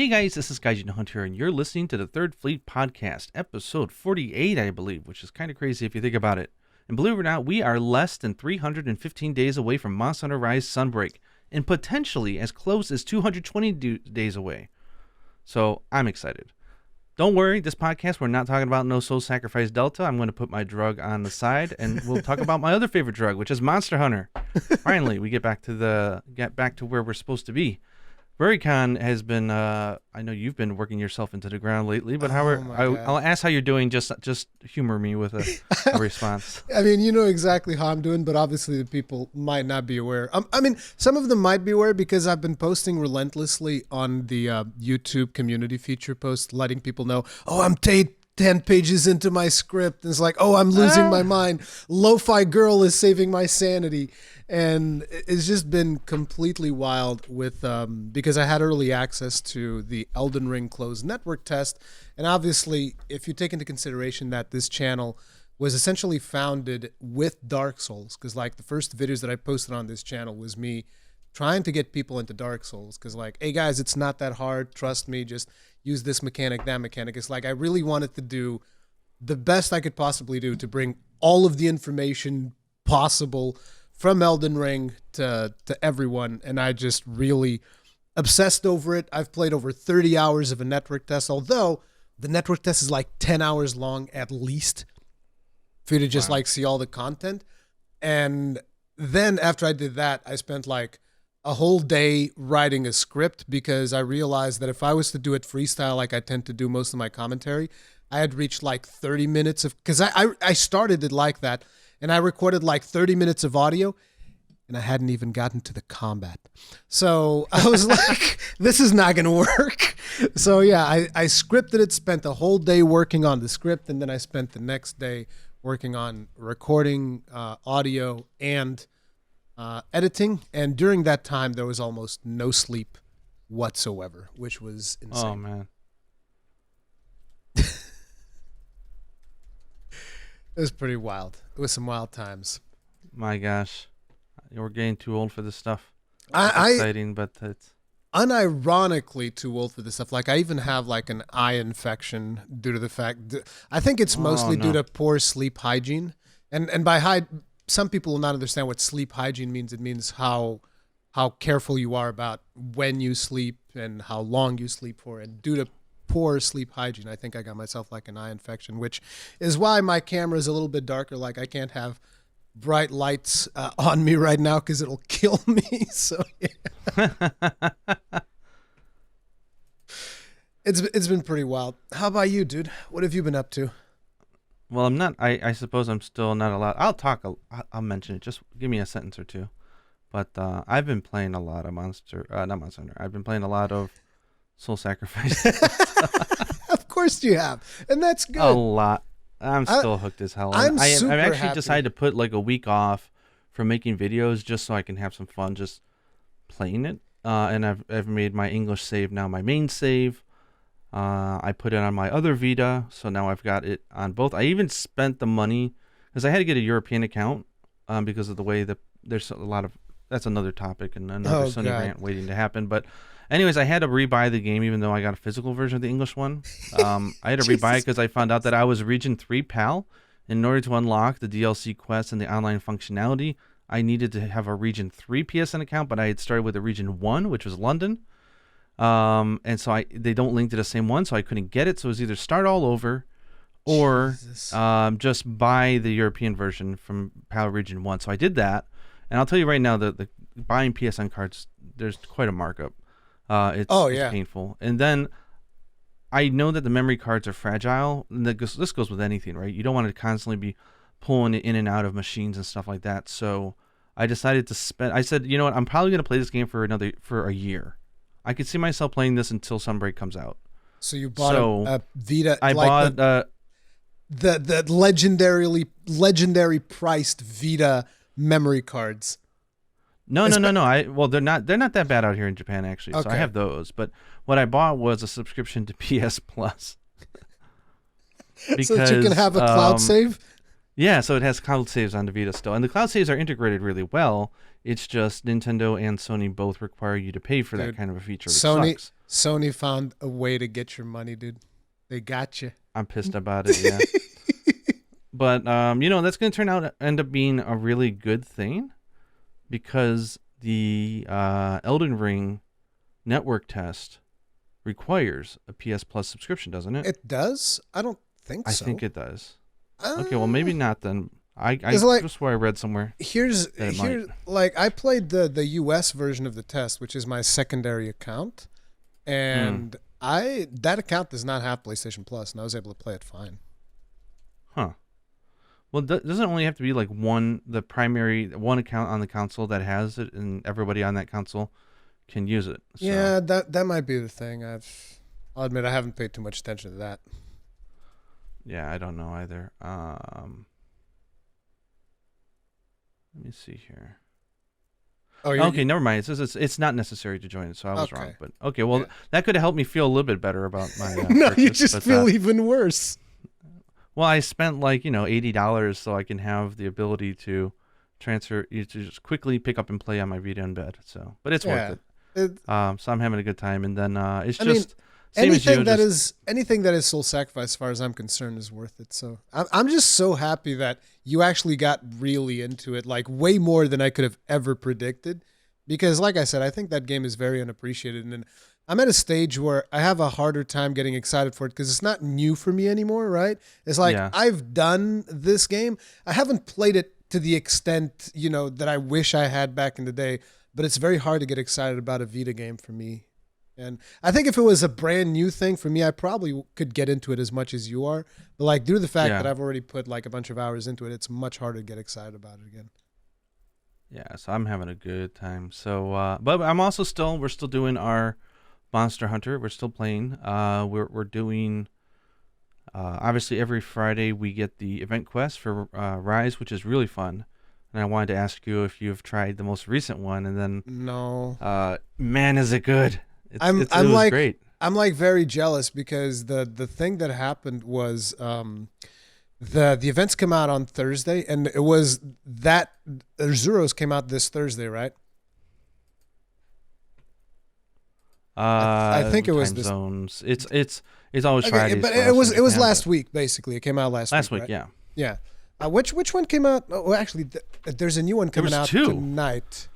Hey guys, this is Gaijin Hunter, and you're listening to the Third Fleet Podcast, episode 48, I believe, which is kind of crazy if you think about it. And believe it or not, we are less than 315 days away from Monster Hunter Rise Sunbreak, and potentially as close as 220 days away. So I'm excited. Don't worry, this podcast, we're not talking about No Soul Sacrifice Delta. I'm going to put my drug on the side, and we'll talk about my other favorite drug, which is Monster Hunter. Finally, we get back to where we're supposed to be. Rurikhan has been, I know you've been working yourself into the ground lately, but I'll ask how you're doing, just humor me with a response. I mean, you know exactly how I'm doing, but obviously the people might not be aware. I mean, some of them might be aware because I've been posting relentlessly on the YouTube community feature post, letting people know, oh, I'm 10 pages into my script. And it's like, oh, I'm losing my mind. Lo-Fi Girl is saving my sanity. And it's just been completely wild with because I had early access to the Elden Ring closed network test. And obviously, if you take into consideration that this channel was essentially founded with Dark Souls, because like the first videos that I posted on this channel was me trying to get people into Dark Souls. Because like, hey guys, it's not that hard. Trust me, just use this mechanic, that mechanic. It's like I really wanted to do the best I could possibly do to bring all of the information possible from Elden Ring to everyone, and I just really obsessed over it. I've played over 30 hours of a network test, although the network test is like 10 hours long at least for you to just like see all the content. And then after I did that, I spent like a whole day writing a script because I realized that if I was to do it freestyle like I tend to do most of my commentary, I had reached like 30 minutes of, because I started it like that, and I recorded like 30 minutes of audio, and I hadn't even gotten to the combat. So I was like, this is not going to work. So yeah, I scripted it, spent a whole day working on the script, and then I spent the next day working on recording audio and editing. And during that time, there was almost no sleep whatsoever, which was insane. Oh, man. It was pretty wild. It was some wild times. My gosh. We're getting too old for this stuff. It's exciting, but it's unironically too old for this stuff. Like I even have like an eye infection due to the fact I think it's mostly due to poor sleep hygiene. And by some people will not understand what sleep hygiene means. It means how careful you are about when you sleep and how long you sleep for. And due to poor sleep hygiene, I think I got myself like an eye infection, which is why my camera is a little bit darker. Like I can't have bright lights on me right now because it'll kill me. So yeah. It's been pretty wild. How about you, dude? What have you been up to? Well, I'm not. I suppose I'm still not allowed. I'll mention it. Just give me a sentence or two. But I've been playing a lot of not Monster Hunter. I've been playing a lot of Soul Sacrifice. Of course you have, and that's good. A lot. I'm still hooked as hell. I've actually happy. decided to put like a week off from making videos just so I can have some fun just playing it. And I've made my English save now my main save. I put it on my other Vita, so now I've got it on both. I even spent the money because I had to get a European account because of the way that there's a lot of. That's another topic and another Sony rant waiting to happen. But anyways, I had to rebuy the game even though I got a physical version of the English one. I had to rebuy it because I found out that I was Region 3 PAL. In order to unlock the DLC quests and the online functionality, I needed to have a Region 3 PSN account, but I had started with a Region 1, which was London. And so they don't link to the same one, so I couldn't get it. So it was either start all over or just buy the European version from PAL Region 1. So I did that. And I'll tell you right now, the buying PSN cards, there's quite a markup. It's painful. And then I know that the memory cards are fragile. And this goes with anything, right? You don't want to constantly be pulling it in and out of machines and stuff like that. So I decided to I said, you know what? I'm probably going to play this game for a year. I could see myself playing this until Sunbreak comes out. So you bought a Vita. I bought the legendary priced Vita memory cards. No. They're not that bad out here in Japan actually. Okay. So I have those, but what I bought was a subscription to PS Plus. Because, so that you can have a cloud save? Yeah, so it has cloud saves on the Vita still. And the cloud saves are integrated really well. It's just Nintendo and Sony both require you to pay for that kind of a feature. Sony found a way to get your money, dude. They got you. I'm pissed about it. Yeah. But that's going to end up being a really good thing because the Elden Ring network test requires a PS Plus subscription, doesn't it? It does? I don't think so. I think it does. Okay, well maybe not then. I like, just where I read somewhere. Here's like I played the US version of the test, which is my secondary account, and that account does not have PlayStation Plus, and I was able to play it fine. Huh. Well, doesn't it only have to be like the primary one account on the console that has it, and everybody on that console can use it? So. Yeah, that might be the thing. I'll admit I haven't paid too much attention to that. Yeah, I don't know either. Let me see here. Oh, okay, never mind. It says it's not necessary to join it, so I was wrong. But okay, well, that could have helped me feel a little bit better about my. No, purchase, you just feel even worse. Well, I spent like $80 so I can have the ability to transfer, to just quickly pick up and play on my Vita in bed. So, but it's worth it. So I'm having a good time, and then anything that is soul sacrifice, as far as I'm concerned, is worth it. So I'm just so happy that you actually got really into it, like way more than I could have ever predicted. Because, like I said, I think that game is very unappreciated, and I'm at a stage where I have a harder time getting excited for it because it's not new for me anymore, right? It's like I've done this game. I haven't played it to the extent, that I wish I had back in the day, but it's very hard to get excited about a Vita game for me. And I think if it was a brand new thing for me, I probably could get into it as much as you are. But like due to the fact that I've already put like a bunch of hours into it, it's much harder to get excited about it again. Yeah, so I'm having a good time. So, but we're still doing our Monster Hunter. We're still playing. We're doing. Obviously, every Friday we get the event quest for Rise, which is really fun. And I wanted to ask you if you've tried the most recent one, and then no. Man, is it good! I'm like great. I'm like very jealous because the thing that happened was the events come out on Thursday, and it was that Zeros came out this Thursday, right? I think it was this. Zones. It's always Friday. But it was last week basically. It came out last week. Last week, right? yeah. Yeah. Which one came out? Oh, well, actually, there's a new one coming out tonight.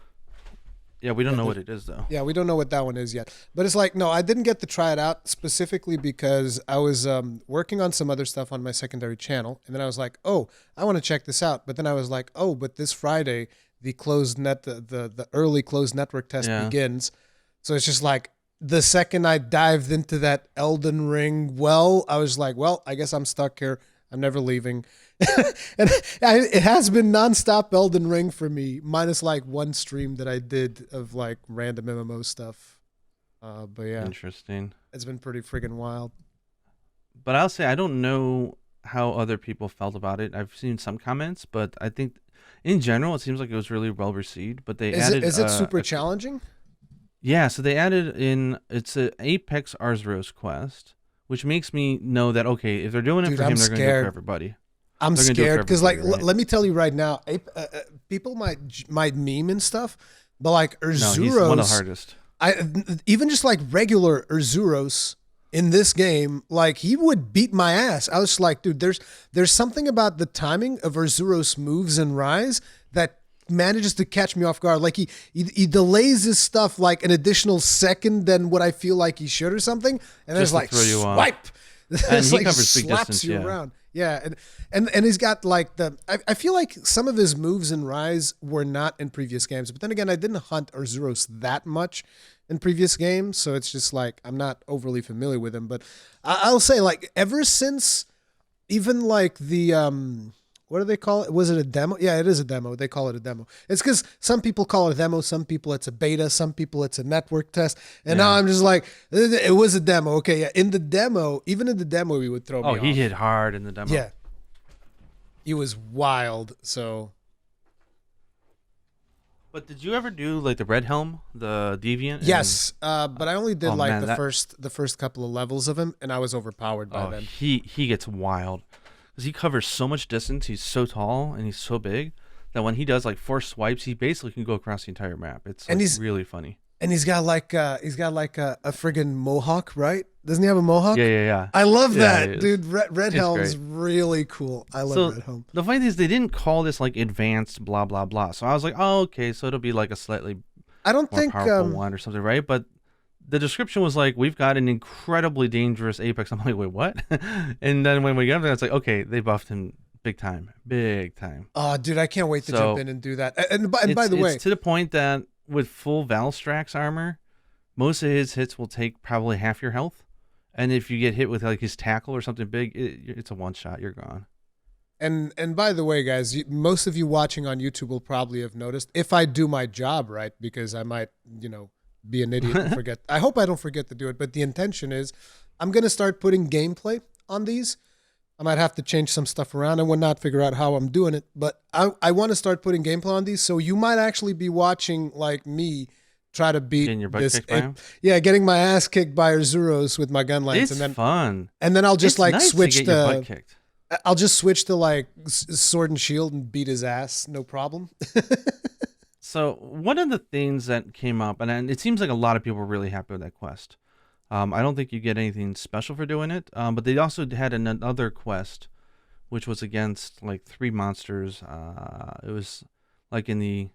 Yeah, we don't know what it is though. Yeah, we don't know what that one is yet. But it's like, no, I didn't get to try it out specifically because I was working on some other stuff on my secondary channel, and then I was like, oh, I want to check this out. But then I was like, oh, but this Friday the early closed network test begins. So it's just like the second I dived into that Elden Ring I was like, well, I guess I'm stuck here. I'm never leaving. And it has been nonstop Elden Ring for me, minus like one stream that I did of like random MMO stuff. But yeah, interesting. It's been pretty friggin' wild. But I'll say I don't know how other people felt about it. I've seen some comments, but I think in general it seems like it was really well received. But they added. Is it super challenging? Yeah, so they added in. It's an Apex Arzuros quest, which makes me know that okay, if they're doing it for him, they're going to do it for everybody. I'm scared because, like, let me tell you right now, people might meme and stuff, but like Arzuros, he's one of the hardest. Even just like regular Arzuros in this game, like he would beat my ass. I was like, dude, there's something about the timing of Arzuros moves and Rise that manages to catch me off guard. Like he delays his stuff like an additional second than what I feel like he should or something, and then it's like swipe. And he like covers big slaps distance, you around. Yeah, and he's got like I feel like some of his moves in Rise were not in previous games, but then again, I didn't hunt Arzuros that much in previous games, so it's just like I'm not overly familiar with him. But I'll say like ever since even like the what do they call it? Was it a demo? Yeah, it is a demo. They call it a demo. It's because some people call it a demo, some people it's a beta, some people it's a network test. And now I'm just like, it was a demo. Okay, yeah. Even in the demo, he would throw me off. He hit hard in the demo. Yeah. He was wild, so. But did you ever do like the Red Helm, the Deviant? Yes, but I only did the first couple of levels of him, and I was overpowered by then. He gets wild. Because he covers so much distance, he's so tall and he's so big that when he does like 4 swipes, he basically can go across the entire map. It's he's really funny. And he's got like a friggin' mohawk, right? Doesn't he have a mohawk? Yeah. I love Yeah, it that, is. dude. Red It's Helm's great. really cool. I love So Red Helm. the funny thing is they didn't call this like advanced blah blah blah. So I was like, oh okay, so it'll be like a slightly I don't more think powerful one or something, right? But the description was like, we've got an incredibly dangerous apex. I'm like, wait, what? And then when we got there, it's like, okay, they buffed him big time, big time. Oh, dude, I can't wait to jump So in and do that. And by the it's way, to the point that with full Valstrax armor, most of his hits will take probably half your health. And if you get hit with like his tackle or something big, it's a one shot. You're gone. and by the way, guys, most of you watching on YouTube will probably have noticed if I do my job right, because I might, be an idiot and forget. I hope I don't forget to do it, but the intention is I'm gonna start putting gameplay on these. I might have to change some stuff around. I will not figure out how I'm doing it, but I want to start putting gameplay on these. So you might actually be watching like me try to beat Getting your butt this. kicked by him. Yeah, getting my ass kicked by Arzuros with my gun lance, It's fun. and then I'll just It's like nice switch to get your butt to kicked. I'll just switch to like sword and shield and beat his ass, no problem. So one of the things that came up, and it seems like a lot of people were really happy with that quest. I don't think you get anything special for doing it, but they also had another quest, which was against like three monsters. It was like in the.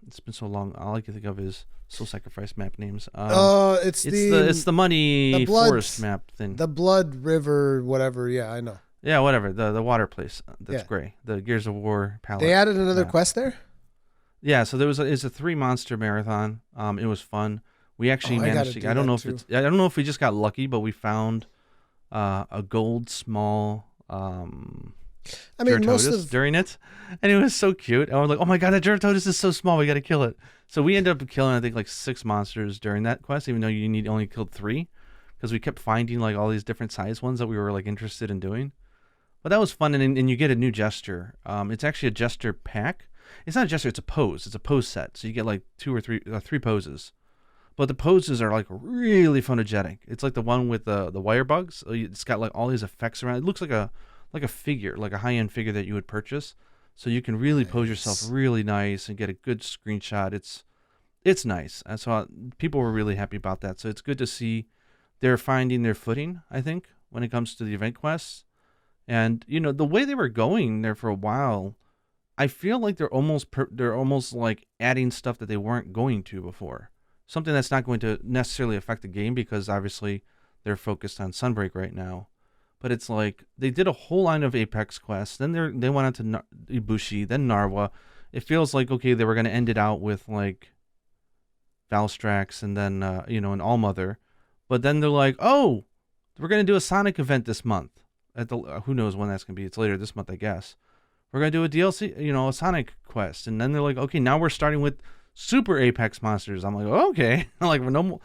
It's been so long. All I can think of is Soul Sacrifice map names. It's It's the muddy the blood forest map thing. the blood river, whatever. Yeah, I know. Yeah, whatever. The water place that's Yeah. gray. The Gears of War palette. They added another map. quest there. Yeah, so it's a three monster marathon. It was fun. We actually I gotta managed to. do I don't that know if too. I don't know if we just got lucky, but we found a gold small I mean, most Gyarados of during it, and it was so cute. And we're like, oh my god, that Gyarados is so small. We got to kill it. So we ended up killing I think like six monsters during that quest, even though you need only killed three, because we kept finding like all these different size ones that we were like interested in doing. But that was fun, and you get a new gesture. It's actually a gesture pack. It's not a gesture; it's a pose. It's a pose set. So you get like three poses. But the poses are like really photogenic. It's like the one with the wire bugs. It's got like all these effects around. It looks like a figure, like a high end figure that you would purchase. So you can really pose yourself Nice. really nice and get a good screenshot. It's nice, and so people were really happy about that. So it's good to see they're finding their footing. I think when it comes to the event quests. And the way they were going there for a while, I feel like they're almost like adding stuff that they weren't going to before. Something that's not going to necessarily affect the game because obviously they're focused on Sunbreak right now. But it's like they did a whole line of Apex quests, then they went on to Ibushi, then Narwa. It feels like okay, they were going to end it out with like Valstrax and then an Allmother, but then they're like, oh, we're going to do a Sonic event this month. At the who knows when that's gonna be? It's later this month, I guess. We're gonna do a DLC, a Sonic quest, and then they're like, okay, now we're starting with Super Apex monsters. I'm like, okay, like no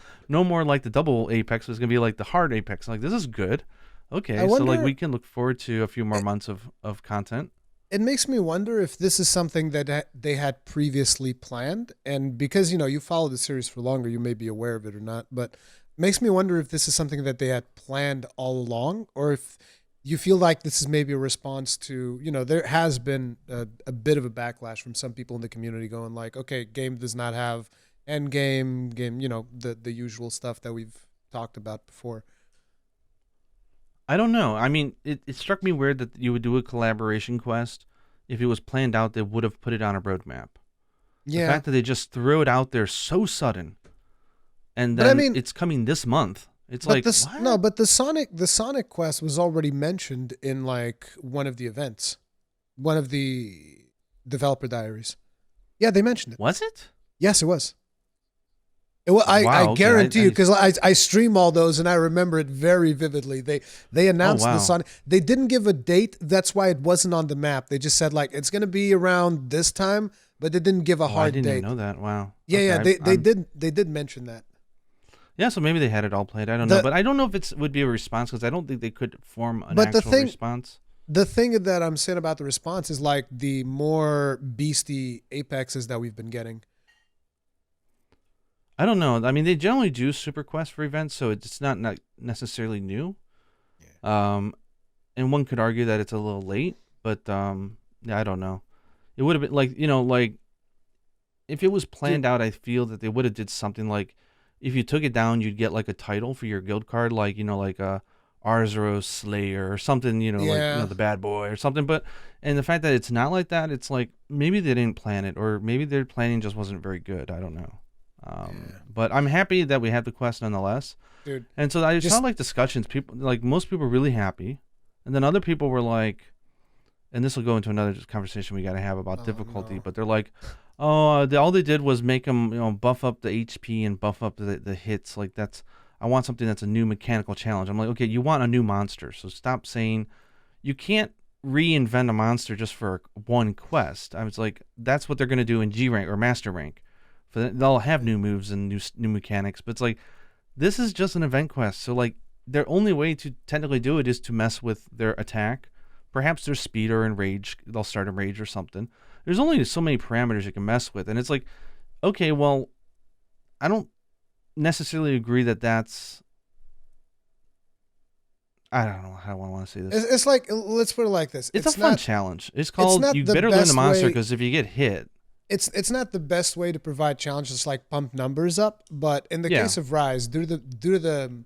more like the double Apex. It's gonna be like the hard Apex. I'm like this is good. I Okay, so like wonder. we can look forward to a few more months of content. It makes me wonder if this is something that they had previously planned, and because you follow the series for longer, you may be aware of it or not. But makes me wonder if this is something that they had planned all along, or if you feel like this is maybe a response to there has been a bit of a backlash from some people in the community going like, okay, game does not have end game, the usual stuff that we've talked about before. I don't know. I mean, it struck me weird that you would do a collaboration quest. If it was planned out, they would have put it on a roadmap. The Yeah, fact that they just threw it out there so sudden, and but I then mean, it's coming this month. It's but like this no, what? but the Sonic quest was already mentioned in like one of the events, one of the developer diaries. Yeah, they mentioned it. Was it? Yes, it was. I Wow. Okay. guarantee you because I stream all those and I remember it very vividly. They Oh announced the wow. Sonic. They didn't give a date. That's why it wasn't on the map. They just said like it's gonna be around this time, but they didn't give a Oh, I hard didn't even date. know that. Wow. Yeah, Okay. yeah, they I'm did mention that. yeah. So maybe they had it all played. I don't know, The but I don't know if it would be a response because I don't think they could form an but the actual thing response. the thing that I'm saying about the response is like the more beastie apexes that we've been getting. I don't know. I mean, they generally do super quests for events, so it's not necessarily new. Um, and one could argue that it's a little late, but yeah, I don't know. It would have been like if it was planned Dude, out, I feel that they would have did something like, if you took it down, you'd get like a title for your guild card, like like a Arzuros Slayer or something, like yeah, the bad boy or something. But and the fact that it's not like that, it's like maybe they didn't plan it, or maybe their planning just wasn't very good. I don't know. yeah, But I'm happy that we had the quest nonetheless. dude. And so I saw Just like discussions. People, like most people were really happy, and then other people were like, and this will go into another conversation we got to have about oh difficulty. no, But they're like, oh, all they did was make them, buff up the HP and buff up the hits. Like I want something that's a new mechanical challenge. I'm like, okay, you want a new monster, so stop saying you can't reinvent a monster just for one quest. I was like, that's what they're gonna do in G rank or Master rank. They'll have new moves and new mechanics, but it's like this is just an event quest. So like their only way to technically do it is to mess with their attack, perhaps their speed or enrage. They'll start enrage or something. There's only so many parameters you can mess with, and it's like, okay, well, I don't necessarily agree that that's. I don't know how I want to say this. it's like, let's put it like this. It's a fun not. challenge. It's It's called not you the better learn the best monster, way. because if you get hit, It's not the best way to provide challenges like pump numbers up, but in the yeah, case of Rise, due to the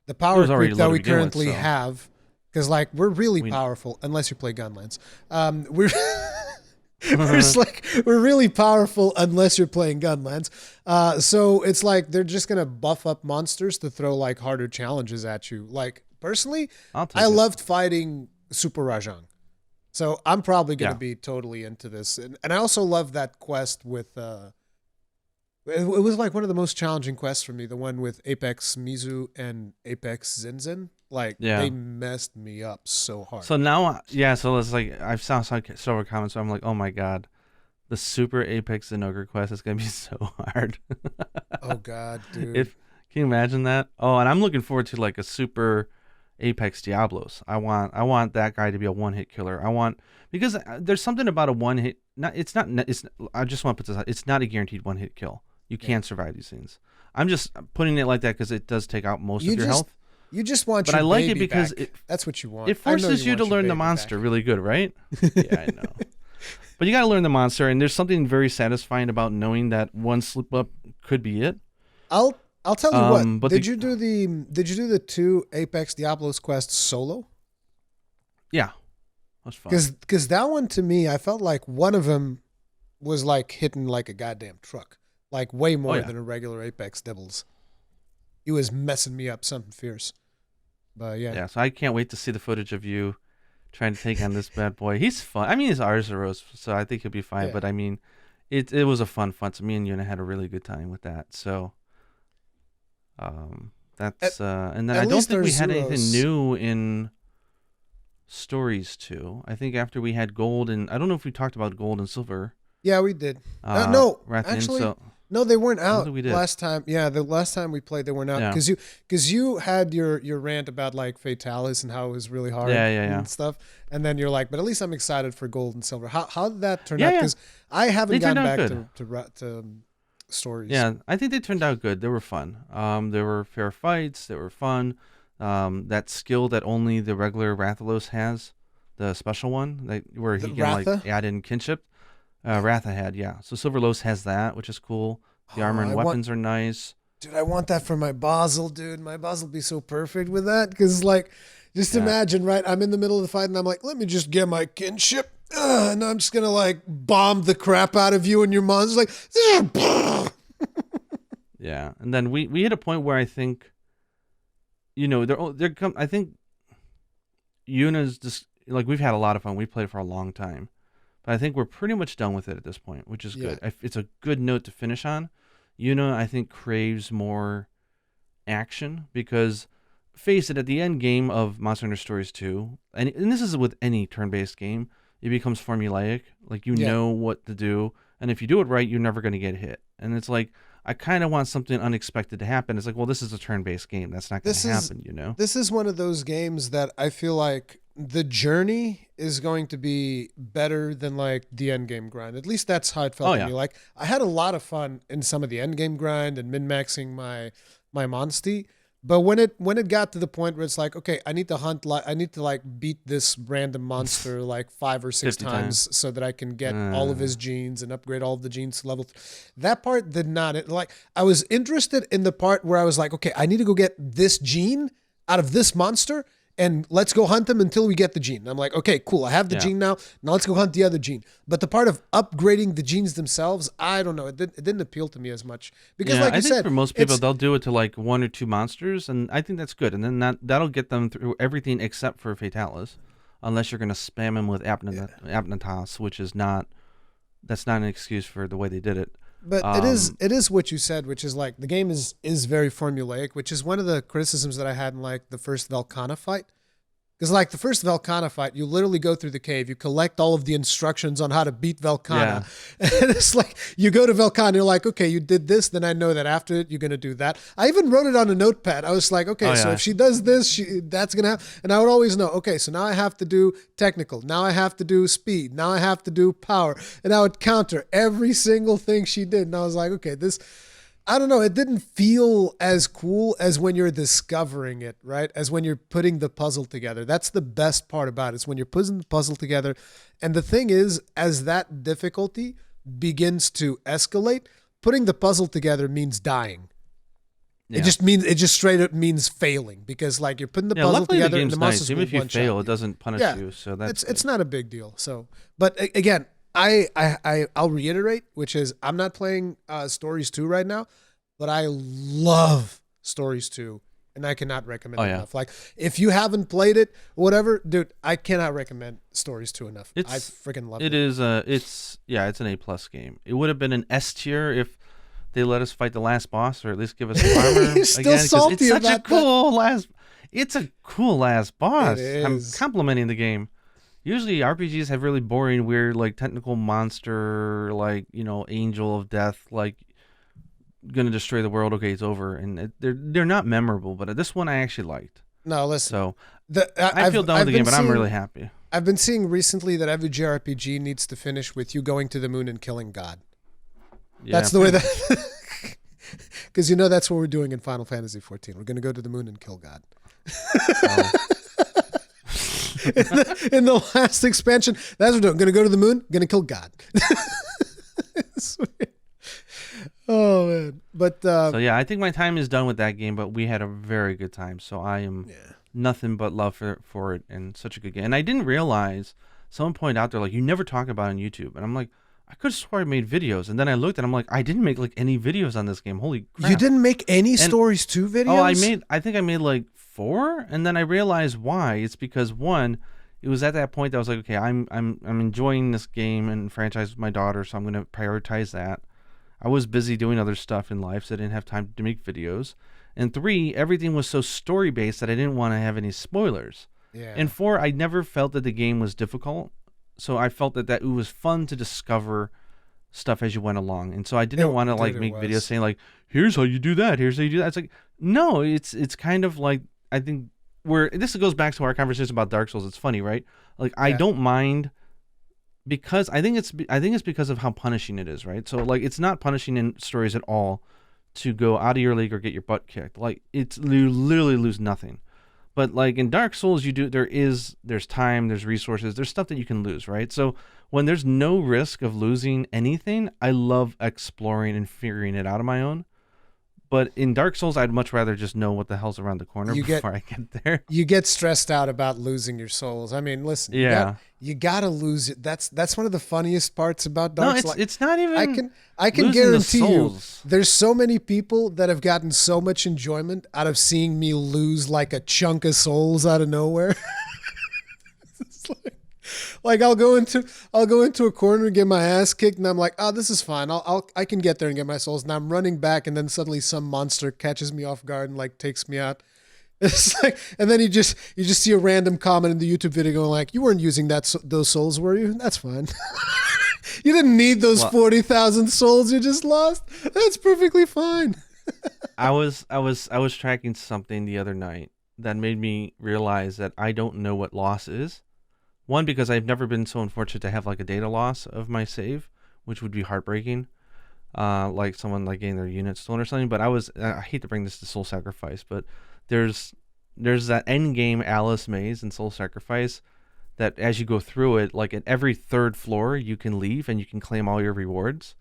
it power was already creep low that to we begin with. currently So have, because like we're really we. powerful unless you play Gunlands. We're we're really powerful unless you're playing Gunlands. So it's like they're just gonna buff up monsters to throw like harder challenges at you. Like personally, I'll take I it. loved fighting Super Rajang. So I'm probably going to Yeah. be totally into this. And I also love that quest with, it was like one of the most challenging quests for me, the one with Apex Mizu and Apex Zinzin. Like Yeah. they messed me up so hard. So now, yeah. So it's like I've saw several comments. So I'm like, oh my god, the Super Apex and Ogre quest is gonna be so hard. Oh God, dude. If can you imagine that? Oh, and I'm looking forward to like a Super Apex Diablos. I want that guy to be a one hit killer. I want, because there's something about a one hit. Not it's not it's. I just want to put this out. It's not a guaranteed one hit kill. You Yeah. can't survive these things. I'm just putting it like that because it does take out most You of your just health. you just want But your I like it baby because back. That's what you want. it I know forces you want to your learn the baby monster back. really good, right? Yeah, I know. But you got to learn the monster, and there's something very satisfying about knowing that one slip up could be it. I'll tell you what. But Did you do the 2 Apex Diablos quests solo? Yeah, that was fun. Because that one to me, I felt like one of them was like hitting like a goddamn truck, like way more yeah. than a regular Apex Dibbles. He was messing me up something fierce. But yeah, Yeah, so I can't wait to see the footage of you trying to take on this bad boy. He's fun. I mean, he's Arzuros, so I think he'll be fine. Yeah. But I mean, it was a fun. So me and Yuna had a really good time with that. So, that's and then at I don't least think we had anything Arzuros- new in stories too. I think after we had gold, and I don't know if we talked about gold and silver. yeah, we did. No, Rathan, actually, so no, they weren't I don't out think we did. last time. Yeah, the last time we played, they weren't out Yeah. because you had your rant about like Fatalis and how it was really hard Yeah. and stuff, and then you're like, but at least I'm excited for gold and silver. How did that turn Yeah, out? yeah. Because I haven't They gone turned out back good. to stories. Yeah, I think they turned out good. They were fun. There were fair fights. They were fun. That skill that only the regular Rathalos has, the special one, where he The can Ratha? like add in kinship. Ratha had, yeah. So Silverlos has that, which is cool. The armor and I want- weapons are nice. Dude, I want that for my Basel, dude. My Basel be so perfect with that. Because, like, just Yeah. imagine, right? I'm in the middle of the fight and I'm like, let me just get my kinship. And I'm just going to, like, bomb the crap out of you and your monsters. Like, Yeah, and then we hit a point where I think, I think Yuna's just like, we've had a lot of fun. We played for a long time, but I think we're pretty much done with it at this point, which is good. It's a good note to finish on. Yuna, I think, craves more action because, face it, at the end game of Monster Hunter Stories 2, and this is with any turn-based game, it becomes formulaic. Like, you Yeah. know what to do, and if you do it right, you're never going to get hit. And it's like, I kind of want something unexpected to happen. It's like, well, this is a turn-based game. That's not going to happen, This is one of those games that I feel like the journey is going to be better than like the end game grind. At least that's how it felt to me. Like I had a lot of fun in some of the end game grind and min-maxing my Monsty, But when it got to the point where it's like, okay, I need to hunt, like I need to like beat this random monster like 5 or 6 50 times. times so that I can get all of his genes and upgrade all of the genes to level. That part did not like. I was interested in the part where I was like, okay, I need to go get this gene out of this monster. And let's go hunt them until we get the gene. And I'm like, okay, cool. I have the gene now. Now let's go hunt the other gene. But the part of upgrading the genes themselves, I don't know. It didn't appeal to me as much because, like you said, for most people they'll do it to like 1 or 2 monsters, and I think that's good. And then that'll get them through everything except for Fatalis, unless you're gonna spam them with Apnatas, which is that's not an excuse for the way they did it. But it is what you said, which is like the game is very formulaic, which is one of the criticisms that I had in like the first Velkhana fight. Because like the first Velkhana fight, you literally go through the cave, you collect all of the instructions on how to beat Velkhana. Yeah. And it's like you go to Velkhana, you're like, okay, you did this, then I know that after it, you're going to do that. I even wrote it on a notepad. I was like, okay, so if she does this, that's going to happen. And I would always know, okay, so now I have to do technical. Now I have to do speed. Now I have to do power. And I would counter every single thing she did. And I was like, okay, this... I don't know. It didn't feel as cool as when you're discovering it, right? As when you're putting the puzzle together. That's the best part about it, is when you're putting the puzzle together. And the thing is, as that difficulty begins to escalate, putting the puzzle together means dying. Yeah. It just straight up means failing, because like you're putting the puzzle together and the monsters even if you fail, it doesn't punish you. So it's not a big deal. So, but again, I'll reiterate, which is I'm not playing Stories 2 right now, but I love Stories 2, and I cannot recommend it enough. Like, if you haven't played it, whatever, dude, I cannot recommend Stories 2 enough. I freaking love it. It's an A+ game. It would have been an S tier if they let us fight the last boss, or at least give us some armor You're still again. salty it's such about a cool last. It's a cool last boss. I'm is. complimenting the game. Usually RPGs have really boring, weird, like technical monster, like, angel of death, like gonna destroy the world. Okay, it's over, and they're not memorable. But this one I actually liked. No, listen. So I feel done with the game, but I'm really happy. I've been seeing recently that every JRPG needs to finish with you going to the moon and killing God. Yeah, that's the way that, because that's what we're doing in Final Fantasy XIV. We're gonna go to the moon and kill God. Oh. In the last expansion, that's what we're doing. I'm going to go to the moon, going to kill God. Oh, man. But so, yeah, I think my time is done with that game, but we had a very good time. So I am nothing but love for it, and such a good game. And I didn't realize, someone pointed out there, like, you never talk about it on YouTube. And I'm like, I could have sworn I made videos. And then I looked and I'm like, I didn't make like any videos on this game. Holy crap. You didn't make any Stories 2 videos? Oh, I think I made like 4, and then I realized why. It's because, one, it was at that point that I was like, okay, I'm enjoying this game and franchise with my daughter, so I'm going to prioritize that. I was busy doing other stuff in life, so I didn't have time to make videos. And 3, everything was so story based that I didn't want to have any spoilers. Yeah. And 4, I never felt that the game was difficult, so I felt that it was fun to discover stuff as you went along. And so I didn't want to like make videos saying like, here's how you do that, here's how you do that. It's like, no, it's kind of like, I think this goes back to our conversation about Dark Souls. It's funny, right? Like, I don't mind, because I think it's because of how punishing it is, right? So like, it's not punishing in Stories at all to go out of your league or get your butt kicked. Like, you literally lose nothing. But like in Dark Souls, there's time, there's resources, there's stuff that you can lose, right? So when there's no risk of losing anything, I love exploring and figuring it out on my own. But in Dark Souls, I'd much rather just know what the hell's around the corner before I get there. You get stressed out about losing your souls. I mean, listen, you gotta lose it. That's one of the funniest parts about Dark Souls. No, it's not even. I can guarantee you, there's so many people that have gotten so much enjoyment out of seeing me lose like a chunk of souls out of nowhere. It's like I'll go into a corner and get my ass kicked, and I'm like, oh, this is fine. I can get there and get my souls. And I'm running back, and then suddenly some monster catches me off guard and like takes me out. It's like, and then you just see a random comment in the YouTube video going like, you weren't using those souls, were you? That's fine. You didn't need those 40,000 souls you just lost. That's perfectly fine. I was tracking something the other night that made me realize that I don't know what loss is. One, because I've never been so unfortunate to have like a data loss of my save, which would be heartbreaking. Like someone like getting their unit stolen or something. But I hate to bring this to Soul Sacrifice, but there's that end game Alice maze in Soul Sacrifice that as you go through it, like at every third floor, you can leave and you can claim all your rewards,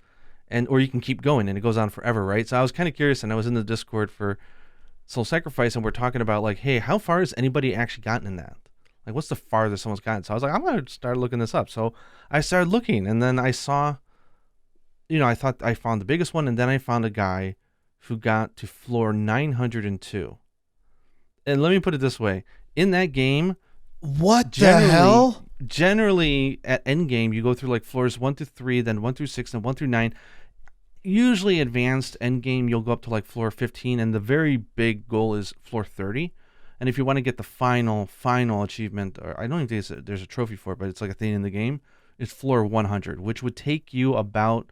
or you can keep going and it goes on forever, right? So I was kind of curious, and I was in the Discord for Soul Sacrifice, and we're talking about like, hey, how far has anybody actually gotten in that? Like, what's the farthest someone's gotten? So I was like, I'm gonna start looking this up. So I started looking, and then I saw, I thought I found the biggest one, and then I found a guy who got to floor 902. And let me put it this way: in that game, what the hell? Generally, at end game, you go through like floors 1 through 3, then 1 through 6, and 1 through 9. Usually, advanced end game, you'll go up to like floor 15, and the very big goal is floor 30. And if you want to get the final achievement, or I don't even think there's a trophy for it, but it's like a thing in the game, it's floor 100, which would take you about,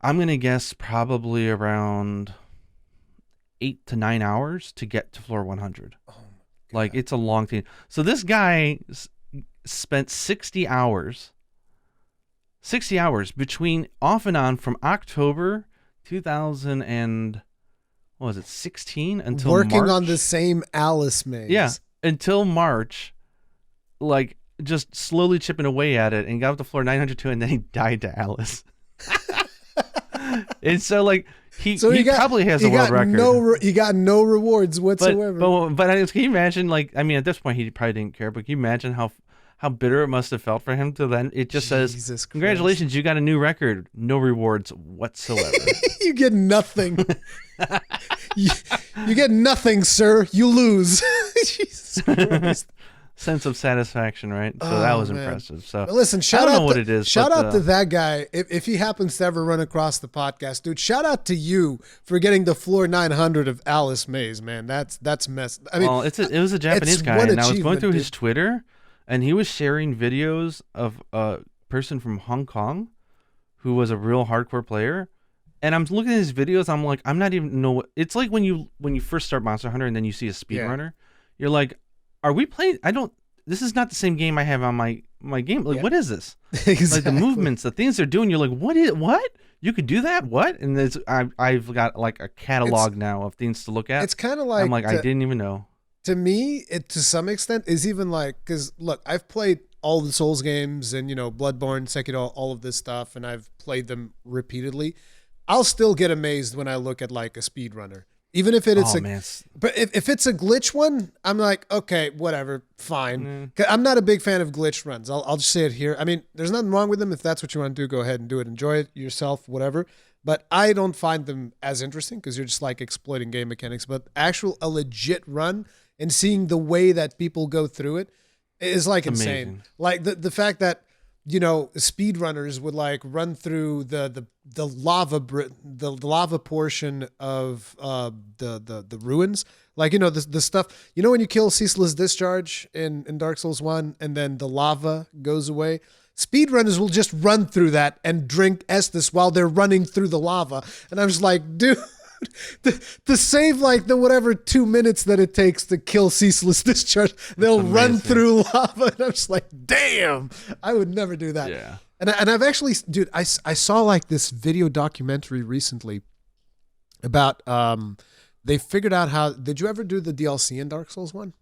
I'm going to guess, probably around 8 to 9 hours to get to floor 100. Oh my God. Like, it's a long thing. So this guy spent 60 hours between off and on from October 2000 and what was it, 16 until working March? On the same Alice maze. Yeah, until March, like just slowly chipping away at it, and got up to floor 902, and then he died to Alice. And so like he probably has a world record. He got no rewards whatsoever. But can you imagine? Like, I mean, at this point he probably didn't care. But can you imagine how bitter it must have felt for him to then? It just says, "Congratulations, you got a new record. No rewards whatsoever." You get nothing. you get nothing, sir. You lose. Jesus Christ. Sense of satisfaction, right? So that was impressive. So but listen, shout out what it is. Shout out to that guy if he happens to ever run across the podcast, dude. Shout out to you for getting the floor 900 of Alice Maze, man. That's mess. I mean, it was a Japanese guy, and I was going through his Twitter, and he was sharing videos of a person from Hong Kong who was a real hardcore player. And I'm looking at his videos. I'm like, I'm not even know. It's like when you first start Monster Hunter and then you see a speedrunner, you're like, are we playing? This is not the same game I have on my game. Like, what is this? Exactly. Like the movements, the things they're doing. You're like, what? You could do that? What? And I've got like a catalog now of things to look at. It's kind of like, I'm like, I didn't even know. To me, it to some extent is even like, because look, I've played all the Souls games and Bloodborne, Sekiro, all of this stuff, and I've played them repeatedly. I'll still get amazed when I look at like a speedrunner. Even if it's but if it's a glitch one, I'm like, okay, whatever, fine. I'm not a big fan of glitch runs. I'll just say it here. I mean, there's nothing wrong with them. If that's what you want to do, go ahead and do it. Enjoy it yourself, whatever. But I don't find them as interesting because you're just like exploiting game mechanics. But a legit run and seeing the way that people go through it is like insane. Amazing. Like the fact that speedrunners would like run through the lava portion of the ruins, like the stuff when you kill Ceaseless Discharge in Dark Souls 1 and then the lava goes away. Speedrunners will just run through that and drink Estus while they're running through the lava, and I'm just like, dude. To save like the whatever 2 minutes that it takes to kill Ceaseless Discharge, they'll run through lava, and I'm just like, damn, I would never do that. Yeah. And I've actually, dude, I saw like this video documentary recently about they figured out how. Did you ever do the DLC in Dark Souls 1?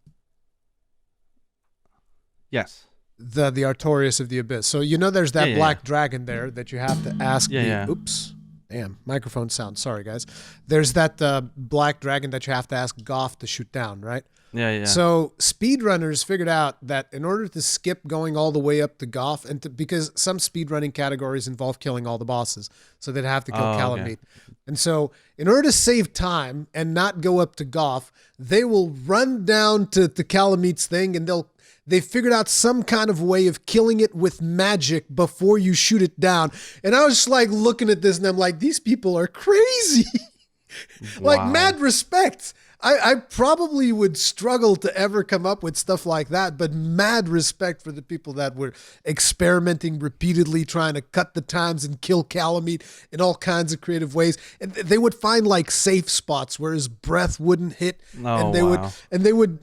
Yes. The Artorias of the Abyss. So there's that black dragon there that you have to ask. Oops. Damn, microphone sound. Sorry, guys. There's that black dragon that you have to ask Goff to shoot down, right? Yeah. So speedrunners figured out that in order to skip going all the way up to Goff, because some speedrunning categories involve killing all the bosses, so they'd have to kill Calamite. Okay. And so in order to save time and not go up to Goff, they will run down to Calamite's thing, and they figured out some kind of way of killing it with magic before you shoot it down. And I was just like looking at this and I'm like, these people are crazy. Like, mad respect. I probably would struggle to ever come up with stuff like that, but mad respect for the people that were experimenting repeatedly, trying to cut the times and kill Calamite in all kinds of creative ways. And they would find like safe spots where his breath wouldn't hit, and they would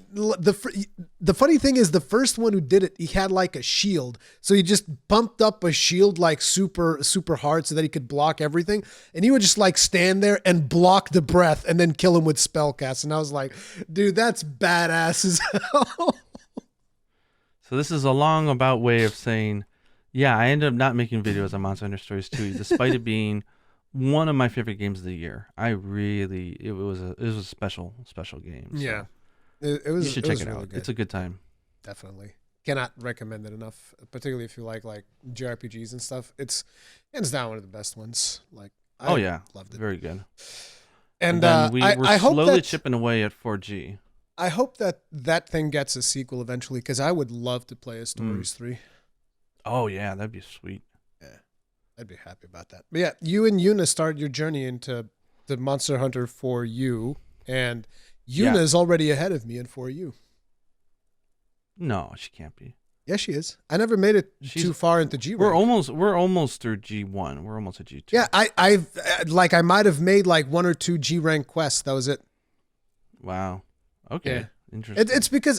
the funny thing is the first one who did it, he had like a shield. So he just pumped up a shield like super, super hard so that he could block everything. And he would just like stand there and block the breath and then kill him with spell cast. And I was like, dude, that's badass as hell. So this is a long about way of saying, yeah, I ended up not making videos on Monster Hunter Stories 2, despite it being one of my favorite games of the year. It was a special game. So. Yeah. It was. You should check it really out. good. It's a good time. Definitely. Cannot recommend it enough, particularly if you like JRPGs and stuff. It's hands down one of the best ones. Like, Oh yeah, loved it. very good. And then we're I hope slowly that, chipping away at 4G. I hope that thing gets a sequel eventually, because I would love to play a Stories 3. Oh yeah, that'd be sweet. Yeah, I'd be happy about that. But yeah, you and Yuna started your journey into the Monster Hunter 4U, and Yuna is already ahead of me in 4U. No, she can't be. Yes, she is. I never made it too far into G rank. We're almost through G1. We're almost at G2. Yeah, I might have made like 1 or 2 G rank quests. That was it. Wow. Okay. Yeah. Interesting. It's because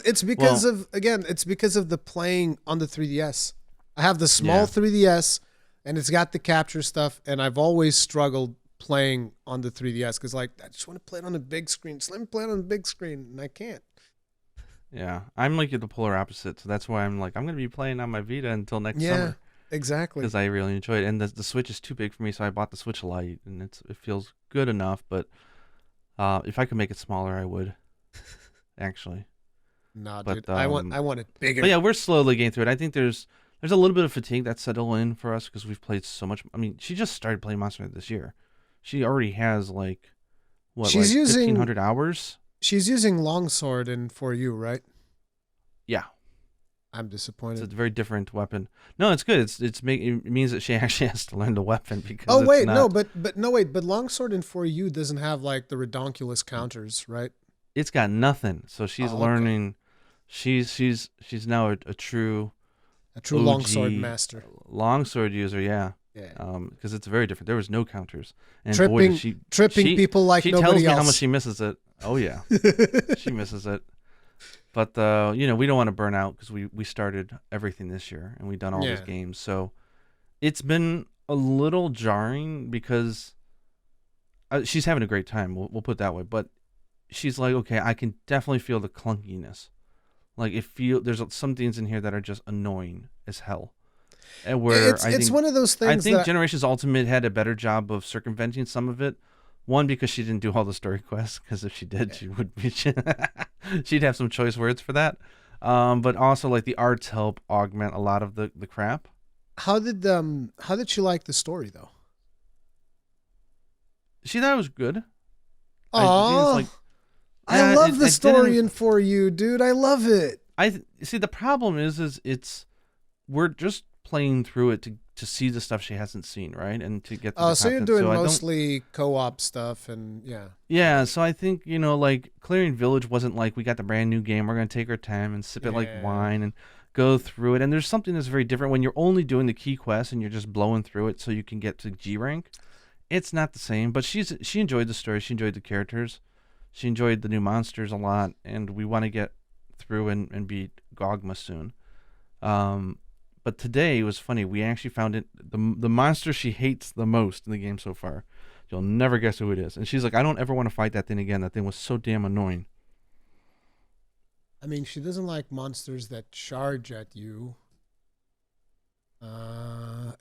of the playing on the 3DS. I have the small 3DS, and it's got the capture stuff, and I've always struggled playing on the 3DS because like I just want to play it on the big screen. Just let me play it on the big screen, and I can't. Yeah, I'm like the polar opposite, so that's why I'm like I'm gonna be playing on my Vita until next summer. Exactly. Because I really enjoy it, and the Switch is too big for me, so I bought the Switch Lite, and it feels good enough. But if I could make it smaller, I would. Actually. Nah, dude. I want it bigger. But yeah, we're slowly getting through it. I think there's a little bit of fatigue that's settled in for us because we've played so much. I mean, she just started playing Monster Hunter this year. She already has like 1,500 hours. She's using Longsword in 4U, right? Yeah. I'm disappointed. It's a very different weapon. No, it's good. It means that she actually has to learn the weapon because. Oh wait, but Longsword in 4U doesn't have like the redonkulous counters, right? It's got nothing. So she's learning. She's now a true longsword master, longsword user. Yeah. Yeah. Because it's very different. There was no counters, and tripping people like nobody else. She tells me how much she misses it. Oh yeah, she misses it. But we don't want to burn out because we started everything this year and we've done all these games. So it's been a little jarring because she's having a great time. We'll put it that way. But she's like, okay, I can definitely feel the clunkiness. Like there's some things in here that are just annoying as hell. And where it's one of those things. I think Generations Ultimate had a better job of circumventing some of it. One, because she didn't do all the story quests, because if she did, she would be she'd have some choice words for that. But also like the arts help augment a lot of the crap. How did she like the story though? She thought it was good. Oh, I love the story in 4U, dude. I love it. I see. The problem is we're just playing through it to see the stuff she hasn't seen, right? And to get the so you're doing mostly co-op stuff, and yeah. So I think like clearing Village wasn't like we got the brand new game, we're gonna take our time and sip it like wine and go through it. And there's something that's very different when you're only doing the key quests and you're just blowing through it so you can get to G rank. It's not the same, but she enjoyed the story, she enjoyed the characters, she enjoyed the new monsters a lot, and we want to get through and beat Gogma soon. But today it was funny. We actually found it the monster she hates the most in the game so far. You'll never guess who it is. And she's like, I don't ever want to fight that thing again. That thing was so damn annoying. I mean, she doesn't like monsters that charge at you.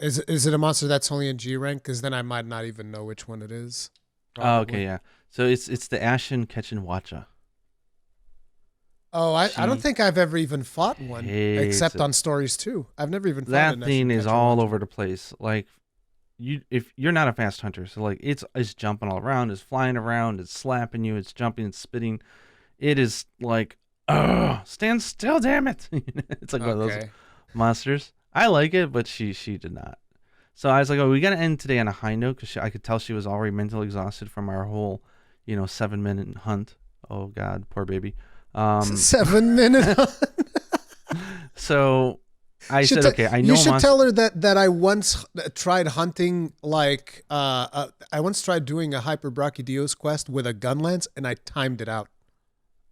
Is it a monster that's only in G rank? Because then I might not even know which one it is. Oh, okay, yeah. So it's the Ashen Ketchin-Wacha. Oh, I don't think I've ever even fought one except on Stories 2. I've never even fought that thing is all over the place. Like if you're not a fast hunter, so like it's jumping all around, it's flying around, it's slapping you, it's jumping, it's spitting. It is like, stand still, damn it! It's like one of those monsters. I like it, but she did not. So I was like, we got to end today on a high note because I could tell she was already mentally exhausted from our whole, 7-minute hunt. Oh God, poor baby. 7-minute hunt. So I said, okay, I know. You should tell her that I once tried hunting I once tried doing a Hyperbrachydio's quest with a gun lance and I timed it out.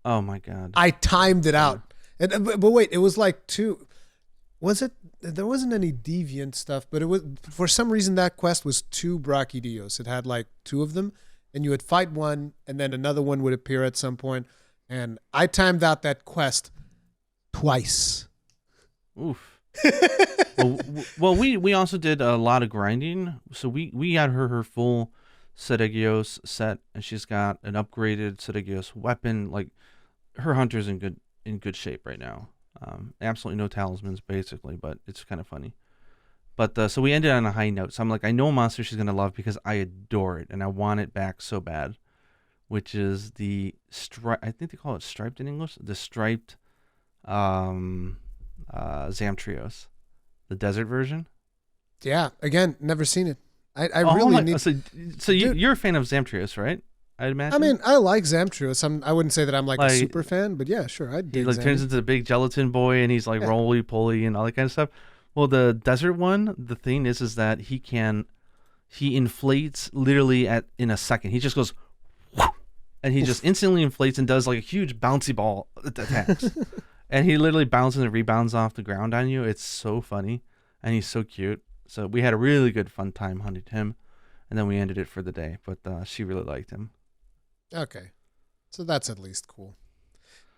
Oh my God. I timed it out. But wait, it was like two. Was it? There wasn't any deviant stuff, but it was for some reason that quest was two Brachydios. It had like two of them, and you would fight one, and then another one would appear at some point. And I timed out that quest twice. Oof. well, we also did a lot of grinding. So we got her full Sedegios set, and she's got an upgraded Sedegios weapon. Like her hunter's in good shape right now. Absolutely no talismans basically, but it's kind of funny. But so we ended on a high note. So I'm like, I know a monster she's gonna love because I adore it and I want it back so bad, which is the I think they call it striped in English. The striped Zamtrios, the desert version. Yeah, again, never seen it. I really need. So you're a fan of Zamtrios, right? I'd imagine. I mean, I like Zamtrios. I wouldn't say that I'm like a super fan, but yeah, sure. He like turns into a big gelatin boy, and he's like roly poly and all that kind of stuff. Well, the desert one, the thing is that he inflates literally in a second. He just goes, and he just instantly inflates and does like a huge bouncy ball attacks. And he literally bounces and rebounds off the ground on you. It's so funny, and he's so cute. So we had a really good fun time hunting him, and then we ended it for the day. But she really liked him. Okay, so that's at least cool.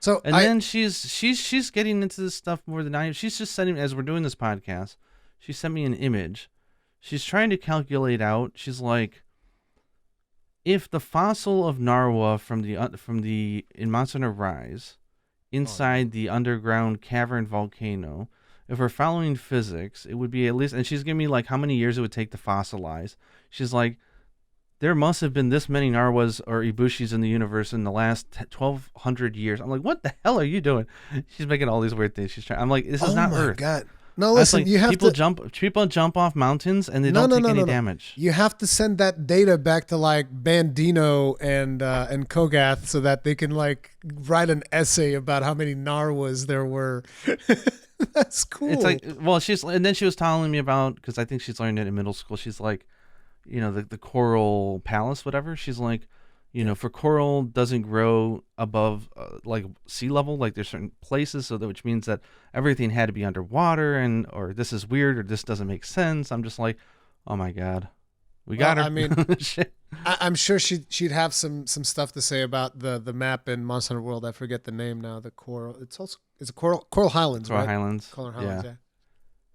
So then she's getting into this stuff more than I am. She's just sending, as we're doing this podcast, she sent me an image. She's trying to calculate out. She's like, if the fossil of Narwa from the in Monster Hunter Rise, inside the underground cavern volcano, if we're following physics, it would be at least. And she's giving me like how many years it would take to fossilize. She's like, there must have been this many Narwas or Ibushis in the universe in the last 1,200 years. I'm like, what the hell are you doing? She's making all these weird things. I'm like, this is not Earth. Oh my God. No, listen, like, you have people jump off mountains and they don't take any damage. You have to send that data back to like Bandino and Kogath so that they can like write an essay about how many Narwas there were. That's cool. It's like, well, and then she was telling me about, because I think she's learned it in middle school. She's like, the coral palace, whatever. She's like, for coral doesn't grow above like sea level. Like there's certain places, which means that everything had to be underwater, or this is weird, or this doesn't make sense. I'm just like, oh my God, we got her. I mean, I'm sure she'd have some stuff to say about the map in Monster Hunter World. I forget the name now. The coral. It's a Coral Highlands. Coral right? Highlands. Coral Highlands. Yeah.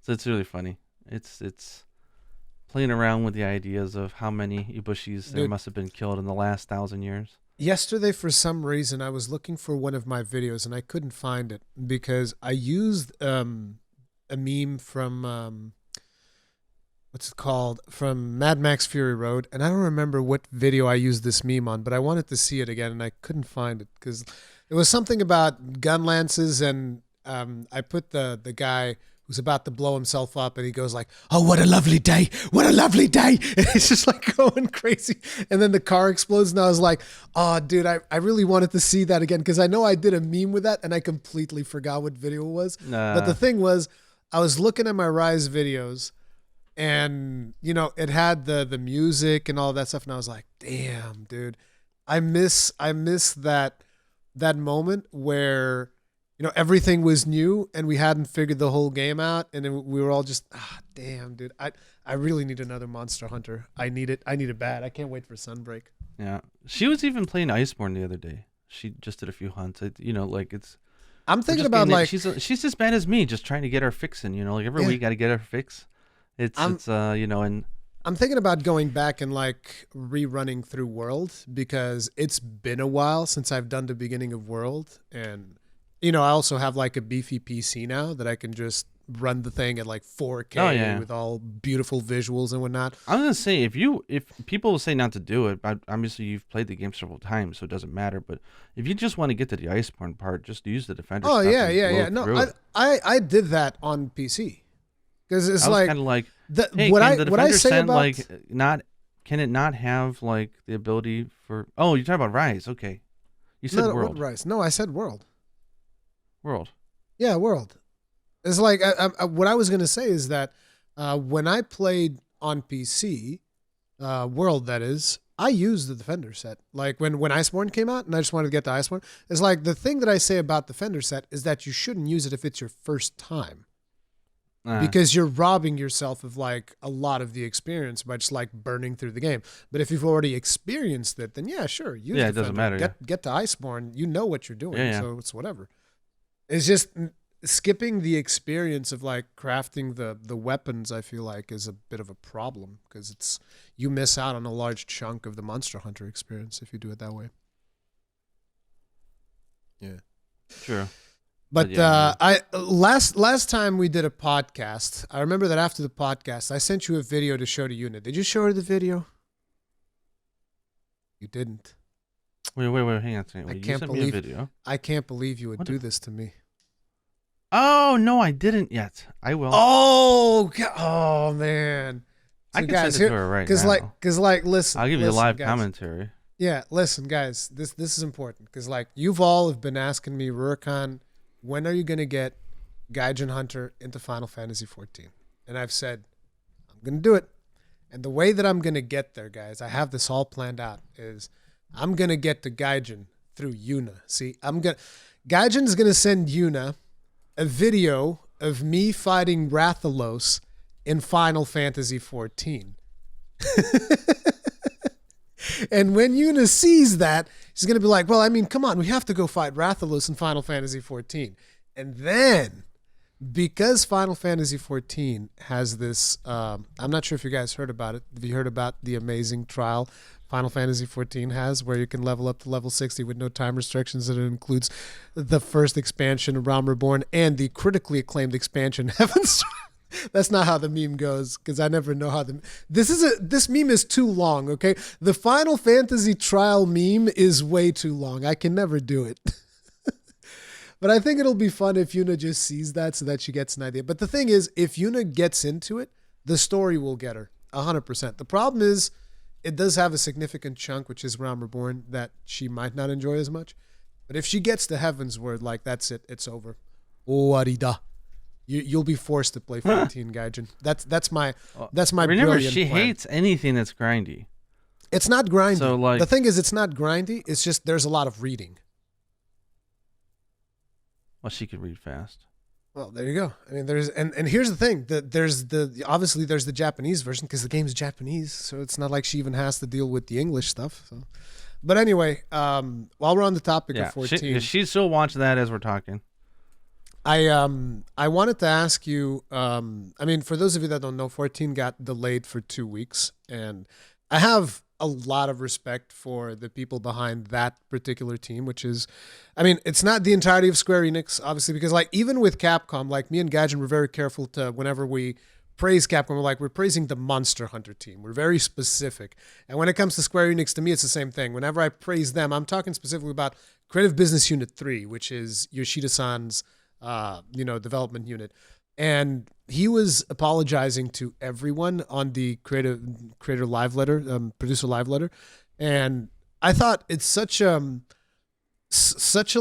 So it's really funny. It's playing around with the ideas of how many Ibushis there must have been killed in the last 1,000 years. Yesterday, for some reason, I was looking for one of my videos and I couldn't find it because I used a meme from what's it called? From Mad Max Fury Road, and I don't remember what video I used this meme on, but I wanted to see it again and I couldn't find it because it was something about gun lances, and I put the guy who's about to blow himself up, and he goes like, "Oh, what a lovely day! What a lovely day!" And it's just like going crazy. And then the car explodes, and I was like, "Oh, dude, I really wanted to see that again," because I know I did a meme with that, and I completely forgot what video it was. But the thing was, I was looking at my Rise videos, and it had the music and all that stuff, and I was like, "Damn, dude, I miss that moment where." Everything was new and we hadn't figured the whole game out, and we were all just, damn, dude, I really need another Monster Hunter. I need it bad. I can't wait for Sunbreak. Yeah, she was even playing Iceborne the other day. She just did a few hunts. It's. I'm thinking about like she's as bad as me, just trying to get her fix in. Like every week, got to get her fix. And I'm thinking about going back and like rerunning through World because it's been a while since I've done the beginning of World, and. I also have like a beefy PC now that I can just run the thing at like 4K with all beautiful visuals and whatnot. I was gonna say if people say not to do it, but obviously you've played the game several times, so it doesn't matter. But if you just want to get to the Iceborne part, just use the Defender. Oh yeah. No, I did that on PC because it's like kind of like hey, what I say about like not can it not have like the ability for? Oh, you're talking about Rise. Okay, you said World. Rise. No, I said World. World. Yeah, World. It's like what I was going to say is that when I played on PC, World that is, I use the Defender set. Like when Iceborne came out and I just wanted to get the Iceborne, it's like the thing that I say about Defender set is that you shouldn't use it if it's your first time. Because you're robbing yourself of like a lot of the experience by just like burning through the game. But if you've already experienced it, then yeah, sure. Use it doesn't matter. Get to Iceborne. You know what you're doing, so it's whatever. It's just skipping the experience of like crafting the weapons. I feel like is a bit of a problem because you miss out on a large chunk of the Monster Hunter experience if you do it that way. Yeah, true. But I last time we did a podcast, I remember that after the podcast, I sent you a video to show to Yuna. Did you show her the video? You didn't. Wait, hang on a second. Wait, you sent me a video. I can't believe you would do this to me. Oh, no, I didn't yet. I will. Oh man. So I can send it to her right now. Because listen. I'll give you a live commentary. Yeah, listen, guys. This is important because like you've all have been asking me, Rurikhan, when are you going to get Gaijin Hunter into Final Fantasy XIV? And I've said, I'm going to do it. And the way that I'm going to get there, guys, I have this all planned out, is I'm going to get to Gaijin through Yuna. See, Gaijin is going to send Yuna a video of me fighting Rathalos in Final Fantasy XIV. And when Yuna sees that, she's going to be like, well, I mean, come on, we have to go fight Rathalos in Final Fantasy XIV. And then, because Final Fantasy XIV has this, I'm not sure if you guys heard about it. Have you heard about the amazing trial Final Fantasy XIV has, where you can level up to level 60 with no time restrictions, and it includes the first expansion, Realm Reborn, and the critically acclaimed expansion, Heaven's Trial. That's not how the meme goes, because I never know how this meme is too long, okay? The Final Fantasy trial meme is way too long. I can never do it. But I think it'll be fun if Yuna just sees that so that she gets an idea. But the thing is, if Yuna gets into it, the story will get her 100%. The problem is it does have a significant chunk, which is Realm Reborn, that she might not enjoy as much. But if she gets to Heaven's Word, like that's it. It's over. Owarida. You'll be forced to play 14, Gaijin. That's my Remember, brilliant she plan. hates anything that's grindy. It's not grindy. So, like, the thing is, it's not grindy. It's just there's a lot of reading. Well, she could read fast. Well, there you go. I mean, and here's the thing. There's the Japanese version because the game's Japanese, so it's not like she even has to deal with the English stuff. So. But anyway, while we're on the topic of 14, she's still watching that as we're talking. I wanted to ask you, I mean, for those of you that don't know, 14 got delayed for 2 weeks, and I have a lot of respect for the people behind that particular team, which is, I mean, it's not the entirety of Square Enix, obviously, because like even with Capcom, like me and Gaijin were very careful to, whenever we praise Capcom, we're praising the Monster Hunter team. We're very specific. And when it comes to Square Enix, to me, it's the same thing. Whenever I praise them, I'm talking specifically about Creative Business Unit 3, which is Yoshida-san's development unit. And he was apologizing to everyone on the creator live letter, producer live letter. And I thought it's such a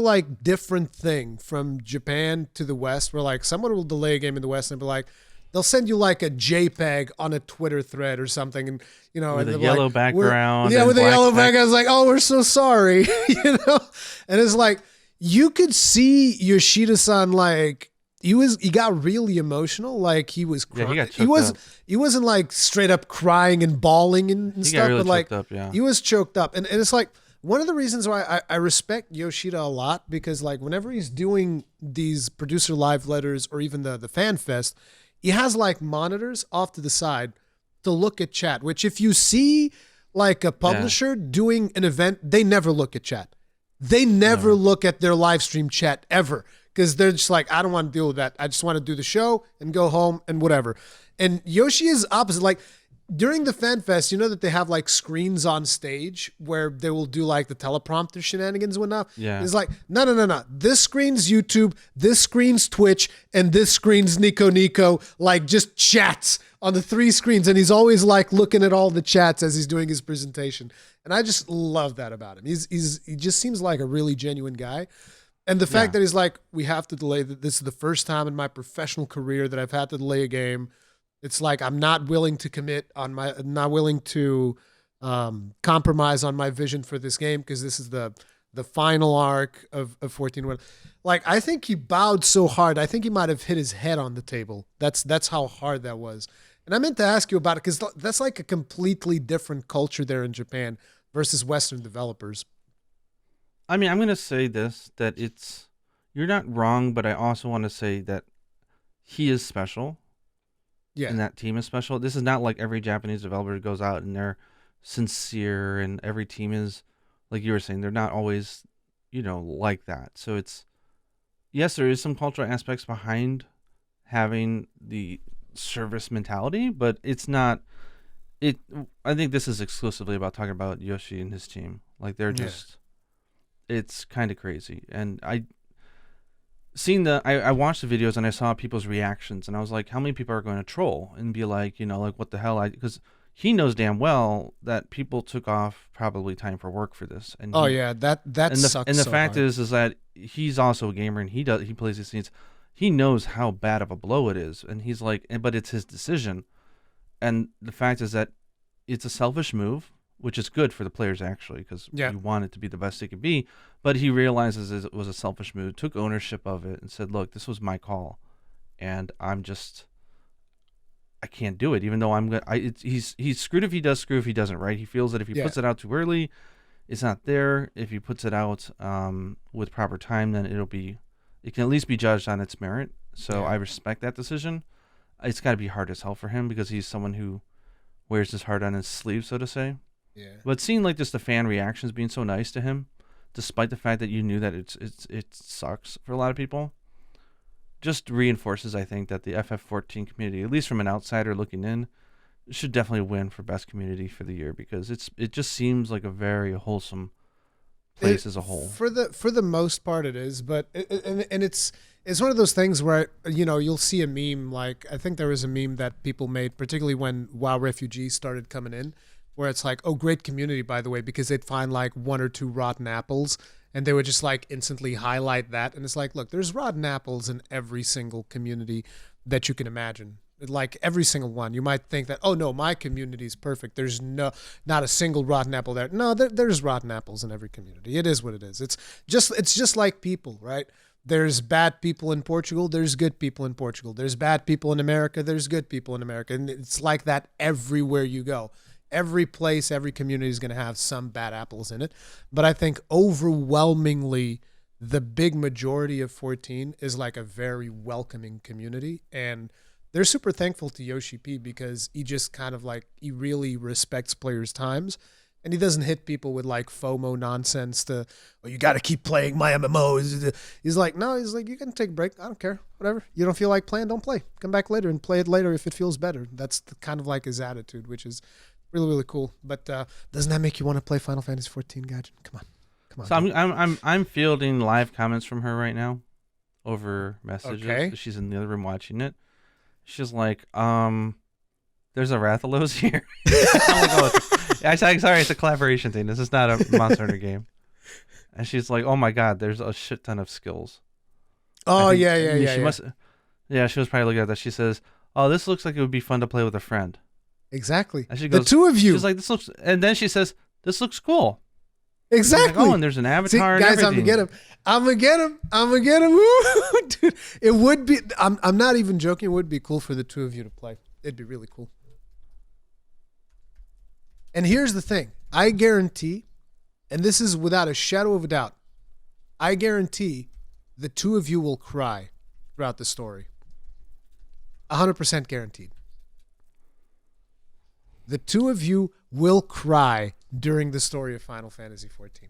like different thing from Japan to the West, where like someone will delay a game in the West and be like, they'll send you like a JPEG on a Twitter thread or something, and with a yellow background. Yeah, with a yellow background. I was like, oh, we're so sorry, And it's like, you could see Yoshida-san, like he got really emotional, like he was crying. Yeah, he wasn't like straight up crying and bawling and stuff, really but like up, yeah. He was choked up, and it's like one of the reasons why I respect Yoshida a lot, because like whenever he's doing these producer live letters or even the fan fest, he has like monitors off to the side to look at chat, which if you see like a publisher doing an event, they never look at chat. They never look at their live stream chat ever, because they're just like, I don't want to deal with that. I just want to do the show and go home and whatever. And Yoshi is opposite. Like during the Fan Fest, you know that they have like screens on stage where they will do like the teleprompter shenanigans and whatnot. Yeah. It's like, no. This screen's YouTube, this screen's Twitch, and this screen's Nico, like just chats on the 3 screens. And he's always like looking at all the chats as he's doing his presentation. And I just love that about him. He just seems like a really genuine guy. And the fact that he's like, we have to delay that. This is the first time in my professional career that I've had to delay a game. It's like, I'm not willing to commit on not willing to compromise on my vision for this game because this is the final arc of 14. Like, I think he bowed so hard. I think he might have hit his head on the table. That's how hard that was. And I meant to ask you about it because that's like a completely different culture there in Japan versus Western developers. I mean, I'm gonna say this that you're not wrong, but I also want to say that he is special Yeah. and that team is special. This is not like every Japanese developer goes out and they're sincere and every team is like you were saying, they're not always, like that. So it's yes, there is some cultural aspects behind having the service mentality, but it's not it I think this is exclusively about talking about Yoshi and his team. Like they're Yeah. just it's kind of crazy. And I watched the videos and I saw people's reactions and I was like, how many people are going to troll and be like, like what the hell? Because he knows damn well that people took off probably time for work for this, and Oh yeah, that sucks. and the so fact hard. is that he's also a gamer and he plays these scenes. He knows how bad of a blow it is, and he's like, but it's his decision. And the fact is that it's a selfish move, which is good for the players actually, because Yeah. you want it to be the best it can be. But he realizes it was a selfish move, took ownership of it, and said, "Look, this was my call, and I can't do it. Even though I'm gonna, he's screwed if he does, screw if he doesn't. Right? He feels that if he Yeah. puts it out too early, it's not there. If he puts it out with proper time, then it can at least be judged on its merit. So Yeah. I respect that decision. It's got to be hard as hell for him because he's someone who wears his heart on his sleeve, so to say. Yeah. But seeing like just the fan reactions being so nice to him, despite the fact that you knew that it sucks for a lot of people, just reinforces, I think, that the FF14 community, at least from an outsider looking in, should definitely win for best community for the year because it just seems like a very wholesome place as a whole. For the most part, it is, but and it's one of those things where you'll see a meme. Like, I think there was a meme that people made, particularly when WoW refugees started coming in, where it's like, oh, great community, by the way, because they'd find like one or two rotten apples and they would just like instantly highlight that. And it's like, look, there's rotten apples in every single community that you can imagine. Like every single one. You might think that, oh no, my community is perfect. There's not a single rotten apple there. No, there's rotten apples in every community. It is what it is. It's just like people, right? There's bad people in Portugal. There's good people in Portugal. There's bad people in America. There's good people in America. And it's like that everywhere you go. Every place, every community is going to have some bad apples in it. But I think overwhelmingly, the big majority of 14 is like a very welcoming community. And they're super thankful to Yoshi P because he just kind of like, he really respects players' times. And he doesn't hit people with like FOMO nonsense oh, you got to keep playing my MMO. He's like, no, he's like, you can take a break. I don't care. Whatever. You don't feel like playing, don't play. Come back later and play it later if it feels better. That's kind of like his attitude, which is really, really cool. But doesn't that make you want to play Final Fantasy 14, Gaijin? Come on. Come on. So I'm fielding live comments from her right now over messages. Okay. She's in the other room watching it. She's like, there's a Rathalos here. I'm like, sorry, it's a collaboration thing. This is not a Monster Hunter game. And she's like, oh my god, there's a shit ton of skills. Oh, think, yeah. She must. Yeah, she was probably looking at that. She says, oh, this looks like it would be fun to play with a friend. Exactly. And she goes, the two of you. She's like, this looks, and then she says, this looks cool. Exactly. Like, oh, and there's an avatar. See, guys, and I'm gonna everything. get him. I'm gonna get him. Woo! Dude, it would be. I'm not even joking. It would be cool for the two of you to play. It'd be really cool. And here's the thing. I guarantee, and this is without a shadow of a doubt, I guarantee the two of you will cry throughout the story. 100% guaranteed. The two of you will cry during the story of Final Fantasy XIV.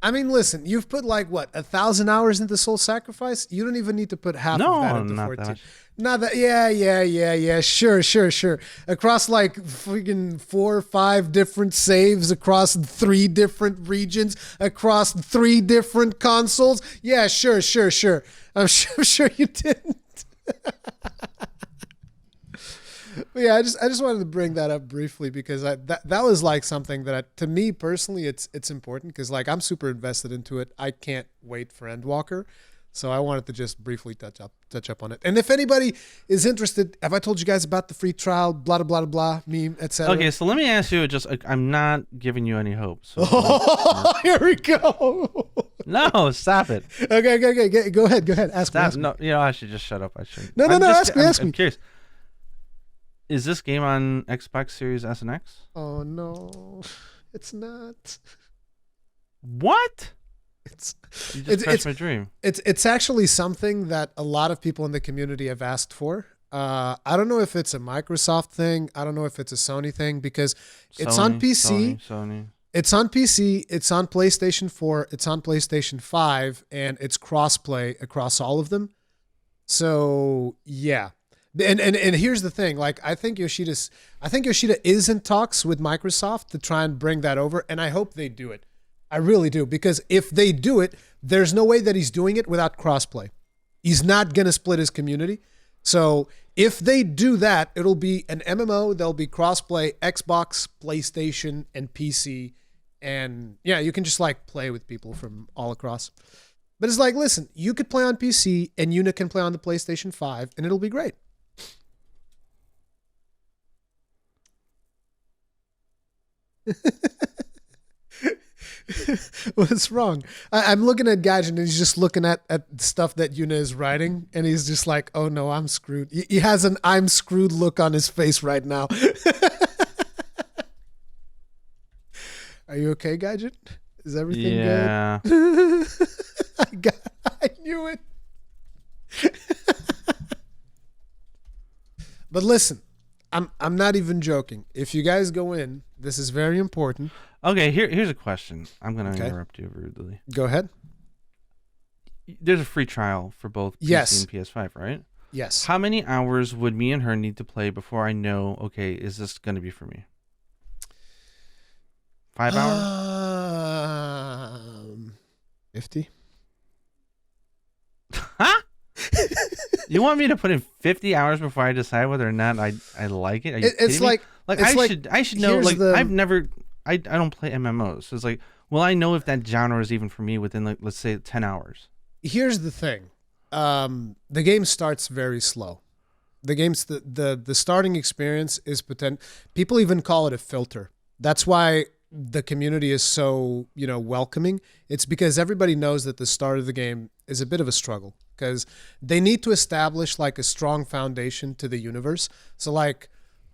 I mean, listen, you've put like what, 1,000 hours into Soul Sacrifice? You don't even need to put half of that into not 14. that much. Not that, yeah. Sure. Across like freaking 4 or 5 different saves, across 3 different regions, across 3 different consoles. Yeah, sure. I'm sure you didn't. But yeah, I just wanted to bring that up briefly because that was like something that to me personally it's important because like I'm super invested into it. I can't wait for Endwalker, So I wanted to just briefly touch up on it. And if anybody is interested, have I told you guys about the free trial, blah, blah, blah, blah, meme, etc.? Okay, so let me ask you, I'm not giving you any hope. So here we go. No, stop it. Okay. Go ahead. Ask me. No, I should just shut up. I shouldn't. No. Ask me. I'm curious. Is this game on Xbox Series S and X? Oh, no. It's not. What? You just crushed my dream. It's actually something that a lot of people in the community have asked for. I don't know if it's a Microsoft thing. I don't know if it's a Sony thing because it's on PC. Sony. It's on PC. It's on PlayStation 4. It's on PlayStation 5, and it's crossplay across all of them. So yeah, and here's the thing. Like I think Yoshida is in talks with Microsoft to try and bring that over, and I hope they do it. I really do, because if they do it, there's no way that he's doing it without crossplay. He's not going to split his community. So if they do that, it'll be an MMO. There'll be crossplay, Xbox, PlayStation, and PC. And yeah, you can just like play with people from all across. But it's like, listen, you could play on PC and Yuna can play on the PlayStation 5 and it'll be great. What's wrong? I'm looking at Gaijin and he's just looking at stuff that Yuna is writing and he's just like, oh no, I'm screwed. He has an I'm screwed look on his face right now. Are you okay, Gaijin? Is everything good? I knew it. But listen, I'm not even joking. If you guys go in, this is very important. Okay, here's a question. I'm going to interrupt you rudely. Go ahead. There's a free trial for both PC and PS5, right? Yes. How many hours would me and her need to play before I know, okay, is this going to be for me? 5 hours? 50. Huh? You want me to put in 50 hours before I decide whether or not I like it? Are you it's like me? I should know. Like I don't play MMOs, so it's like, will I know if that genre is even for me within, like, let's say 10 hours? Here's the thing, the game starts very slow. The starting experience is people even call it a filter. That's why the community is so welcoming. It's because everybody knows that the start of the game is a bit of a struggle because they need to establish like a strong foundation to the universe. So like,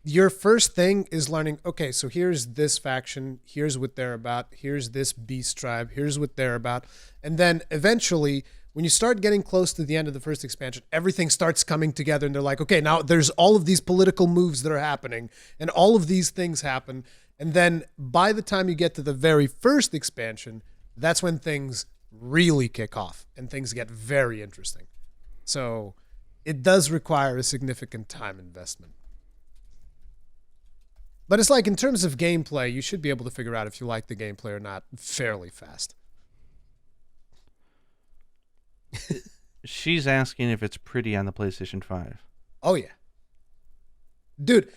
your first thing is learning, okay, so here's this faction, here's what they're about, here's this beast tribe, here's what they're about. And then eventually, when you start getting close to the end of the first expansion, everything starts coming together and they're like, okay, now there's all of these political moves that are happening and all of these things happen. And then by the time you get to the very first expansion, that's when things really kick off and things get very interesting. So it does require a significant time investment. But it's like, in terms of gameplay, you should be able to figure out if you like the gameplay or not fairly fast. She's asking if it's pretty on the PlayStation 5. Oh, yeah. Dude,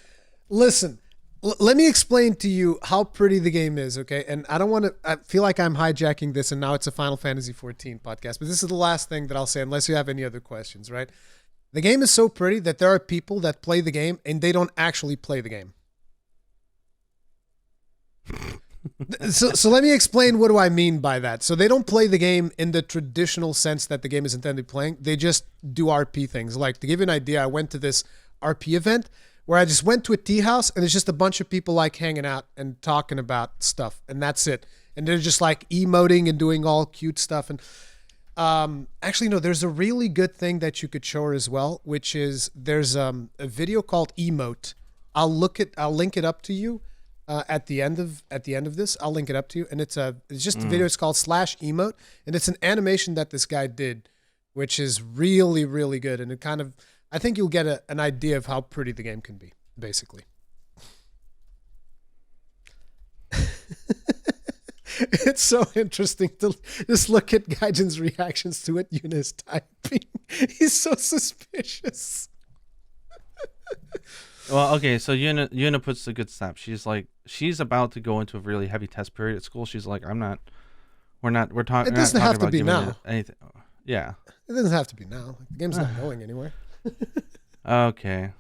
listen, let me explain to you how pretty the game is, okay? And I feel like I'm hijacking this and now it's a Final Fantasy XIV podcast, but this is the last thing that I'll say unless you have any other questions, right? The game is so pretty that there are people that play the game and they don't actually play the game. So let me explain what do I mean by that. So they don't play the game in the traditional sense that the game is intended playing. They just do RP things. Like, to give you an idea, I went to this RP event where I just went to a tea house and it's just a bunch of people like hanging out and talking about stuff, and that's it. And they're just like emoting and doing all cute stuff. And actually, no, there's a really good thing that you could show her as well, which is there's a video called Emote. I'll link it up to you. At the end of this, I'll link it up to you, and it's just a video. It's called /emote, and it's an animation that this guy did, which is really, really good, and it kind of, I think you'll get an idea of how pretty the game can be, basically. It's so interesting to just look at Gaijin's reactions to what Yuna is typing. He's so suspicious. Well, okay, so Yuna puts a good step. She's like, she's about to go into a really heavy test period at school. She's like, we're talking. It doesn't have to be now. Anything. Yeah. It doesn't have to be now. The game's not going anywhere. Okay.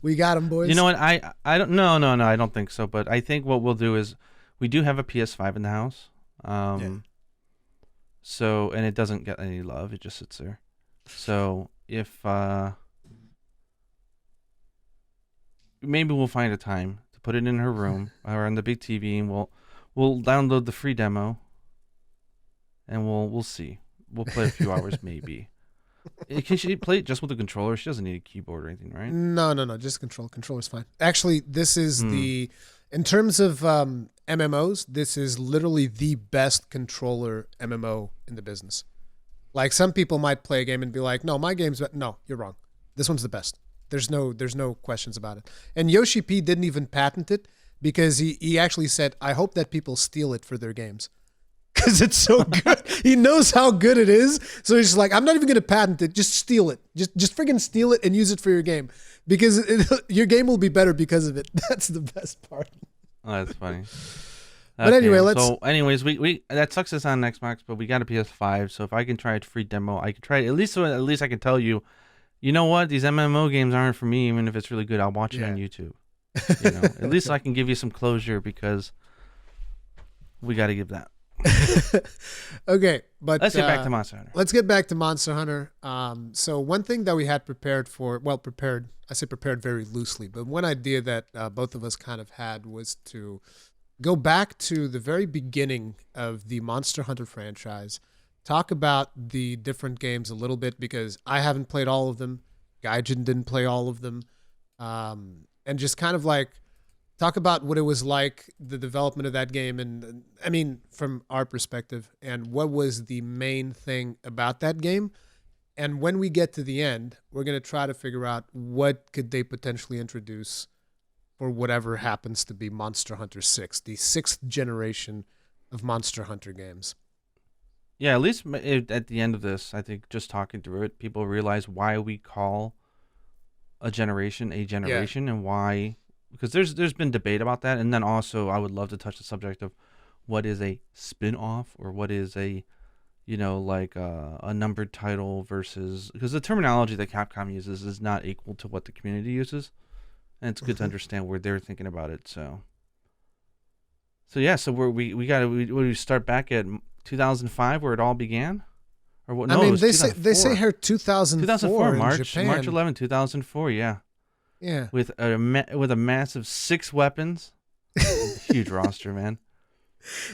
We got him, boys. You know what? I don't no, I don't think so. But I think what we'll do is we do have a PS5 in the house. Yeah. So and it doesn't get any love. It just sits there. So if maybe we'll find a time to put it in her room or on the big TV, and we'll download the free demo, and we'll see. We'll play a few hours maybe. Can she play it just with the controller? She doesn't need a keyboard or anything, right? No. Just control. Controller's fine. Actually, this is in terms of MMOs, this is literally the best controller MMO in the business. Like some people might play a game and be like, "No, my game's no, you're wrong. This one's the best. There's no questions about it." And Yoshi P didn't even patent it because he actually said, "I hope that people steal it for their games." Because it's so good. He knows how good it is. So he's just like, I'm not even going to patent it. Just steal it. Just friggin' steal it and use it for your game. Because your game will be better because of it. That's the best part. Oh, that's funny. But anyway, So, anyways, we that sucks us on Xbox, but we got a PS5. So if I can try a free demo, I can try it. At least I can tell you, you know what? These MMO games aren't for me. Even if it's really good, I'll watch it on YouTube. You know, at least I can give you some closure because we got to give that. Okay, but let's get back to Monster Hunter. Let's get back to Monster Hunter. So one thing that we had prepared, I say prepared very loosely, but one idea that both of us kind of had was to go back to the very beginning of the Monster Hunter franchise, talk about the different games a little bit because I haven't played all of them. Gaijin didn't play all of them. And just kind of like talk about what it was like, the development of that game, and I mean, from our perspective, and what was the main thing about that game. And when we get to the end, we're going to try to figure out what could they potentially introduce for whatever happens to be Monster Hunter 6, the 6th generation of Monster Hunter games. Yeah, at least at the end of this, I think just talking through it, people realize why we call a generation and why. Because there's been debate about that, and then also I would love to touch the subject of what is a spin-off or what is a, like a numbered title versus, because the terminology that Capcom uses is not equal to what the community uses, and it's good to understand where they're thinking about it. So yeah, so we start back at 2005 where it all began, or what? No, I mean, they say here 2004 in March Japan. March 11, 2004. Yeah. Yeah. With a massive 6 weapons, huge roster, man.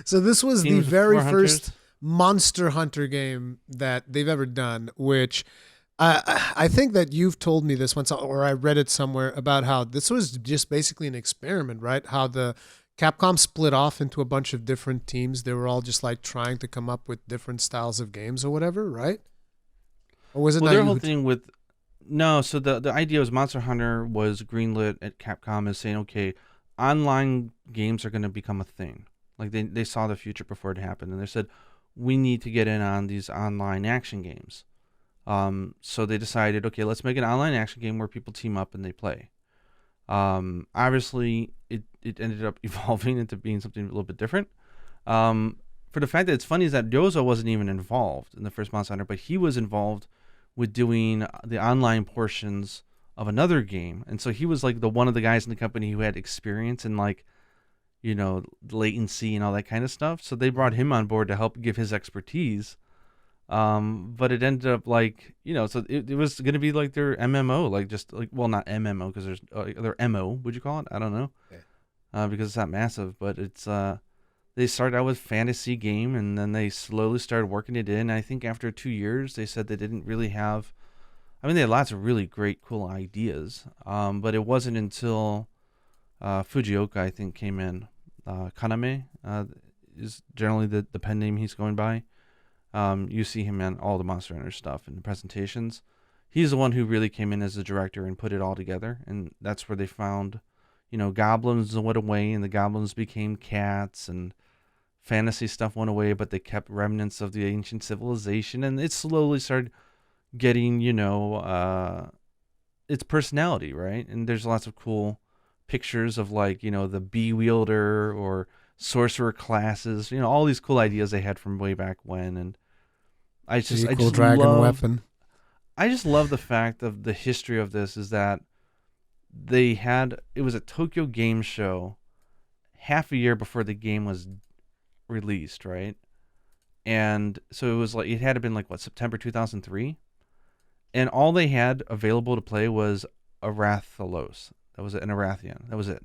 So this was Teams the very first Monster Hunter game that they've ever done, which I think that you've told me this once, or I read it somewhere about how this was just basically an experiment, right? How the Capcom split off into a bunch of different teams. They were all just like trying to come up with different styles of games or whatever, right? Or was it their whole thing with... No, so the idea was Monster Hunter was greenlit at Capcom as saying, okay, online games are going to become a thing. Like they saw the future before it happened, and they said, we need to get in on these online action games. So they decided, okay, let's make an online action game where people team up and they play. Obviously, it ended up evolving into being something a little bit different. For the fact that it's funny is that Ryozo wasn't even involved in the first Monster Hunter, but he was involved with doing the online portions of another game, and so he was like one of the guys in the company who had experience in like, latency and all that kind of stuff. So they brought him on board to help give his expertise. But it ended up like, so it was going to be like their MMO, like just like, well, not MMO because there's their MO, would you call it? I don't know, because it's not massive, but it's they started out with fantasy game, and then they slowly started working it in. I think after 2 years, they said they didn't really have... I mean, they had lots of really great, cool ideas. But it wasn't until Fujioka, I think, came in. Kaname is generally the pen name he's going by. You see him in all the Monster Hunter stuff and the presentations. He's the one who really came in as the director and put it all together. And that's where they found, goblins went away, and the goblins became cats, and fantasy stuff went away, but they kept remnants of the ancient civilization, and it slowly started getting, its personality, right? And there's lots of cool pictures of like, the bee wielder or sorcerer classes, all these cool ideas they had from way back when. And I Equal just dragon love weapon. I just love the fact of the history of this is that it was a Tokyo Game Show half a year before the game was released, right? And so it was like it had to been like what, September 2003, and all they had available to play was Arathalos. That was it, an Arathian. That was it.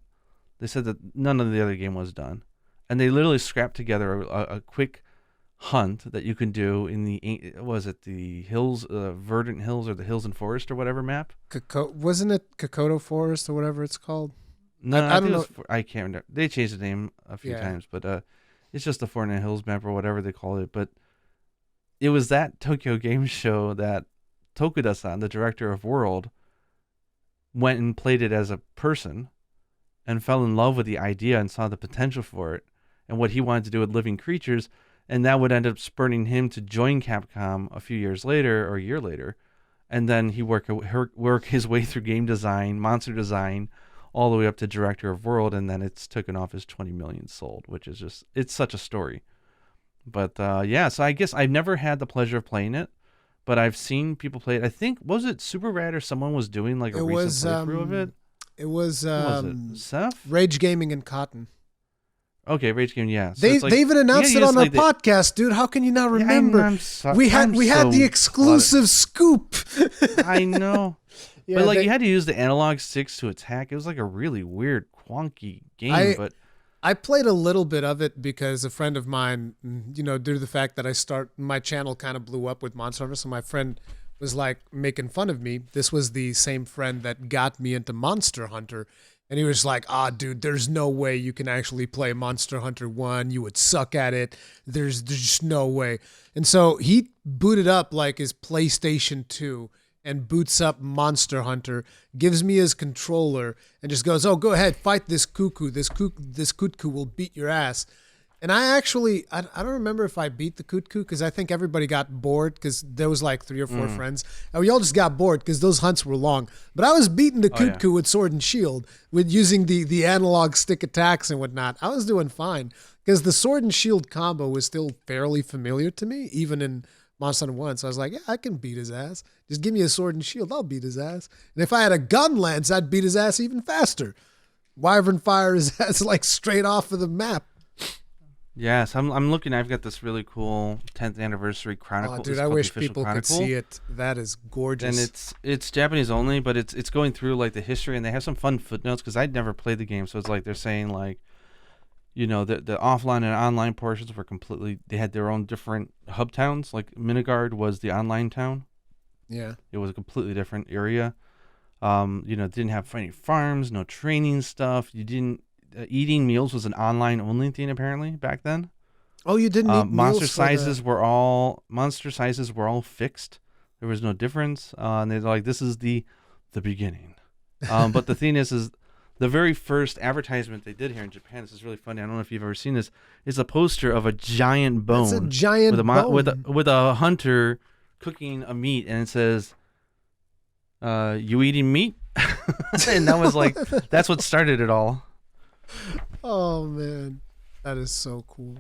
They said that none of the other game was done, and they literally scrapped together a quick hunt that you can do in the hills, Verdant Hills, or the Hills and Forest or whatever map. Wasn't it Kokoto Forest or whatever it's called? No, I don't know. I can't remember. They changed the name a few times, but it's just the Fortnite Hills map or whatever they call it. But it was that Tokyo Game Show that Tokuda-san, the director of World, went and played it as a person and fell in love with the idea and saw the potential for it and what he wanted to do with living creatures. And that would end up spurning him to join Capcom a few years later or a year later. And then he work his way through game design, monster design, all the way up to director of World. And then it's taken off as 20 million sold, which is just, it's such a story. But yeah, so I guess I've never had the pleasure of playing it, but I've seen people play it. I think, was it Super Rad or someone was doing like a recent playthrough of it? It was, Who was it? Seth? Rage Gaming and Cotton. Okay, Rage Game, yeah. So They even announced it on our podcast, dude. How can you not remember? We had the exclusive scoop. I know. Yeah, but you had to use the analog sticks to attack. It was like a really weird, wonky game. But I played a little bit of it because a friend of mine, due to the fact that my channel kind of blew up with Monster Hunter, so my friend was like making fun of me. This was the same friend that got me into Monster Hunter. And he was like, dude, there's no way you can actually play Monster Hunter 1. You would suck at it. There's just no way. And so he booted up like his PlayStation 2 and boots up Monster Hunter, gives me his controller, and just goes, go ahead, fight this cuckoo. This cuckoo will beat your ass. And I don't remember if I beat the Kutku because I think everybody got bored because there was like 3 or 4 friends. And we all just got bored because those hunts were long. But I was beating the Kutku with sword and shield with using the analog stick attacks and whatnot. I was doing fine because the sword and shield combo was still fairly familiar to me, even in Monster Hunter 1. So I was like, yeah, I can beat his ass. Just give me a sword and shield. I'll beat his ass. And if I had a gun lance, I'd beat his ass even faster. Wyvern fire his ass like straight off of the map. Yes, I'm looking. I've got this really cool 10th anniversary chronicle. Oh, dude, I wish people could see it. That is gorgeous. And it's Japanese only, but it's going through like the history, and they have some fun footnotes because I'd never played the game, so it's like they're saying like, the offline and online portions were completely. They had their own different hub towns. Like Minigard was the online town. Yeah, it was a completely different area. Didn't have any farms, no training stuff. You didn't. Eating meals was an online only thing apparently back then. Oh, you didn't eat monster meals sizes were all fixed. There was no difference. And they're like, this is the beginning. But the thing is the very first advertisement they did here in Japan. This is really funny. I don't know if you've ever seen this. Is a poster of a giant bone. It's a giant bone with a hunter cooking a meat, and it says, "You eating meat?" And that was like that's what started it all. Oh man, that is so cool.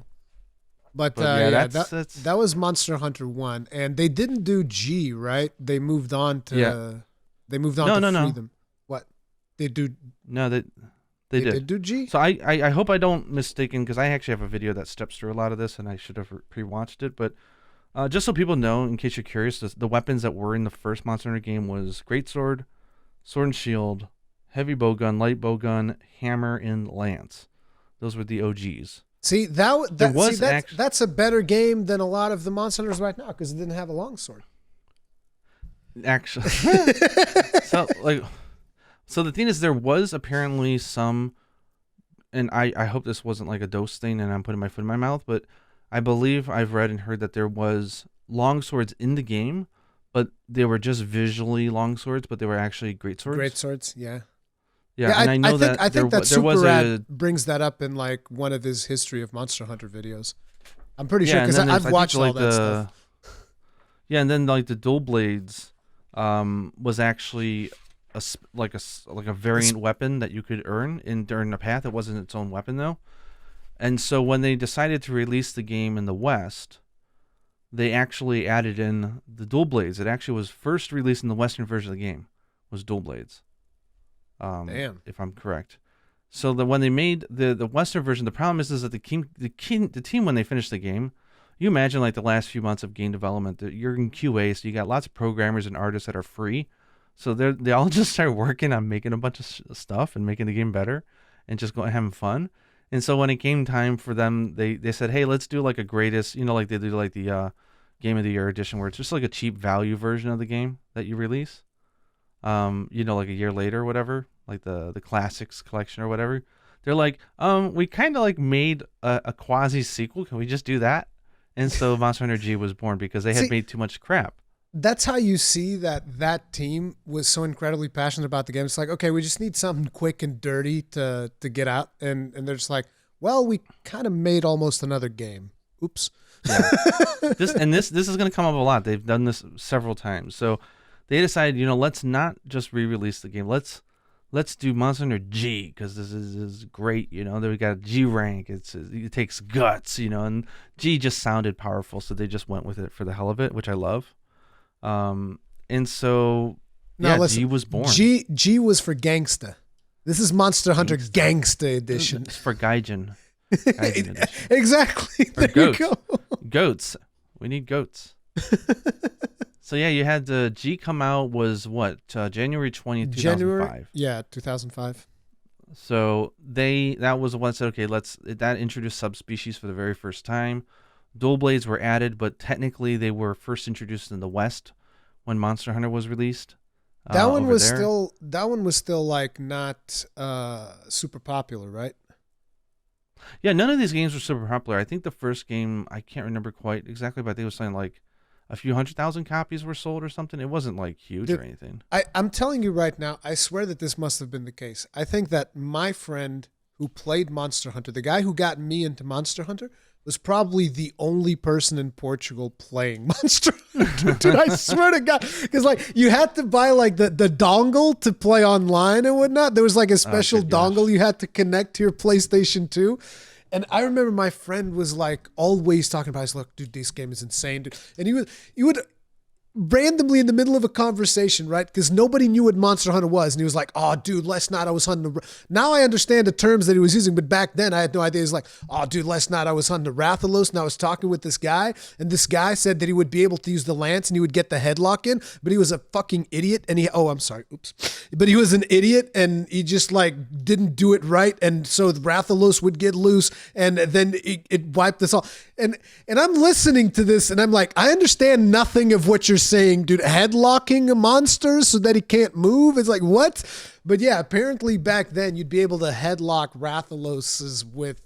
But that was Monster Hunter 1, and they didn't do G, right? They moved on to Freedom. What they do? No, they did do G. So I hope I don't mistaken because I actually have a video that steps through a lot of this, and I should have pre-watched it. But just so people know, in case you're curious, the weapons that were in the first Monster Hunter game was greatsword, sword and shield, heavy bowgun, light bowgun, hammer, and lance. Those were the OGs. See, that's a better game than a lot of the Monster Hunters right now because it didn't have a longsword. Actually, so the thing is, there was apparently some, and I hope this wasn't like a dose thing, and I'm putting my foot in my mouth, but I believe I've read and heard that there was longswords in the game, but they were just visually longswords, but they were actually greatswords. Greatswords, yeah. Yeah, and I know I think that Super Rad brings that up in like one of his history of Monster Hunter videos. I'm pretty sure because I've watched all that stuff. Yeah, and then like the dual blades was actually a variant weapon that you could earn during the path. It wasn't its own weapon though. And so when they decided to release the game in the West, they actually added in the dual blades. It actually was first released in the Western version of the game, was dual blades. Damn. If I'm correct. So that when they made the Western version, the problem is that the team when they finished the game, you imagine like the last few months of game development, you're in QA, so you got lots of programmers and artists that are free. So they all just start working on making a bunch of stuff and making the game better and just going having fun. And so when it came time for them, they said, hey, let's do like a greatest, like they do like the Game of the Year edition where it's just like a cheap value version of the game that you release. Like a year later or whatever, like the classics collection or whatever. They're like, we kind of like made a quasi sequel. Can we just do that? And so Monster Hunter G was born because they had made too much crap. That's how you see that team was so incredibly passionate about the game. It's like, okay, we just need something quick and dirty to get out. And they're just like, well, we kind of made almost another game. Oops. Yeah. This is going to come up a lot. They've done this several times. So they decided, let's not just re-release the game. Let's do Monster Hunter G because this is great. Then we got a G rank. It takes guts. And G just sounded powerful, so they just went with it for the hell of it, which I love. And so listen, G was born. G was for gangsta. This is Monster Hunter Gangsta Edition. It's for Gaijin. Gaijin edition. Exactly. Or there goats. you go. Goats. We need goats. So yeah, you had the G come out was what January 20th, 2005. Yeah, 2005. So that was the one that said, okay, that introduced subspecies for the very first time. Dual blades were added, but technically they were first introduced in the West when Monster Hunter was released. That one was still like not super popular, right? Yeah, none of these games were super popular. I think the first game, I can't remember quite exactly, but I think it was something like a few 100,000 copies were sold or something. It wasn't like huge or anything. I'm telling you right now, I swear that this must have been the case. I think that my friend who played Monster Hunter, the guy who got me into Monster Hunter, was probably the only person in Portugal playing Monster Hunter. Dude, I swear to God. Because like you had to buy like the dongle to play online and whatnot. There was like a special dongle you had to connect to your PlayStation 2. And I remember my friend was like always talking about, look, dude, this game is insane, dude. And he would randomly in the middle of a conversation, right? Because nobody knew what Monster Hunter was. And he was like, oh, dude, last night I was hunting. Now I understand the terms that he was using, but back then I had no idea. He's like, oh, dude, last night I was hunting the Rathalos and I was talking with this guy. And this guy said that he would be able to use the lance and he would get the headlock in, but he was a fucking idiot. And I'm sorry. Oops. But he was an idiot and he just like didn't do it right. And so the Rathalos would get loose and then it wiped us all. And I'm listening to this and I'm like, I understand nothing of what you're saying, dude. Headlocking a monster so that he can't move. It's like, what? But yeah, apparently back then you'd be able to headlock Rathaloses with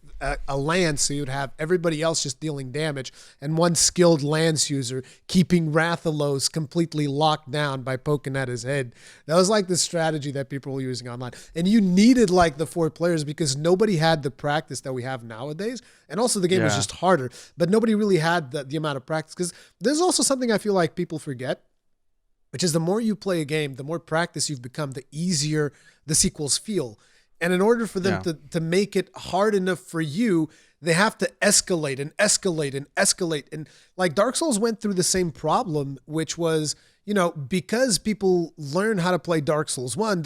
a lance, so you'd have everybody else just dealing damage and one skilled lance user keeping Rathalos completely locked down by poking at his head. That was like the strategy that people were using online. And you needed like the 4 players because nobody had the practice that we have nowadays. And also the game was just harder, but nobody really had the amount of practice, because there's also something I feel like people forget, which is the more you play a game, the more practice you've become, the easier the sequels feel. And in order for them to make it hard enough for you, they have to escalate and escalate and escalate. And like Dark Souls went through the same problem, which was, because people learned how to play Dark Souls 1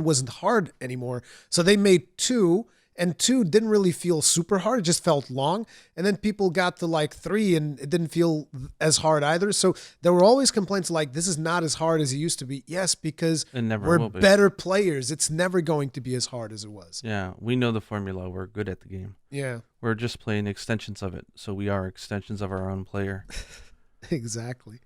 wasn't hard anymore. So they made 2, and 2 didn't really feel super hard. It just felt long. And then people got to like 3 and it didn't feel as hard either. So there were always complaints like, this is not as hard as it used to be. Yes, because we're better players. It's never going to be as hard as it was. Yeah, we know the formula. We're good at the game. Yeah. We're just playing extensions of it. So we are extensions of our own player. Exactly.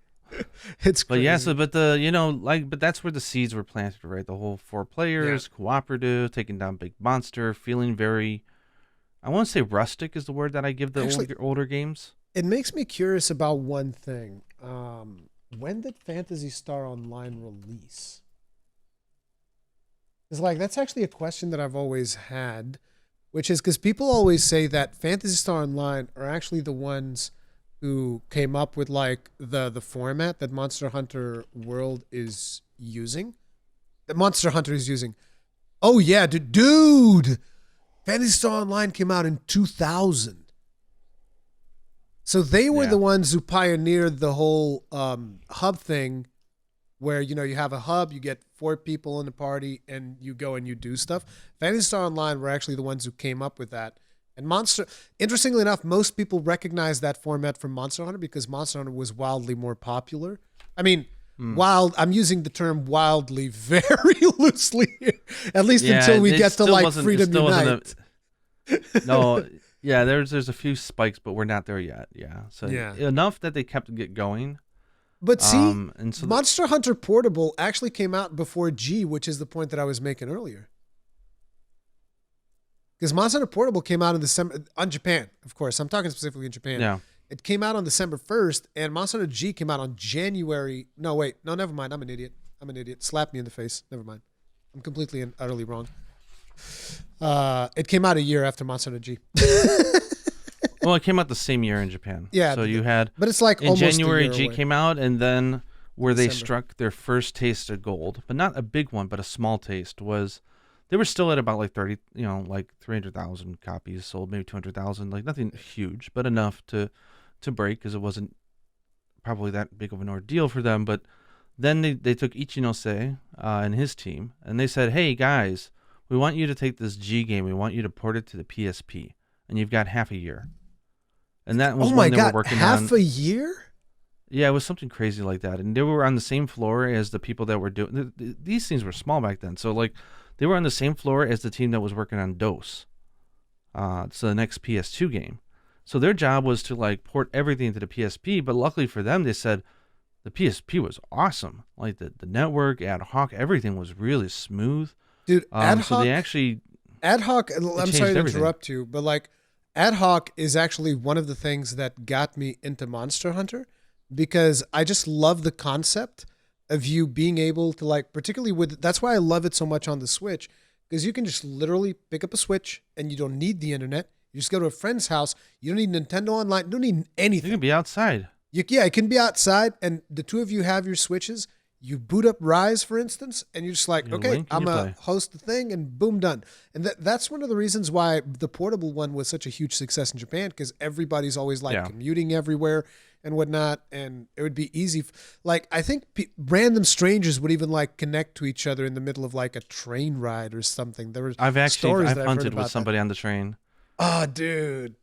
It's crazy. But yeah, but that's where the seeds were planted, right? The whole 4 players, cooperative, taking down big monster, feeling very, I want to say rustic is the word that I give the older games. It makes me curious about one thing. When did Phantasy Star Online release? It's like, that's actually a question that I've always had, which is because people always say that Phantasy Star Online are actually the ones who came up with like the format that Monster Hunter World is using. That Monster Hunter is using. Oh yeah, dude! Phantasy Star Online came out in 2000. So they were Yeah. the ones who pioneered the whole hub thing where you have a hub, you get 4 people in the party, and you go and you do stuff. Phantasy Star Online were actually the ones who came up with that. And interestingly enough, most people recognize that format from Monster Hunter because Monster Hunter was wildly more popular. I mean, Hmm. wild. I'm using the term wildly very loosely, at least Yeah, until we it get to still like wasn't. It Freedom still wasn't Unite. no. Yeah, there's a few spikes, but we're not there yet. Yeah, so Yeah. enough that they kept it going. But see, And so Monster Hunter Portable actually came out before G, which is the point that I was making earlier. Because Monster Hunter Portable came out in December on Japan, of course. I'm talking specifically in Japan. yeah, It came out on December 1st, and Monster Hunter G came out on January. No, wait. No, never mind. I'm an idiot. Slap me in the face. Never mind. I'm completely and utterly wrong. It came out a year after Monster Hunter G. well, it came out the same year in Japan. Yeah, so you had but it's like in almost January a year G away. came out, and then where they December. struck their first taste of gold, but not a big one, but a small taste was. They were still at about like 30, like 300,000 copies sold, maybe 200,000, like nothing huge, but enough to break because it wasn't probably that big of an ordeal for them. But then they took Ichinose and his team, and they said, hey, guys, we want you to take this G game. We want you to port it to the PSP, and you've got half a year. And that was Oh my when they were God, working half on. a year? Yeah, it was something crazy like that. And they were on the same floor as the people that were doing. These things were small back then. So, like, they were on the same floor as the team that was working on DOS. So the next PS2 game. So their job was to, like, port everything to the PSP. But luckily for them, they said the PSP was awesome. Like, the network, ad hoc, everything was really smooth. Dude, So they actually. ad hoc, It I'm sorry changed to everything. interrupt you, but like ad hoc is actually one of the things that got me into Monster Hunter because I just love the concept of you being able to like, particularly with, that's why I love it so much on the Switch because you can just literally pick up a Switch and you don't need the internet. You just go to a friend's house. You don't need Nintendo Online. You don't need You anything. can be outside. Yeah, it can be outside, and the two of you have your Switches. You boot up Rise, for instance, and you're just like, You okay, link and I'm you going play. to host the thing, and boom, done. And that's one of the reasons why the portable one was such a huge success in Japan, because everybody's always like Yeah. commuting everywhere and whatnot, and it would be easy. Like, I think random strangers would even like connect to each other in the middle of like a train ride or something. There were I've stories I've that I've heard hunted about with somebody on the train. that. Oh, dude.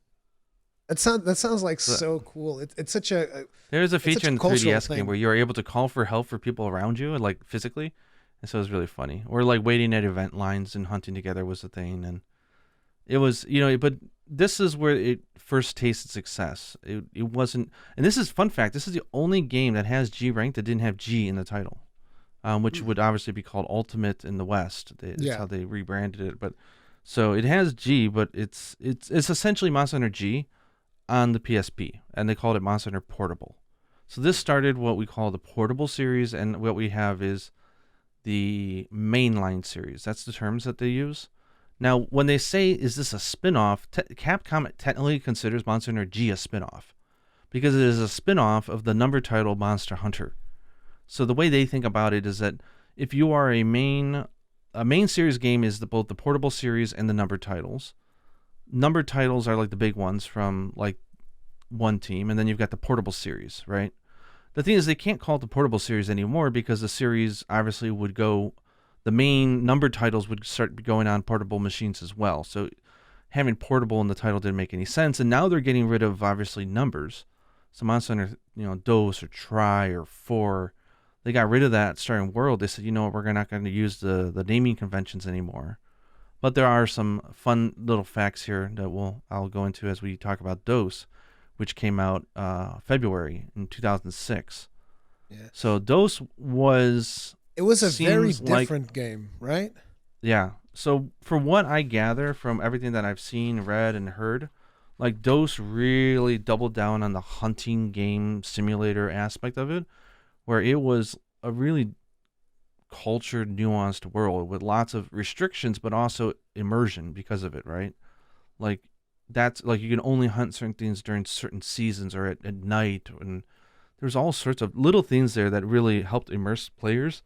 That sounds like So so cool. It's such a there's a it's such feature a in the cultural 3DS game thing. where you're able to call for help for people around you, and like physically, and so it was really funny. Or like waiting at event lines and hunting together was the thing, and it was But this is where it first tasted success. It wasn't, and this is fun fact. This is the only game that has G rank that didn't have G in the title, which would obviously be called Ultimate in the West. That's Yeah. how they rebranded it. But so it has G, but it's essentially Monster Hunter G on the PSP, and they called it Monster Hunter Portable. So this started what we call the Portable series, and what we have is the mainline series. That's the terms that they use. Now, when they say, is this a spin-off, Capcom technically considers Monster Hunter G a spin-off because it is a spin-off of the number title Monster Hunter. So the way they think about it is that if you are a main series game is both the Portable series and the number titles. Numbered titles are like the big ones from like one team, and then you've got the Portable series, right? The thing is, they can't call it the Portable series anymore because the series obviously would go, the main numbered titles would start going on portable machines as well. So having portable in the title didn't make any sense, and now they're getting rid of obviously numbers. So Monster Hunter, DOS or Tri or 4, they got rid of that starting World. They said, we're not going to use the naming conventions anymore. But there are some fun little facts here that I'll go into as we talk about DOS, which came out February in 2006. Yeah. So DOS was It was a very seems like different game, right? yeah. So from what I gather from everything that I've seen, read, and heard, like DOS really doubled down on the hunting game simulator aspect of it, where it was a really cultured, nuanced world with lots of restrictions, but also immersion because of it, right? Like that's like you can only hunt certain things during certain seasons or at night, and there's all sorts of little things there that really helped immerse players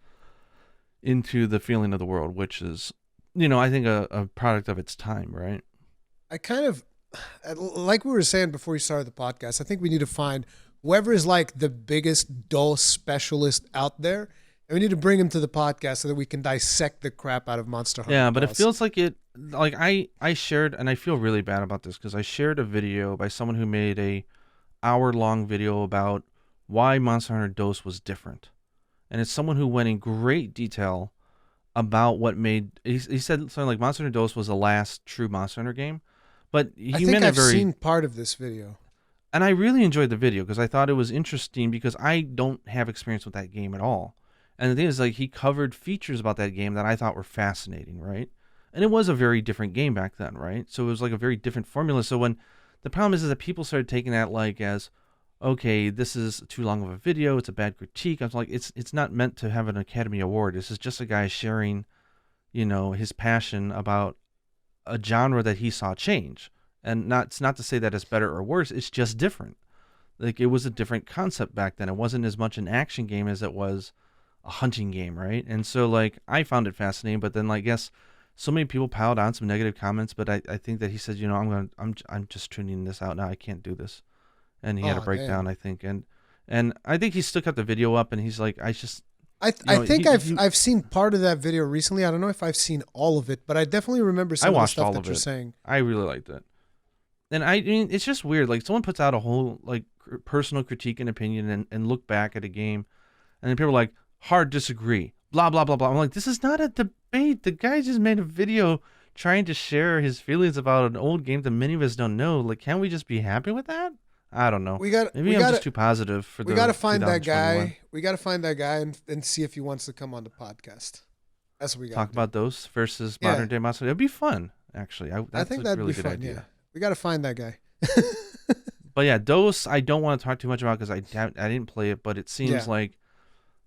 into the feeling of the world, which is, I think a product of its time, right? I kind of like we were saying before we started the podcast, I think we need to find whoever is like the biggest DOS specialist out there, and we need to bring him to the podcast so that we can dissect the crap out of Monster Hunter Yeah, but it DOS. feels like I shared, and I feel really bad about this because I shared a video by someone who made a hour-long video about why Monster Hunter DOS was different. And it's someone who went in great detail about what made. He said something like Monster Hunter DOS was the last true Monster Hunter game, but I he think meant it I've very. seen part of this video. And I really enjoyed the video because I thought it was interesting because I don't have experience with that game at all. And the thing is, like, he covered features about that game that I thought were fascinating, right? And it was a very different game back then, right? So it was like a very different formula. So when the problem is that people started taking that like as, okay, this is too long of a video, it's a bad critique. I was like, it's not meant to have an Academy Award. This is just a guy sharing, his passion about a genre that he saw change. And it's not to say that it's better or worse, it's just different. Like, it was a different concept back then. It wasn't as much an action game as it was a hunting game, right? And so, like, I found it fascinating, but then, like, yes, so many people piled on some negative comments, but I think that he said, I'm just tuning this out now. I can't do this. And he had a Oh, breakdown, damn. I think. And I think he still kept the video up, and he's like, I think I've seen part of that video recently. I don't know if I've seen all of it, but I definitely remember I some of the watched stuff all that of you're it. saying. I really liked it. And I mean, it's just weird. Like, someone puts out a whole, like, personal critique and opinion and look back at a game, and then people are like, hard disagree, blah, blah, blah, blah. I'm like, this is not a debate. The guy just made a video trying to share his feelings about an old game that many of us don't know. Like, can't we just be happy with that? I don't know. Maybe I'm just too positive for we the got to find that 2021. guy. We got to find that guy and see if he wants to come on the podcast. That's what we got. Talk about those versus Yeah. modern day monster. It'd be fun, actually. I That's think a that'd really be good fun. idea. Yeah, we got to find that guy. But yeah, DOS, I don't want to talk too much about because I didn't play it, but it seems Yeah. like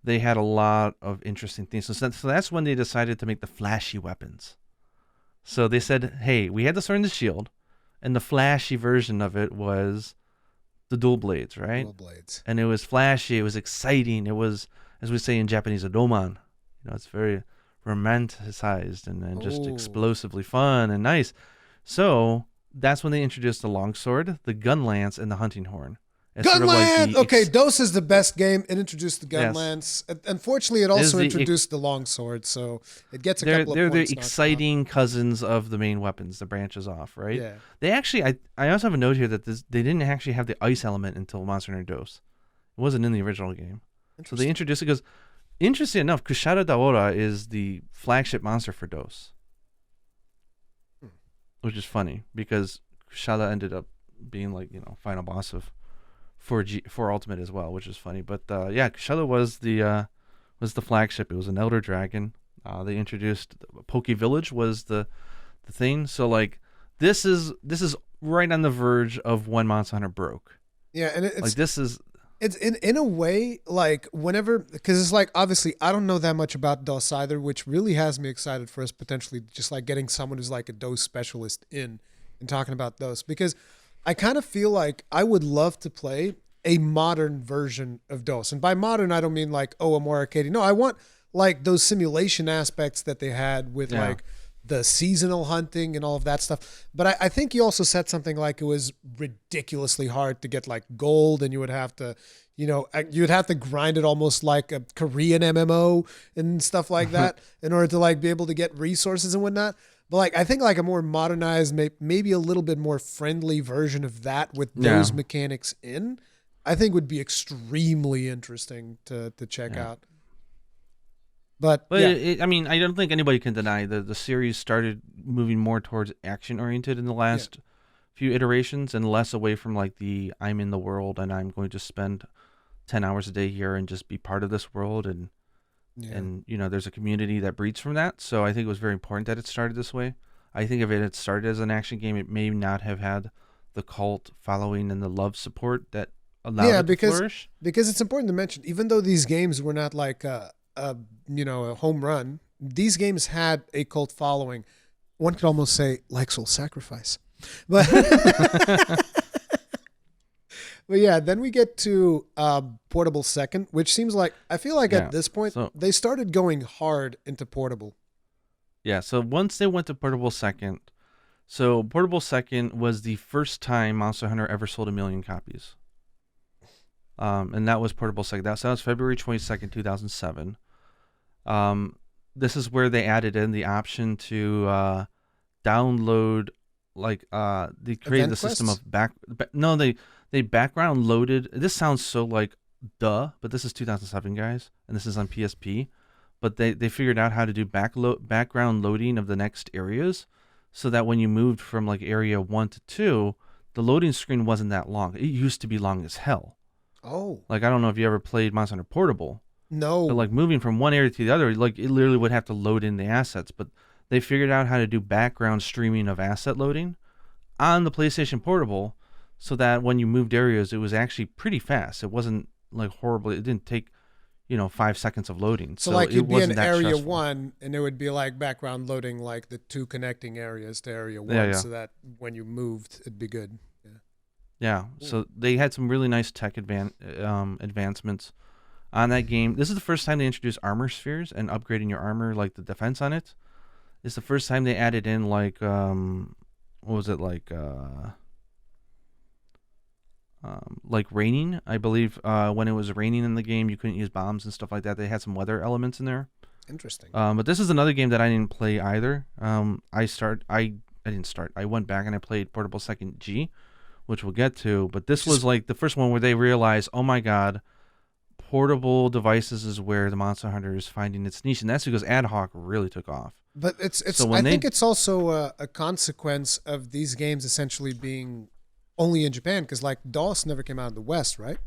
they had a lot of interesting things. So that's when they decided to make the flashy weapons. So they said, hey, we had the sword and the shield, and the flashy version of it was the dual blades, right? Dual blades. And it was flashy, it was exciting, it was, as we say in Japanese, a doman. It's very romanticized and just Oh. explosively fun and nice. So that's when they introduced the longsword, the gun lance, and the hunting horn. It's Gun sort of like lance. the Okay, DOS is the best game. It introduced the gun Yes. lance. Unfortunately, it This is also the introduced the longsword, so it gets a they're couple they're of the points. knocked off. exciting cousins of the main weapons, the branches off, right? Yeah. They actually, I also have a note here that they didn't actually have the ice element until Monster Hunter DOS. It wasn't in the original game. So they introduced it because, interesting enough, Kushada Daora is the flagship monster for DOS. Which is funny because Kushada ended up being like, final boss of for Ultimate as well, which is funny. But yeah, Kushada was the flagship. It was an elder dragon. They introduced Poke Village was the thing. So like this is right on the verge of when Monster Hunter broke. Yeah, and it's Like this is it's in a way like whenever, because it's like obviously I don't know that much about DOS either, which really has me excited for us potentially just like getting someone who's like a DOS specialist in and talking about DOS, because I kind of feel like I would love to play a modern version of DOS, and by modern I don't mean like a more arcadey. No, I want like those simulation aspects that they had with Yeah. like the seasonal hunting and all of that stuff. But I think you also said something like it was ridiculously hard to get like gold, and you would have to, you'd have to grind it almost like a Korean MMO and stuff like that in order to like be able to get resources and whatnot. But like I think like a more modernized, maybe a little bit more friendly version of that with those Yeah. mechanics in, I think would be extremely interesting to check Yeah. out. But But yeah, I mean, I don't think anybody can deny the series started moving more towards action oriented in the last few iterations and less away from like the I'm in the world and I'm going to spend 10 hours a day here and just be part of this world and there's a community that breeds from that. So I think it was very important that it started this way. I think if it had started as an action game, it may not have had the cult following and the love support that allowed it to flourish. Because it's important to mention, even though these games were not like a home run, these games had a cult following. One could almost say like Soul Sacrifice, but but yeah. Then we get to Portable Second, which seems like I feel like Yeah, at this point so- they started going hard into Portable. Yeah, so once they went to Portable Second, So Portable Second was the first time Monster Hunter ever sold 1,000,000 copies. And that was Portable Second. That was February 22nd, 2007. This is where they added in the option to download, like they created the system of they background loaded. This sounds so like but this is 2007, guys, and this is on PSP. But they figured out how to do background loading of the next areas, so that when you moved from like area 1 to 2, the loading screen wasn't that long. It used to be long as hell. Oh. Like, I don't know if you ever played Monster Hunter Portable. No. But like moving from one area to the other, like it literally would have to load in the assets. But they figured out how to do background streaming of asset loading on the PlayStation Portable, so that when you moved areas, it was actually pretty fast. It wasn't like horrible. It didn't take 5 seconds of loading. So like you'd be in area stressful. 1 and it would be like background loading like the 2 connecting areas to area 1 Yeah. so that when you moved it'd be good. Yeah. So they had some really nice tech advancements on that game. This is the first time they introduced armor spheres and upgrading your armor, like the defense on it. It's the first time they added in like what was it, like raining, I believe. When it was raining in the game, you couldn't use bombs and stuff like that. They had some weather elements in there. Interesting. But this is another game that I didn't play either. I didn't start. I went back and I played Portable Second G, which we'll get to. But this was like the first one where they realized, oh my god, portable devices is where the Monster Hunter is finding its niche, and that's because Ad Hoc really took off. But it's I think it's also a consequence of these games essentially being only in Japan, because like DOS never came out in the West, right?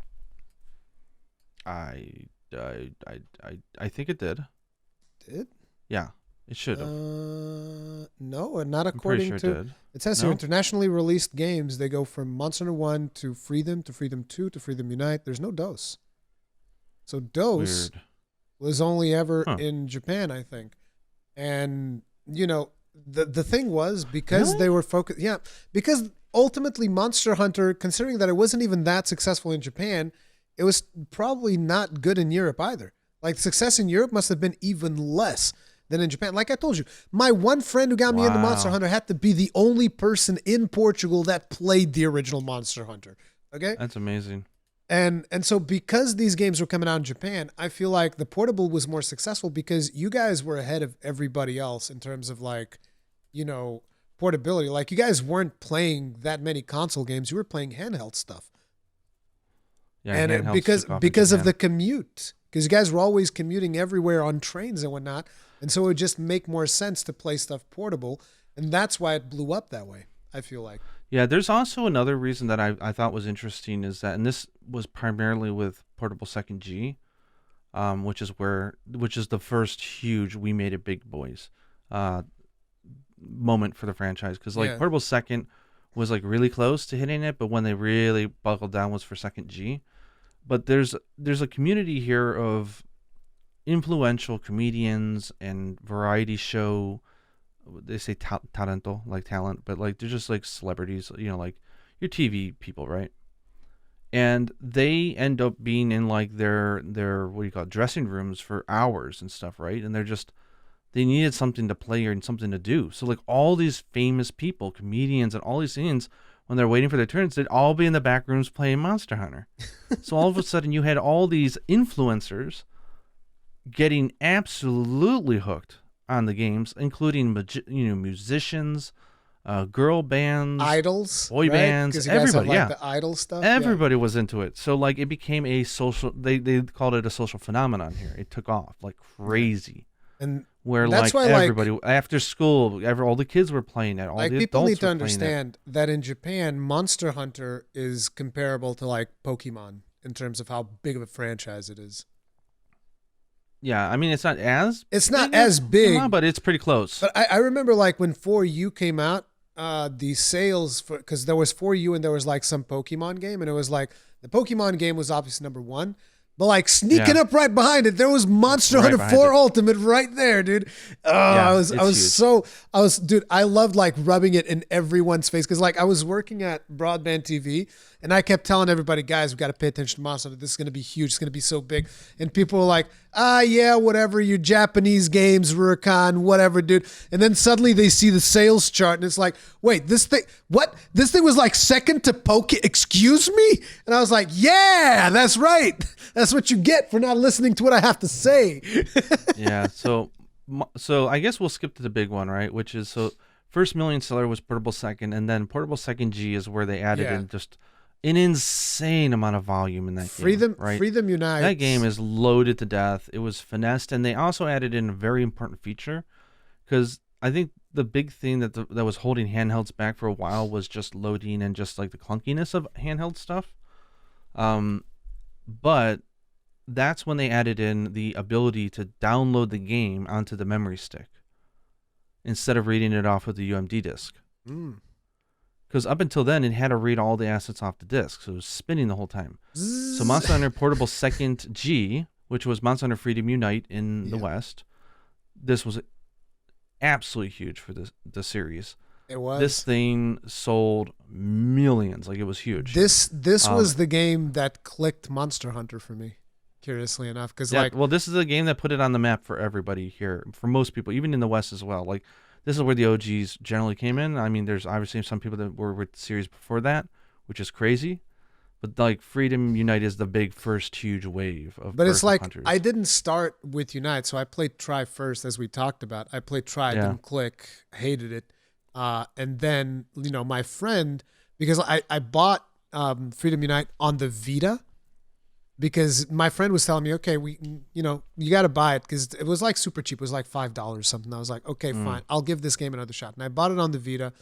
I think it did. Did? Yeah, it should have. No, and not according to. It says here, internationally released games, they go from Monster Hunter 1 to Freedom 2 to Freedom Unite. There's no DOS. So DOS was only ever in Japan, I think. And, the thing was, because they were focused, because ultimately Monster Hunter, considering that it wasn't even that successful in Japan, it was probably not good in Europe either. Like, success in Europe must have been even less than in Japan. Like I told you, my one friend who got me into Monster Hunter had to be the only person in Portugal that played the original Monster Hunter. Okay? That's amazing. And so because these games were coming out in Japan, I feel like the Portable was more successful because you guys were ahead of everybody else in terms of like, portability. Like, you guys weren't playing that many console games. You were playing handheld stuff. Yeah, and because of the commute, because you guys were always commuting everywhere on trains and whatnot. And so it would just make more sense to play stuff portable. And that's why it blew up that way, I feel like. Yeah, there's also another reason that I thought was interesting is that, and this was primarily with Portable Second G, which is the first huge we made it big boys moment for the franchise, because Portable Second was like really close to hitting it, but when they really buckled down was for Second G. But there's a community here of influential comedians and variety show. They say talento, like talent, but like they're just like celebrities, like your TV people, right? And they end up being in like their what do you call it, dressing rooms for hours and stuff, right? And they needed something to play and something to do. So like all these famous people, comedians, and all these scenes, when they're waiting for their turns, they'd all be in the back rooms playing Monster Hunter. So all of a sudden you had all these influencers getting absolutely hooked on the games, including musicians, girl bands, idols, boy bands, everybody. Have, like, the idol stuff. Everybody was into it. So like it became a social. They called it a social phenomenon here. It took off like crazy. And where that's like why, everybody after school, all the kids were playing it. All like the people adults need to were understand that in Japan, Monster Hunter is comparable to like Pokemon in terms of how big of a franchise it is. Yeah, I mean it's not as big, but it's pretty close. But I remember like when 4U came out, the sales for, because there was 4U and there was like some Pokemon game, and it was like the Pokemon game was obviously number one. But like sneaking up right behind it, there was Monster Hunter 4 Ultimate right there, dude. I loved like rubbing it in everyone's face, because like I was working at Broadband TV, And I kept telling everybody, guys, we got to pay attention to Monster Hunter. This is going to be huge. It's going to be so big. And people were like, yeah, whatever. Your Japanese games, Rurikhan, whatever, dude. And then suddenly they see the sales chart and it's like, wait, this thing, what? This thing was like second to Poke. Excuse me? And I was like, yeah, that's right. That's what you get for not listening to what I have to say. Yeah. So I guess we'll skip to the big one, right? Which is first million seller was Portable Second, and then Portable Second G is where they added in just an insane amount of volume in that game. Right? Freedom Unite. That game is loaded to death. It was finessed, and they also added in a very important feature, because I think the big thing that that was holding handhelds back for a while was just loading and just like the clunkiness of handheld stuff. But that's when they added in the ability to download the game onto the memory stick, instead of reading it off with the UMD disk. Because up until then, it had to read all the assets off the disk, so it was spinning the whole time. So Monster Hunter Portable Second G, which was Monster Hunter Freedom Unite in the West, this was absolutely huge for the series. It was. This thing sold millions. Like, it was huge. This was the game that clicked Monster Hunter for me, curiously enough. Because well, this is the game that put it on the map for everybody here, for most people, even in the West as well. Like, this is where the OGs generally came in. I mean, there's obviously some people that were with the series before that, which is crazy. But like, Freedom Unite is the big first huge wave of. But it's like, hunters. I didn't start with Unite, so I played Try first, as we talked about. I played Try, didn't click, hated it. And then, my friend, because I bought Freedom Unite on the Vita, because my friend was telling me, okay, you got to buy it, because it was like super cheap. It was like $5 or something. I was like, okay, fine. I'll give this game another shot. And I bought it on the Vita.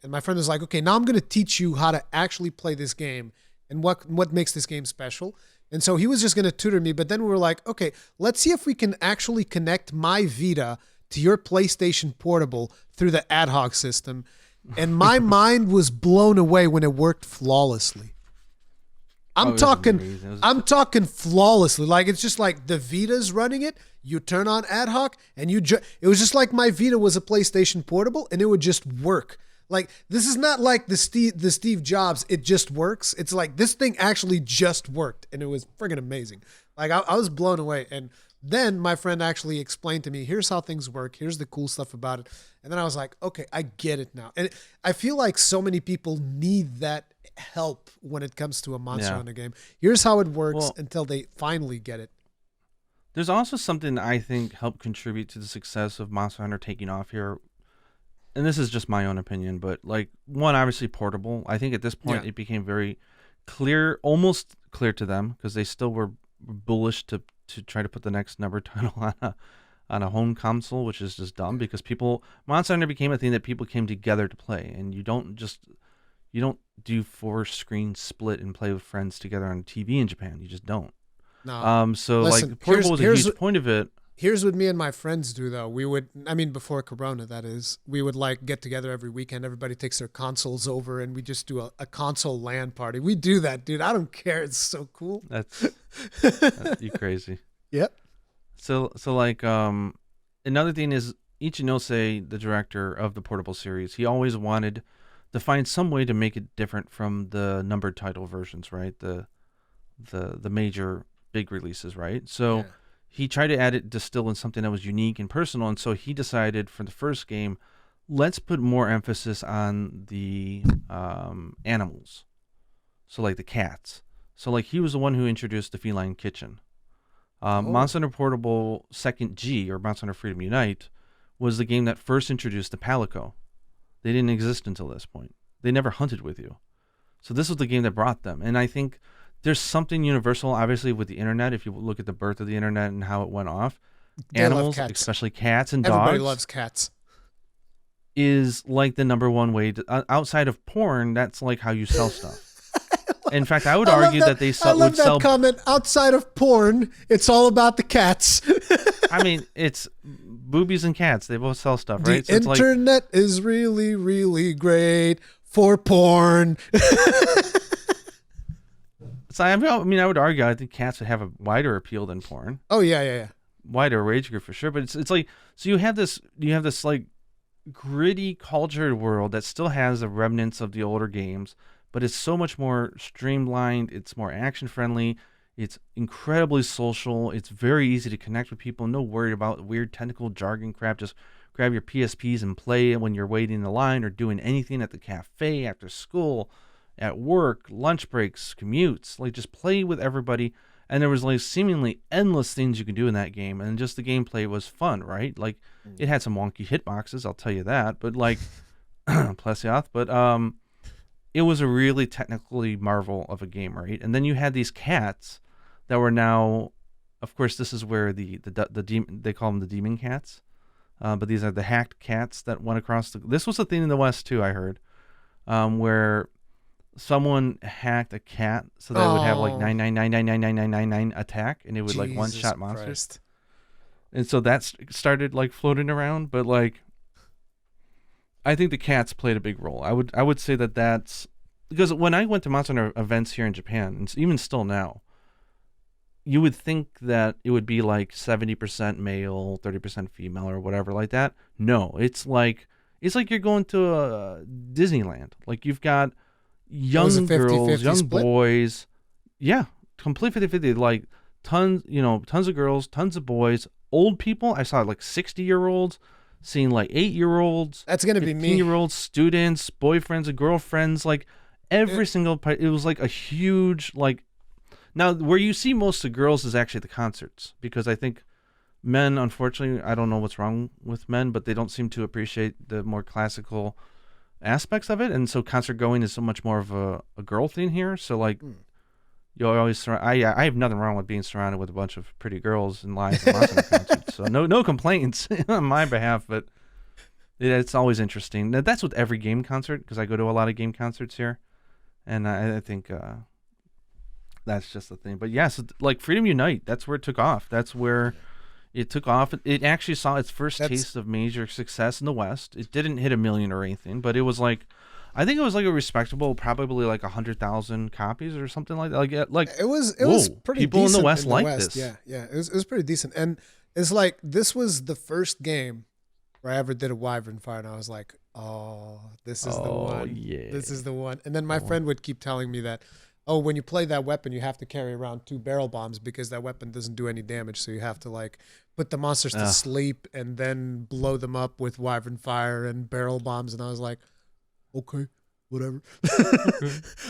And my friend was like, okay, now I'm going to teach you how to actually play this game and what makes this game special. And so he was just going to tutor me. But then we were like, okay, let's see if we can actually connect my Vita to your PlayStation Portable through the ad hoc system. And my mind was blown away when it worked flawlessly. I'm talking flawlessly. Like, it's just like the Vita's running it. You turn on ad hoc and it was just like my Vita was a PlayStation Portable and it would just work. Like, this is not like the Steve Jobs, it just works. It's like, this thing actually just worked, and it was friggin' amazing. Like, I was blown away. And then my friend actually explained to me, here's how things work. Here's the cool stuff about it. And then I was like, okay, I get it now. And I feel like so many people need that help when it comes to a Monster Hunter game. Here's how it works until they finally get it. There's also something that I think helped contribute to the success of Monster Hunter taking off here. And this is just my own opinion, but like, one, obviously portable. I think at this point it became very clear, almost clear to them, because they still were bullish to try to put the next number title on a home console, which is just dumb, because Monster Hunter became a thing that people came together to play, and you don't do 4-screen split and play with friends together on TV in Japan. You just don't. No. So listen, like, portable was a huge point of it. Here's what me and my friends do, though. We would, before Corona, that is, we would like get together every weekend. Everybody takes their consoles over and we just do a console LAN party. We do that, dude. I don't care. It's so cool. That's you crazy. Yep. So like, another thing is, Ichinose, the director of the portable series, he always wanted to find some way to make it different from the numbered title versions, right? The major big releases, right? So he tried to distill in something that was unique and personal, and so he decided for the first game, let's put more emphasis on the animals. So like the cats. So like, he was the one who introduced the feline kitchen. Monster Hunter Portable Second G, or Monster Hunter Freedom Unite, was the game that first introduced the palico. They didn't exist until this point. They never hunted with you. So this was the game that brought them. And I think there's something universal, obviously, with the internet. If you look at the birth of the internet and how it went off, animals, especially cats and dogs. Everybody loves cats. Is like the number one way to, outside of porn, that's like how you sell stuff. In fact, I would argue that they sell. I love that comment. Outside of porn, it's all about the cats. I mean, it's boobies and cats. They both sell stuff, right? The internet is really, really great for porn. So I would argue, I think cats would have a wider appeal than porn. Oh yeah. Wider age group for sure. But it's like, so you have this like gritty, cultured world that still has the remnants of the older games, but it's so much more streamlined. It's more action friendly. It's incredibly social. It's very easy to connect with people. No worry about weird technical jargon crap. Just grab your PSPs and play it when you're waiting in the line or doing anything at the cafe, after school, at work, lunch breaks, commutes. Like, just play with everybody. And there was like seemingly endless things you could do in that game, and just the gameplay was fun, right? Like, it had some wonky hitboxes, I'll tell you that. But like, Plesioth. But it was a really technically marvel of a game, right? And then you had these cats that were now, of course, this is where the demon, they call them the demon cats, but these are the hacked cats that went across the. This was a thing in the West too, I heard, where someone hacked a cat so that it would have like 999999999 attack, and it would like one shot monsters. Christ. And so that started like floating around, but like, I think the cats played a big role. I would say that that's because when I went to Monster Hunter events here in Japan, and even still now, you would think that it would be like 70% male, 30% female, or whatever like that. No, it's like you're going to a Disneyland. Like, you've got young girls, young split? boys. Yeah, complete 50-50. Like, tons of girls, tons of boys, old people. I saw like 60-year-olds, seeing like 8-year-olds. That's going to be me. 15-year-olds, students, boyfriends and girlfriends. Like, every single part. It was like a huge, like, now where you see most of the girls is actually the concerts, because I think men, unfortunately, I don't know what's wrong with men, but they don't seem to appreciate the more classical aspects of it, and so concert going is so much more of a girl thing here. So like, you always I have nothing wrong with being surrounded with a bunch of pretty girls in live concerts, so no complaints on my behalf, but it's always interesting. Now, that's with every game concert, because I go to a lot of game concerts here, and I think that's just the thing. But yeah, so like Freedom Unite, that's where it took off. That's where it took off. It actually saw its first taste of major success in the West. It didn't hit 1 million or anything, but it was like, I think it was like a respectable, probably like 100,000 copies or something like that. Like it was pretty. People decent in the West liked this. Yeah. It was pretty decent, and it's like this was the first game where I ever did a Wyvern fire, and I was like, oh, this is the one. Yeah. This is the one. And then my friend would keep telling me that, oh, when you play that weapon, you have to carry around 2 barrel bombs because that weapon doesn't do any damage. So you have to like put the monsters to sleep and then blow them up with Wyvern fire and barrel bombs. And I was like, okay, whatever.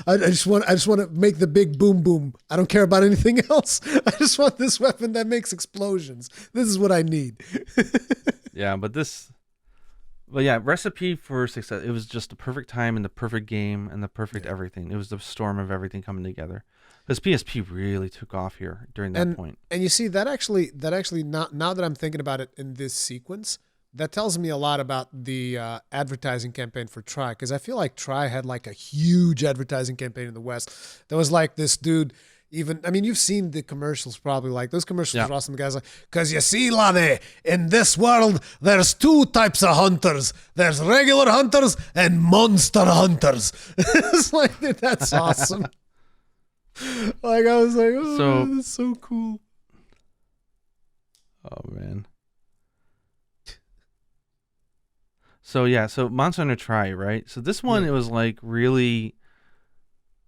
I just want to make the big boom boom. I don't care about anything else. I just want this weapon that makes explosions. This is what I need. Yeah, but yeah, recipe for success. It was just the perfect time and the perfect game and the perfect everything. It was the storm of everything coming together. Because PSP really took off here during that point. And you see, that actually now that I'm thinking about it in this sequence, that tells me a lot about the advertising campaign for Tri. Because I feel like Tri had like a huge advertising campaign in the West. There was like this dude. Even, I mean, you've seen the commercials probably. Like, those commercials are awesome. The guy's like, because you see, laddie, in this world, there's 2 types of hunters. There's regular hunters and monster hunters. It's like, dude, that's awesome. Like, I was like, oh, that's so cool. Oh, man. So, yeah, so Monster Hunter Tri, right? So this one, it was like really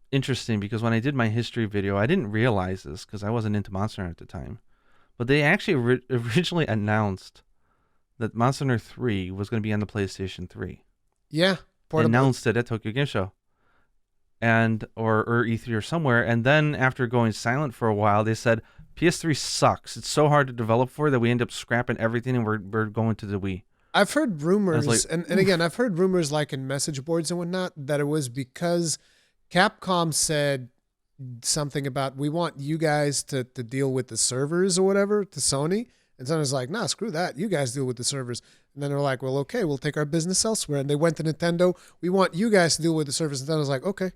interesting, because when I did my history video, I didn't realize this because I wasn't into Monster Hunter at the time, but they actually originally announced that Monster Hunter 3 was going to be on the PlayStation 3. Yeah, they announced it at Tokyo Game Show, and or E3 or somewhere, and then after going silent for a while, they said PS3 sucks. It's so hard to develop for that we end up scrapping everything and we're going to the Wii. I've heard rumors, like, and again, I've heard rumors like in message boards and whatnot, that it was because Capcom said something about, we want you guys to deal with the servers or whatever to Sony. And Sony's like, nah, screw that. You guys deal with the servers. And then they're like, well, okay, we'll take our business elsewhere. And they went to Nintendo. We want you guys to deal with the servers. And Nintendo's like, okay.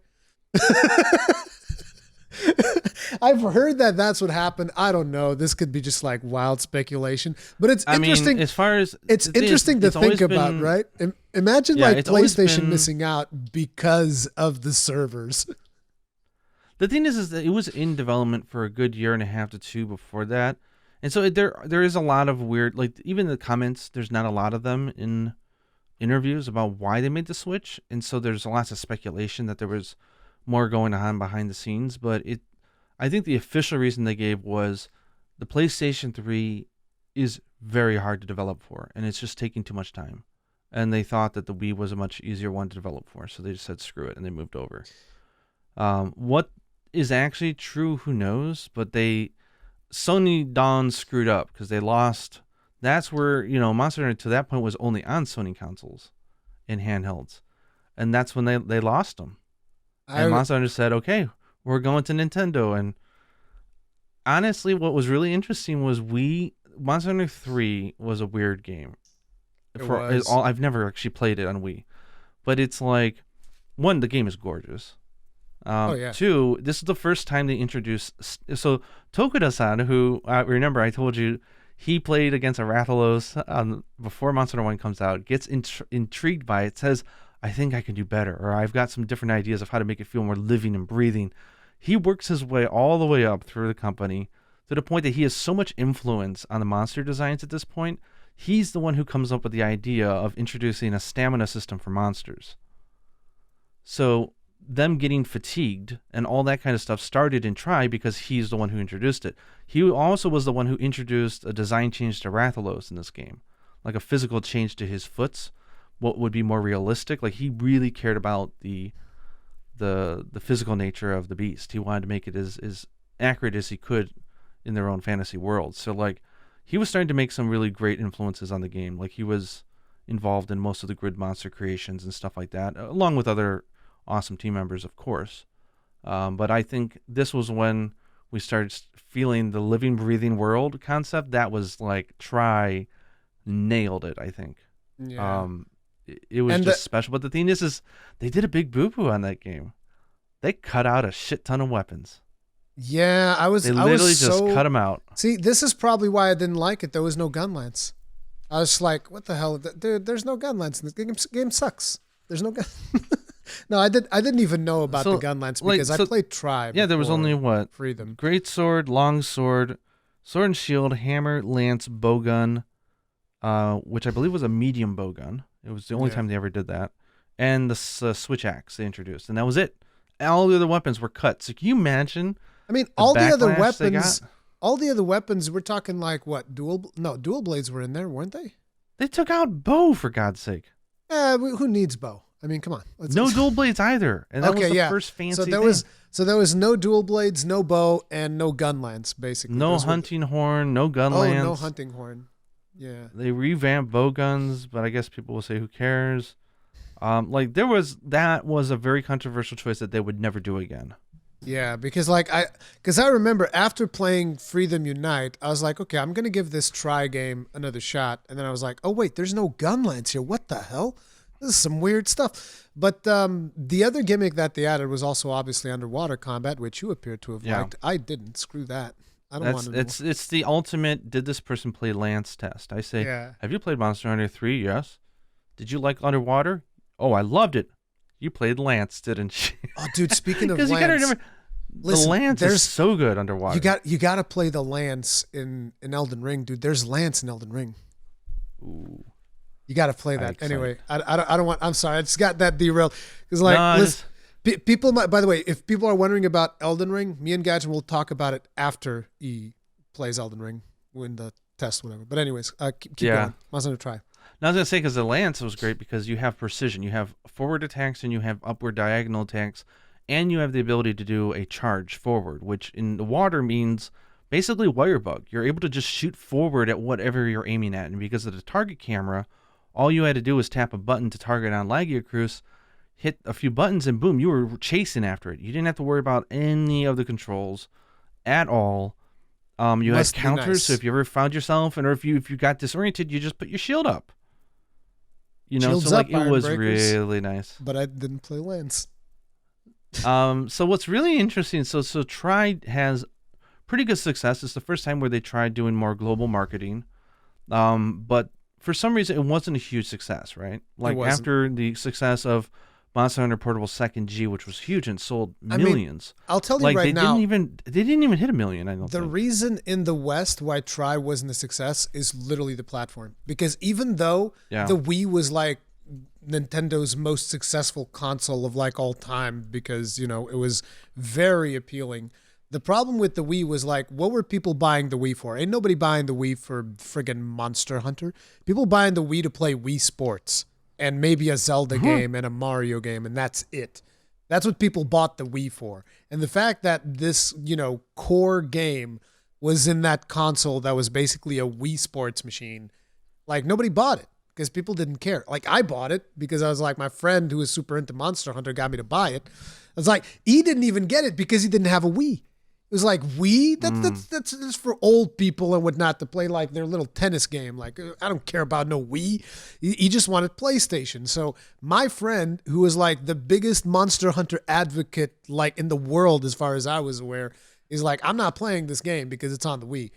I've heard that that's what happened. I don't know. This could be just like wild speculation, but it's interesting. As far as it's interesting to think about, right? Imagine like PlayStation missing out because of the servers. The thing is that it was in development for a good year and a half to 2 before that, and so there is a lot of weird, like even the comments. There's not a lot of them in interviews about why they made the switch, and so there's lots of speculation that there was more going on behind the scenes. But I think the official reason they gave was the PlayStation 3 is very hard to develop for, and it's just taking too much time. And they thought that the Wii was a much easier one to develop for, so they just said screw it, and they moved over. What is actually true, who knows? But Sony Dawn screwed up because they lost. That's where, Monster Hunter to that point was only on Sony consoles and handhelds. And that's when they lost them. And Monster Hunter said, okay, we're going to Nintendo. And honestly, what was really interesting was Monster Hunter 3 was a weird game. I've never actually played it on Wii. But it's like, one, the game is gorgeous. Two, this is the first time they introduced. So Tokuda-san, who remember I told you he played against a Rathalos before Monster Hunter 1 comes out, gets intrigued by it, says, I think I can do better, or I've got some different ideas of how to make it feel more living and breathing. He works his way all the way up through the company to the point that he has so much influence on the monster designs at this point. He's the one who comes up with the idea of introducing a stamina system for monsters. So them getting fatigued and all that kind of stuff started in Tri because he's the one who introduced it. He also was the one who introduced a design change to Rathalos in this game, like a physical change to his foots, what would be more realistic. Like, he really cared about the physical nature of the beast. He wanted to make it as accurate as he could in their own fantasy world. So, like, he was starting to make some really great influences on the game. Like, he was involved in most of the grid monster creations and stuff like that, along with other awesome team members, of course. But I think this was when we started feeling the living, breathing world concept. That was like, Tri nailed it, I think. Yeah. It was just special. But the thing is they did a big boo-boo on that game. They cut out a shit ton of weapons. Yeah, They literally just cut them out. See, this is probably why I didn't like it. There was no gun lance. I was like, what the hell? Dude, there's no gun lance. This game sucks. There's no gun. No, I didn't even know about the gun lance because I played Tri. Yeah, there was only what? Freedom. Great sword, long sword, sword and shield, hammer, lance, bowgun, which I believe was a medium bowgun. It was the only time they ever did that. And the switch axe they introduced. And that was it. All the other weapons were cut. So can you imagine? I mean, all the other weapons, we're talking like what? Dual blades were in there, weren't they? They took out bow, for God's sake. Who needs bow? I mean, come on. No dual blades either. And that was the first fancy thing. So there was no dual blades, no bow, and no gun lance, basically. No hunting horn, no gun lance. Oh, no hunting horn. Yeah. They revamped bow guns, but I guess people will say, who cares? That was a very controversial choice that they would never do again. Yeah, because I remember after playing Freedom Unite, I was like, okay, I'm going to give this Tri game another shot. And then I was like, oh, wait, there's no gun lance here. What the hell? This is some weird stuff. But the other gimmick that they added was also obviously underwater combat, which you appear to have liked. I didn't. Screw that. I don't want to know. It's the ultimate, did this person play Lance test? I say, have you played Monster Hunter 3? Yes. Did you like underwater? Oh, I loved it. You played Lance, didn't you? Oh, dude, speaking of Lance. Because you got to remember, the Lance is so good underwater. You got to play the Lance in Elden Ring, dude. There's Lance in Elden Ring. Ooh. You got to play that. Anyway, I don't want, I'm sorry. I just got that derailed. Because people might, by the way, if people are wondering about Elden Ring, me and Gaijin will talk about it after he plays Elden Ring, win the test, whatever. But anyways, keep going. Monster Hunter Tri. Now, I was going to say, because the Lance was great because you have precision. You have forward attacks and you have upward diagonal attacks, and you have the ability to do a charge forward, which in the water means basically wire bug. You're able to just shoot forward at whatever you're aiming at. And because of the target camera, all you had to do was tap a button to target on Lagiacruz, hit a few buttons, and boom, you were chasing after it. You didn't have to worry about any of the controls at all. You had counters, nice. So if you ever found yourself, or if you got disoriented, you just put your shield up. Shields so up, it was breakers, really nice. But I didn't play Lance. So what's really interesting, so Tri has pretty good success. It's the first time where they tried doing more global marketing. But for some reason, it wasn't a huge success, right? Like after the success of Monster Hunter Portable 2nd G, which was huge and sold millions. I'll tell you right now. They didn't even hit 1 million, I don't think. The reason in the West why Tri wasn't a success is literally the platform. Because even though the Wii was like Nintendo's most successful console of like all time because, you know, it was very appealing. The problem with the Wii was like, what were people buying the Wii for? Ain't nobody buying the Wii for friggin' Monster Hunter. People buying the Wii to play Wii Sports and maybe a Zelda game and a Mario game, and that's it. That's what people bought the Wii for. And the fact that this, you know, core game was in that console that was basically a Wii Sports machine, like nobody bought it because people didn't care. Like I bought it because I was like, my friend who was super into Monster Hunter got me to buy it. I was like, he didn't even get it because he didn't have a Wii. It was like Wii. That's for old people and whatnot to play like their little tennis game. Like I don't care about no Wii. He just wanted PlayStation. So my friend, who was like the biggest Monster Hunter advocate like in the world as far as I was aware, is like, I'm not playing this game because it's on the Wii.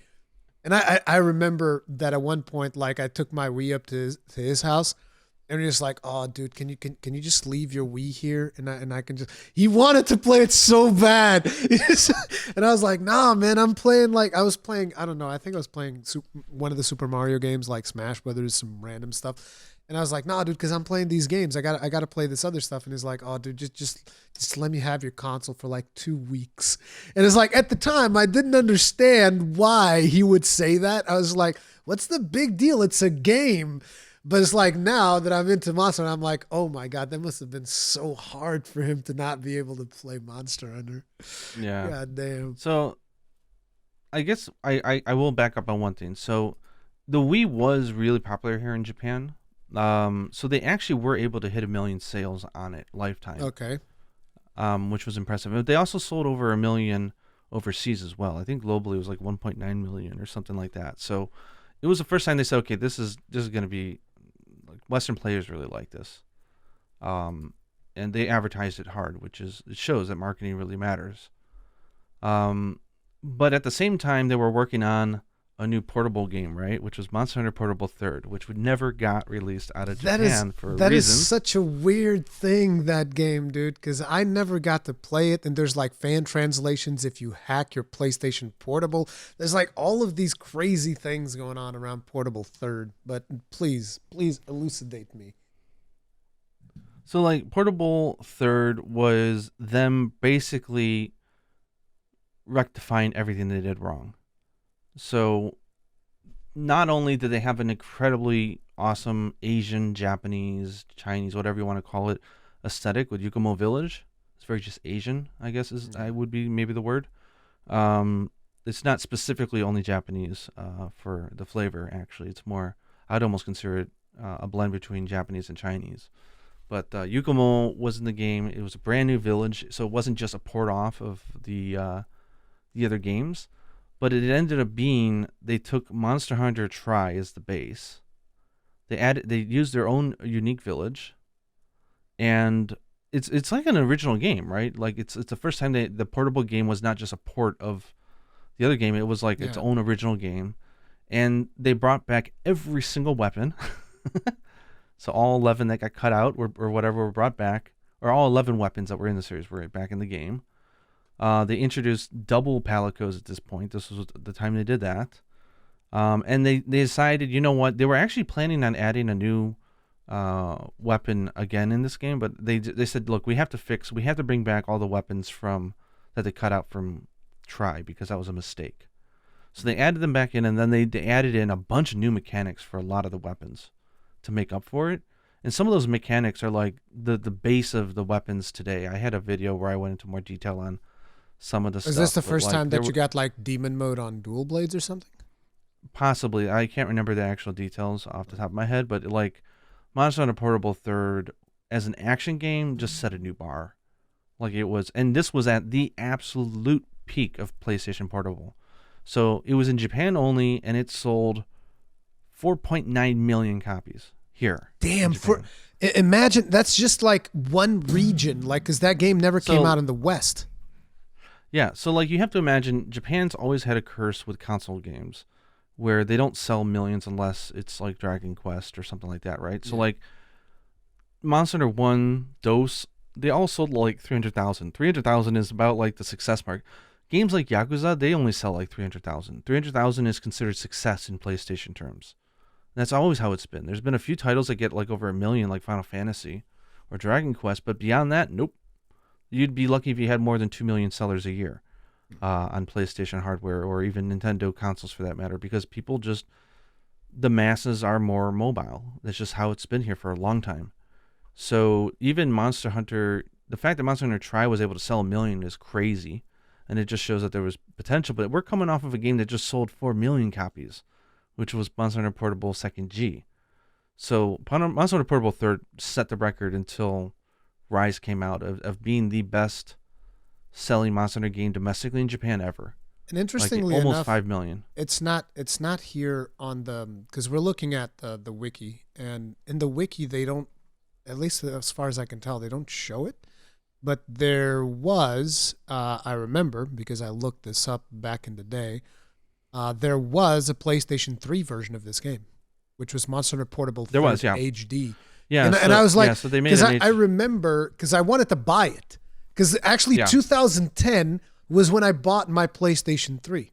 And I remember that at one point, like I took my Wii up to his house. And he's like, "Oh, dude, can you just leave your Wii here and I can just." He wanted to play it so bad, and I was like, "Nah, man, I'm playing like I was playing. I don't know. I think I was playing one of the Super Mario games, like Smash Brothers, some random stuff." And I was like, "Nah, dude, because I'm playing these games. I got to play this other stuff." And he's like, "Oh, dude, just let me have your console for like 2 weeks." And it's like at the time I didn't understand why he would say that. I was like, "What's the big deal? It's a game." But it's like now that I'm into Monster, I'm like, oh my God, that must have been so hard for him to not be able to play Monster Hunter. Yeah. God damn. So I guess I will back up on one thing. So the Wii was really popular here in Japan. So they actually were able to hit 1 million sales on it lifetime. Okay. Which was impressive. They also sold over 1 million overseas as well. I think globally it was like 1.9 million or something like that. So it was the first time they said, okay, this is going to be like Western players really like this. And they advertised it hard, it shows that marketing really matters. But at the same time, they were working on a new portable game, right? Which was Monster Hunter Portable Third, which would never got released out of Japan for a reason. That is such a weird thing, that game, dude, because I never got to play it. And there's like fan translations if you hack your PlayStation Portable. There's like all of these crazy things going on around Portable Third. But please elucidate me. So like Portable Third was them basically rectifying everything they did wrong. So not only did they have an incredibly awesome Asian, Japanese, Chinese, whatever you want to call it, aesthetic with Yukumo Village. It's very just Asian, I guess I would be maybe the word. It's not specifically only Japanese for the flavor, actually. It's more, I'd almost consider it a blend between Japanese and Chinese. But Yukumo was in the game. It was a brand new village, so it wasn't just a port off of the other games. But it ended up being, they took Monster Hunter Tri as the base. They used their own unique village, and it's like an original game, right? Like it's the first time the portable game was not just a port of the other game. It was like its own original game, and they brought back every single weapon. So all 11 that got cut out or whatever were brought back, or all 11 weapons that were in the series were back in the game. They introduced double palicos at this point. This was the time they did that. And they decided, you know what? They were actually planning on adding a new weapon again in this game, but they said, look, we have to bring back all the weapons that they cut out from Tri because that was a mistake. So they added them back in, and then they added in a bunch of new mechanics for a lot of the weapons to make up for it. And some of those mechanics are like the base of the weapons today. I had a video where I went into more detail on some of the stuff. Is this the first time that you got like demon mode on dual blades or something? Possibly. I can't remember the actual details off the top of my head, but like Monster Hunter Portable Third as an action game just set a new bar. Like it was, and this was at the absolute peak of PlayStation Portable. So it was in Japan only, and it sold 4.9 million copies here. Damn, imagine that's just like one region, like because that game never came out in the West. Yeah, so like you have to imagine Japan's always had a curse with console games where they don't sell millions unless it's like Dragon Quest or something like that, right? So like Monster Hunter 1, DOS, they all sold like 300,000. 300,000 is about like the success mark. Games like Yakuza, they only sell like 300,000. 300,000 is considered success in PlayStation terms. That's always how it's been. There's been a few titles that get like over 1 million, like Final Fantasy or Dragon Quest, but beyond that, nope. You'd be lucky if you had more than 2 million sellers a year on PlayStation hardware or even Nintendo consoles for that matter, because people just, the masses are more mobile. That's just how it's been here for a long time. So even Monster Hunter, the fact that Monster Hunter Tri was able to sell 1 million is crazy, and it just shows that there was potential. But we're coming off of a game that just sold 4 million copies, which was Monster Hunter Portable Second G. So Monster Hunter Portable Third set the record until Rise came out of being the best selling Monster Hunter game domestically in Japan ever. And interestingly like almost enough, 5 million. it's not here on the, because we're looking at the wiki, and in the wiki they don't, at least as far as I can tell, they don't show it. But there was, I remember because I looked this up back in the day, there was a PlayStation 3 version of this game, which was Monster Hunter Portable 3 HD. Yeah, and I was like, so they made because an I remember, because I wanted to buy it. Because actually 2010 was when I bought my PlayStation 3.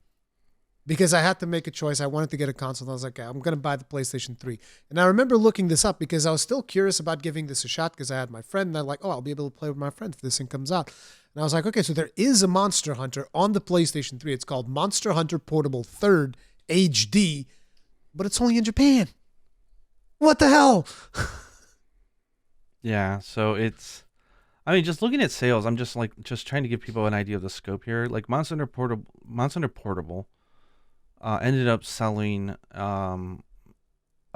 Because I had to make a choice. I wanted to get a console. And I was like, I'm going to buy the PlayStation 3. And I remember looking this up because I was still curious about giving this a shot because I had my friend. And I'm like, oh, I'll be able to play with my friend if this thing comes out. And I was like, okay, so there is a Monster Hunter on the PlayStation 3. It's called Monster Hunter Portable 3rd HD. But it's only in Japan. What the hell? Yeah, so it's, I mean, just looking at sales, I'm just trying to give people an idea of the scope here. Like Monster Hunter Portable ended up selling 1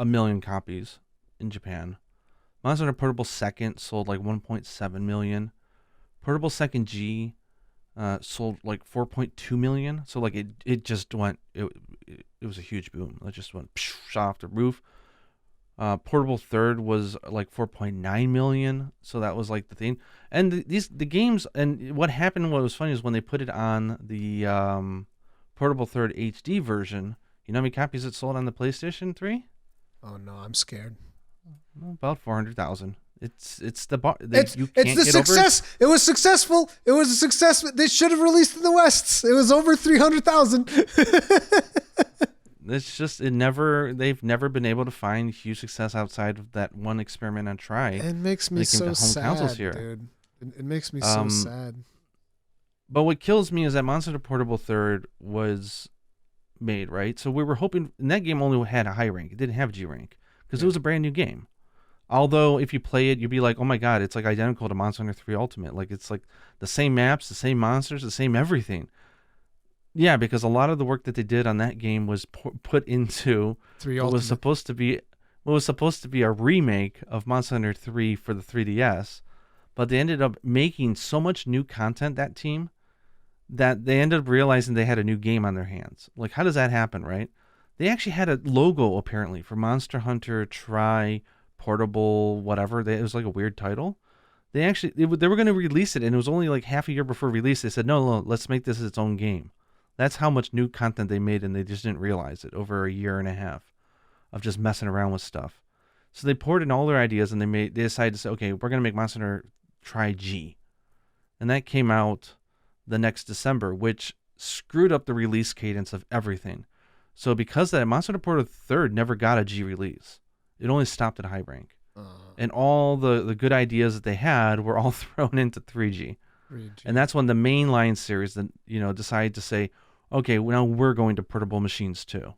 million copies in Japan. Monster Hunter Portable Second sold like 1.7 million. Portable Second G sold like 4.2 million. So like it just went, it was a huge boom. It just went shot off the roof. Portable Third was like 4.9 million, so that was like the thing. And the games, and what happened, what was funny is when they put it on the Portable Third HD version, you know how many copies it sold on the PlayStation 3? Oh no, I'm scared. About 400,000. It's the bar. It's the success. Over. It was successful. It was a success. They should have released in the West. It was over 300,000. It's just they've never been able to find huge success outside of that one experiment on Tri. It makes me so sad, dude. It makes me so sad. But what kills me is that Monster Hunter Portable Third was made, right? So we were hoping, and that game only had a high rank. It didn't have G rank because it was a brand new game. Although if you play it, you'd be like, oh my god, it's like identical to Monster Hunter 3 Ultimate. Like it's like the same maps, the same monsters, the same everything. Yeah, because a lot of the work that they did on that game was put into what was supposed to be a remake of Monster Hunter 3 for the 3DS, but they ended up making so much new content, that team, that they ended up realizing they had a new game on their hands. Like, how does that happen, right? They actually had a logo apparently for Monster Hunter Tri Portable whatever. It was like a weird title. They were going to release it, and it was only like half a year before release. They said, no, let's make this its own game. That's how much new content they made, and they just didn't realize it over a year and a half of just messing around with stuff. So they poured in all their ideas, and they decided to say, okay, we're going to make Monster Hunter Tri G. And that came out the next December, which screwed up the release cadence of everything. So because of that, Monster Hunter Portable 3rd never got a G release. It only stopped at high rank. And all the good ideas that they had were all thrown into 3G. And that's when the mainline series that decided to say, okay, well, now we're going to portable machines too.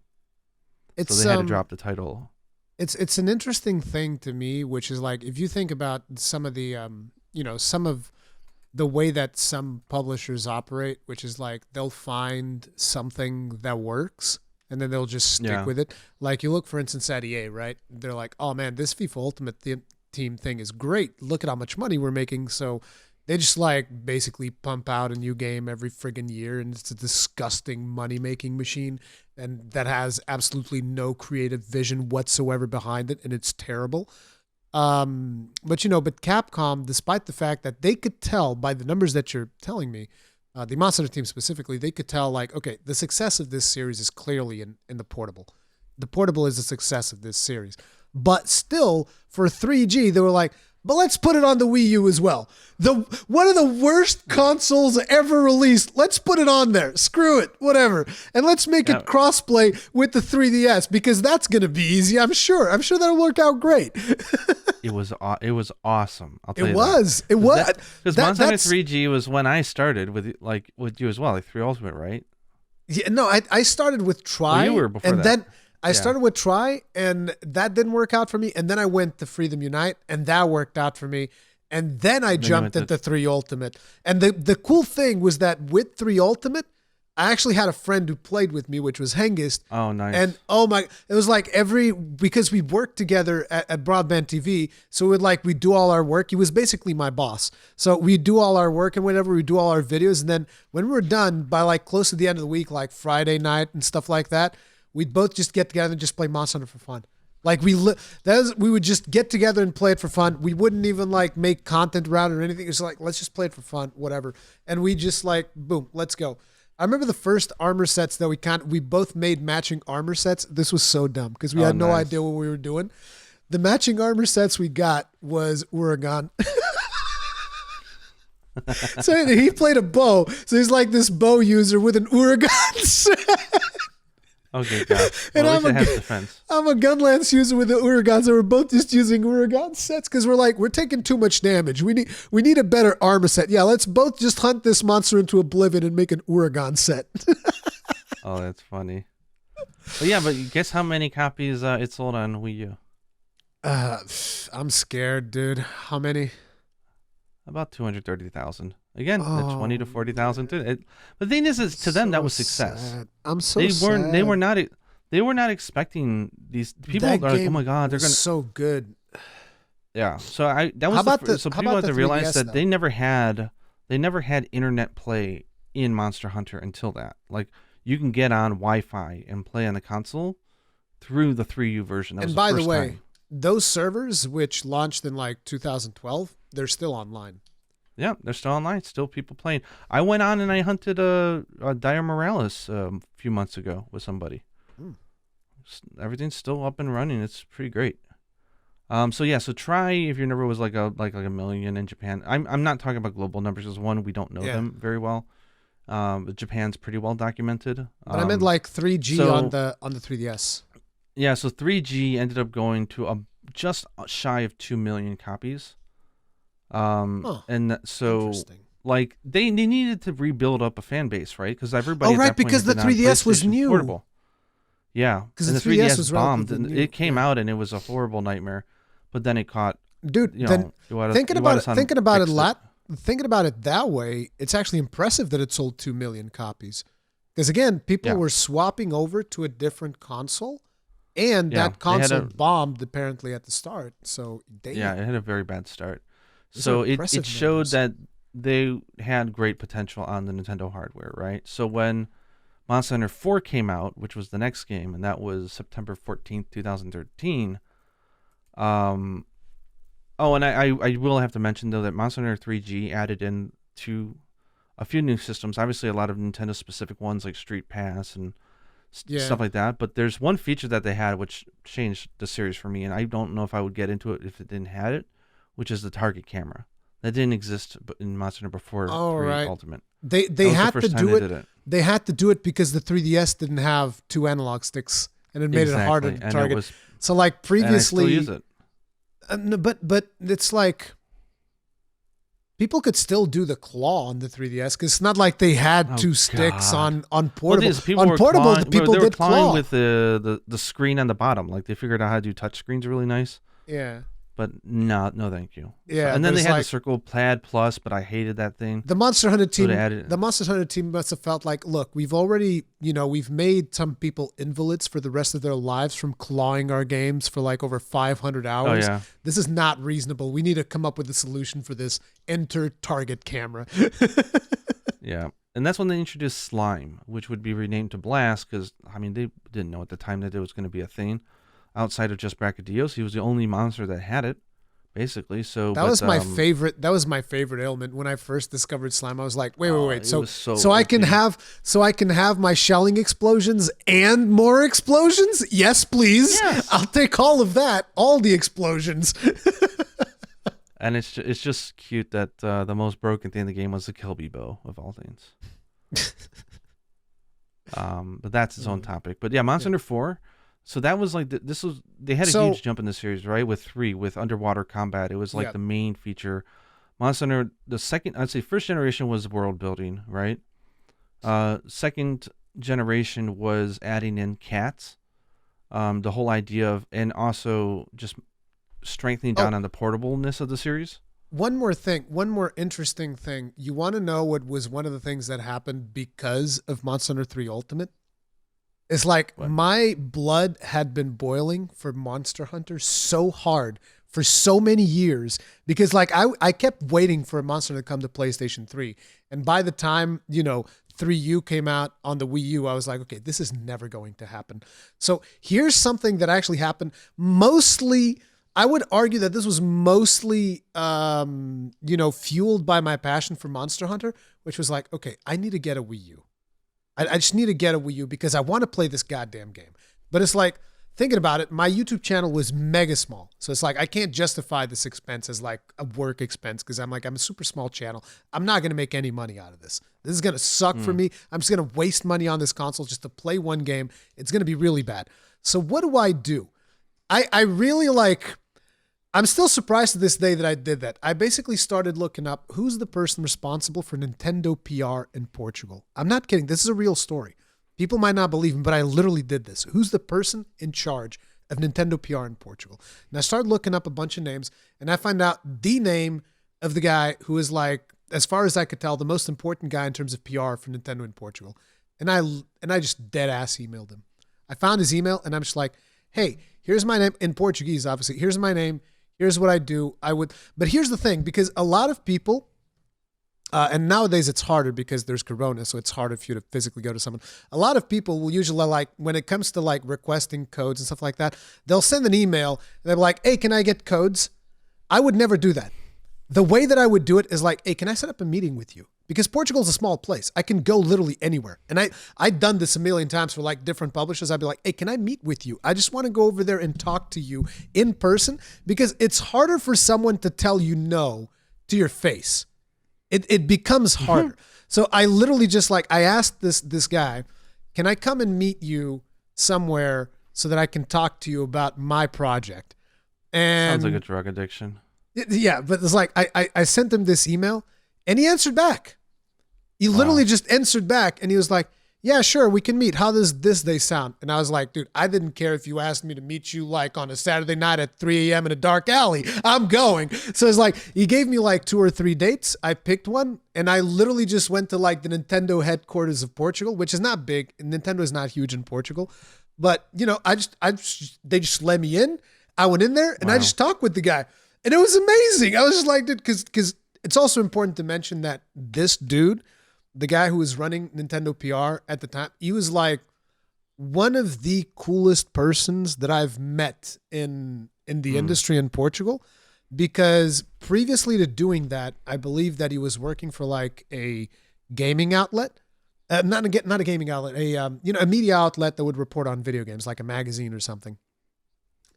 So they had to drop the title. It's an interesting thing to me, which is like, if you think about some of the some of the way that some publishers operate, which is like they'll find something that works and then they'll just stick with it. Like you look, for instance, at EA, right? They're like, oh man, this FIFA Ultimate Team thing is great. Look at how much money we're making. So they just like basically pump out a new game every friggin' year, and it's a disgusting money-making machine, and that has absolutely no creative vision whatsoever behind it, and it's terrible. But Capcom, despite the fact that they could tell by the numbers that you're telling me, the Monster Hunter team specifically, they could tell like, okay, the success of this series is clearly in the portable. The portable is the success of this series. But still, for 3G, they were like, but let's put it on the Wii U as well. One of the worst consoles ever released. Let's put it on there. Screw it, whatever. And let's make it crossplay with the 3DS because that's going to be easy, I'm sure. I'm sure that'll work out great. It was awesome. I'll tell you it was. Because Monster Hunter 3G was when I started with you as well, like 3 Ultimate, right? Yeah, no, I started with Try. Well, you were before and that. Then I started with Try, and that didn't work out for me. And then I went to Freedom Unite, and that worked out for me. And then I jumped into 3 Ultimate. And the cool thing was that with 3 Ultimate, I actually had a friend who played with me, which was Hengist. Oh, nice. And it was like because we worked together at Broadband TV, so we'd do all our work. He was basically my boss. So we'd do all our work and whatever, we'd do all our videos. And then when we were done, by like close to the end of the week, like Friday night and stuff like that, we'd both just get together and just play Monster Hunter for fun. Like we would just get together and play it for fun. We wouldn't even like make content around it or anything. It was like, let's just play it for fun, whatever. And we just like, boom, let's go. I remember the first armor sets that we both made matching armor sets. This was so dumb because we had no idea what we were doing. The matching armor sets we got was Rurikhan. So he played a bow. So he's like this bow user with an Rurikhan set. Okay, God. And well, I'm a Gunlance user with the Uragans, so we're both just using Uragan sets because we're taking too much damage. We need a better armor set. Yeah, let's both just hunt this monster into oblivion and make an Uragan set. Oh, that's funny. But yeah, but guess how many copies it sold on Wii U? I'm scared, dude. How many? About 230,000. Again, 20 to 40,000. The thing is to them that was success. Sad. I'm so sad. They were not expecting these people. Are like, oh my God, they're gonna so good. Yeah. So people have to realize that they never had internet play in Monster Hunter until that. Like you can get on Wi-Fi and play on the console through the 3U version. And by the way, those servers which launched in like 2012, they're still online. Yeah, they're still online. Still people playing. I went on and I hunted a Dire Morales a few months ago with somebody. Everything's still up and running. It's pretty great. So try if your number was like a million in Japan. I'm not talking about global numbers because one, we don't know them very well. But Japan's pretty well documented. But I meant like 3G on the 3DS. Yeah, so 3G ended up going to just shy of 2 million copies. And so like they needed to rebuild up a fan base, right? Because everybody because the 3DS was new. Portable. Yeah, because the 3DS was bombed, and it came out and it was a horrible nightmare. But then it caught. Dude, thinking about it that way, it's actually impressive that it sold 2 million copies. Because again, people were swapping over to a different console, and that console bombed apparently at the start. So it had a very bad start. So it showed that they had great potential on the Nintendo hardware, right? So when Monster Hunter 4 came out, which was the next game, and that was September 14th, 2013. And I will have to mention, though, that Monster Hunter 3G added in to a few new systems. Obviously, a lot of Nintendo-specific ones like Street Pass and stuff like that. But there's one feature that they had which changed the series for me, and I don't know if I would get into it if it didn't have it, which is the target camera. That didn't exist in Monster Hunter before 3 Ultimate. They had to do it. They had to do it because the 3DS didn't have 2 analog sticks, and it made it harder to target. So like previously, and I still use it. But it's like people could still do the claw on the 3DS because it's not like they had 2 sticks on portable. On portable, people did claw with the screen on the bottom. Like they figured out how to do touch screens really nice. Yeah. But no, thank you. Yeah, and then they had the Circle Plaid Plus, but I hated that thing. The Monster Hunter team, must have felt like, look, we've already, we've made some people invalids for the rest of their lives from clawing our games for like over 500 hours. Oh, yeah. This is not reasonable. We need to come up with a solution for this. Enter target camera. Yeah. And that's when they introduced Slime, which would be renamed to Blast because, they didn't know at the time that it was going to be a thing. Outside of just Brachydios, he was the only monster that had it, basically. So that was my favorite. That was my favorite ailment when I first discovered Slime. I was like, wait. So I can have my shelling explosions and more explosions. Yes, please. Yes. I'll take all of that. All the explosions. And it's just cute that the most broken thing in the game was the Kilby bow of all things. But that's its own topic. But yeah, Monster Hunter 4. So that was like this was they had a huge jump in the series, right? With 3, with underwater combat, it was like the main feature. Monster Hunter, the second, I'd say, first generation was world building, right? Second generation was adding in cats. The whole idea of, and also just strengthening down on the portableness of the series. One more interesting thing. You want to know what was one of the things that happened because of Monster Hunter 3 Ultimate? It's like my blood had been boiling for Monster Hunter so hard for so many years because like I kept waiting for a Monster Hunter to come to PlayStation 3. And by the time, 3U came out on the Wii U, I was like, okay, this is never going to happen. So here's something that actually happened. Mostly, I would argue that this was mostly, fueled by my passion for Monster Hunter, which was like, okay, I need to get a Wii U. I just need to get a Wii U because I want to play this goddamn game. But it's like, thinking about it, my YouTube channel was mega small. So it's like, I can't justify this expense as like a work expense because I'm a super small channel. I'm not going to make any money out of this. This is going to suck for me. I'm just going to waste money on this console just to play one game. It's going to be really bad. So what do? I really like... I'm still surprised to this day that I did that. I basically started looking up who's the person responsible for Nintendo PR in Portugal. I'm not kidding. This is a real story. People might not believe me, but I literally did this. Who's the person in charge of Nintendo PR in Portugal? And I started looking up a bunch of names, and I find out the name of the guy who is like, as far as I could tell, the most important guy in terms of PR for Nintendo in Portugal. And I just dead ass emailed him. I found his email, and I'm just like, hey, here's my name in Portuguese, obviously. Here's my name. Here's what I do. But here's the thing, because a lot of people, and nowadays it's harder because there's Corona, so it's harder for you to physically go to someone. A lot of people will usually like, when it comes to like requesting codes and stuff like that, they'll send an email and they'll be like, hey, can I get codes? I would never do that. The way that I would do it is like, hey, can I set up a meeting with you? Because Portugal is a small place. I can go literally anywhere. And I'd done this a million times for like different publishers. I'd be like, hey, can I meet with you? I just want to go over there and talk to you in person because it's harder for someone to tell you no to your face. It becomes harder. So I literally just like, I asked this guy, can I come and meet you somewhere so that I can talk to you about my project? And sounds like a drug addiction. Yeah, but it's like, I sent him this email and he answered back. He literally just answered back and he was like, yeah, sure, we can meet. How does this day sound? And I was like, dude, I didn't care if you asked me to meet you like on a Saturday night at 3 a.m. in a dark alley. I'm going. So it's like, he gave me like 2 or 3 dates. I picked one and I literally just went to like the Nintendo headquarters of Portugal, which is not big. Nintendo is not huge in Portugal. But, they just let me in. I went in there and I just talked with the guy. And it was amazing. I was just like, dude, because it's also important to mention that this dude, the guy who was running Nintendo PR at the time, he was like one of the coolest persons that I've met in the industry in Portugal. Because previously to doing that, I believe that he was working for like a gaming outlet. Not a gaming outlet, a media outlet that would report on video games, like a magazine or something.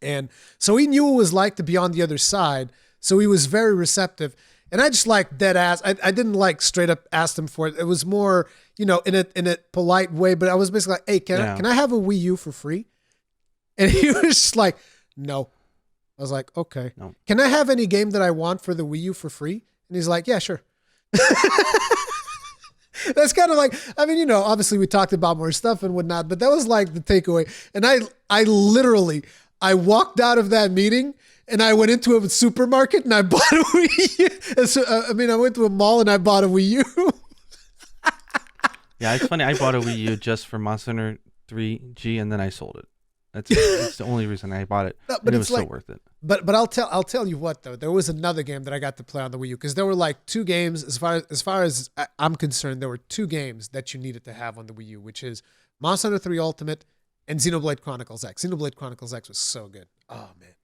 And so he knew what it was like to be on the other side. So he was very receptive. And I just like dead ass. I didn't like straight up ask him for it. It was more, in a polite way. But I was basically like, hey, can I have a Wii U for free? And he was just like, no. I was like, okay. No. Can I have any game that I want for the Wii U for free? And he's like, yeah, sure. That's kind of like, obviously we talked about more stuff and whatnot, but that was like the takeaway. And I literally walked out of that meeting and I went into a supermarket and I bought a Wii U. So, I went to a mall and I bought a Wii U. Yeah, it's funny. I bought a Wii U just for Monster Hunter 3G and then I sold it. That's the only reason I bought it. No, but it was still worth it. But I'll tell you what though. There was another game that I got to play on the Wii U because there were like 2 games as far as I'm concerned. There were 2 games that you needed to have on the Wii U, which is Monster Hunter 3 Ultimate and Xenoblade Chronicles X. Xenoblade Chronicles X was so good. Oh man.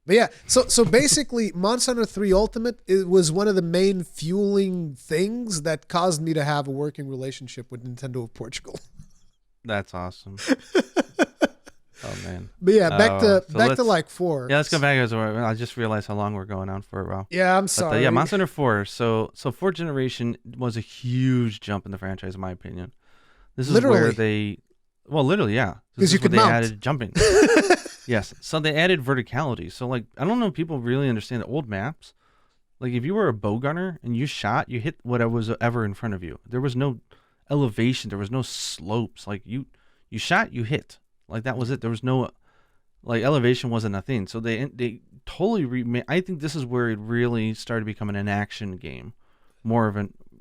But yeah, so basically Monster Hunter 3 Ultimate was one of the main fueling things that caused me to have a working relationship with Nintendo of Portugal. That's awesome. man. But yeah, So back to like 4. yeah, let's go back. I just realized how long we're going on for a while. Yeah, I'm But sorry. yeah, Monster Hunter 4. So fourth generation was a huge jump in the franchise, in my opinion. This is where they, well, literally, yeah. Because you could they mount. added jumping. Yes. So they added verticality. So like, I don't know if people really understand the old maps. Like if you were a bow gunner and you shot, you hit whatever was ever in front of you. There was no elevation. There was no slopes. Like you shot, you hit. Like that was it. There was no, like elevation wasn't a thing. So they totally remade. I think this is where it really started becoming an action game,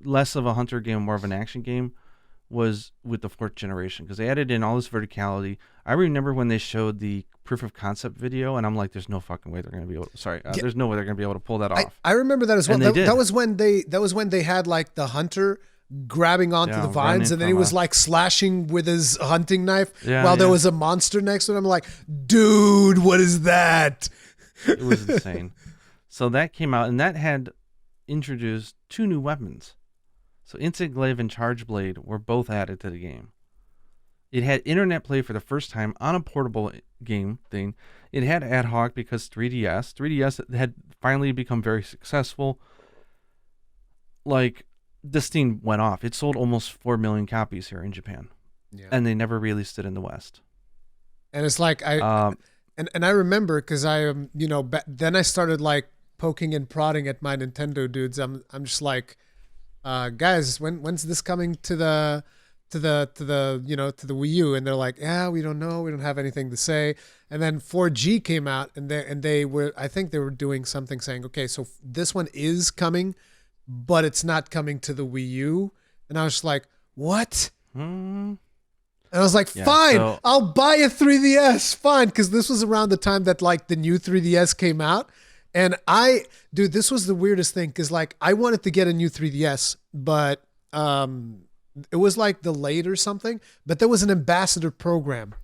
less of a hunter game, more of an action game. Was with the fourth generation because they added in all this verticality. I remember when they showed the proof of concept video, and I'm like, "There's no fucking way they're gonna be able to." There's no way they're gonna be able to pull that off. I remember that as well. And That was when they had like the hunter grabbing onto the vines, and then he was like slashing with his hunting knife while there was a monster next to him. I'm like, dude, what is that? It was insane. So that came out, and that had introduced 2 new weapons. So Insect Glaive and Charge Blade were both added to the game. It had internet play for the first time on a portable game thing. It had ad hoc because 3DS had finally become very successful. Like, this thing went off. It sold almost 4 million copies here in Japan. Yeah. And they never released it in the West. And it's like, I remember because then I started like poking and prodding at my Nintendo dudes. I'm just like, guys, when's this coming to the Wii U? And they're like, yeah, we don't know, we don't have anything to say. And then 4G came out, and they were, I think they were doing something saying, okay, so this one is coming, but it's not coming to the Wii U. And I was just like, what? And I was like, fine, I'll buy a 3DS, fine, because this was around the time that like the new 3DS came out. And this was the weirdest thing because like I wanted to get a new 3DS, but it was like delayed or something. But there was an ambassador program,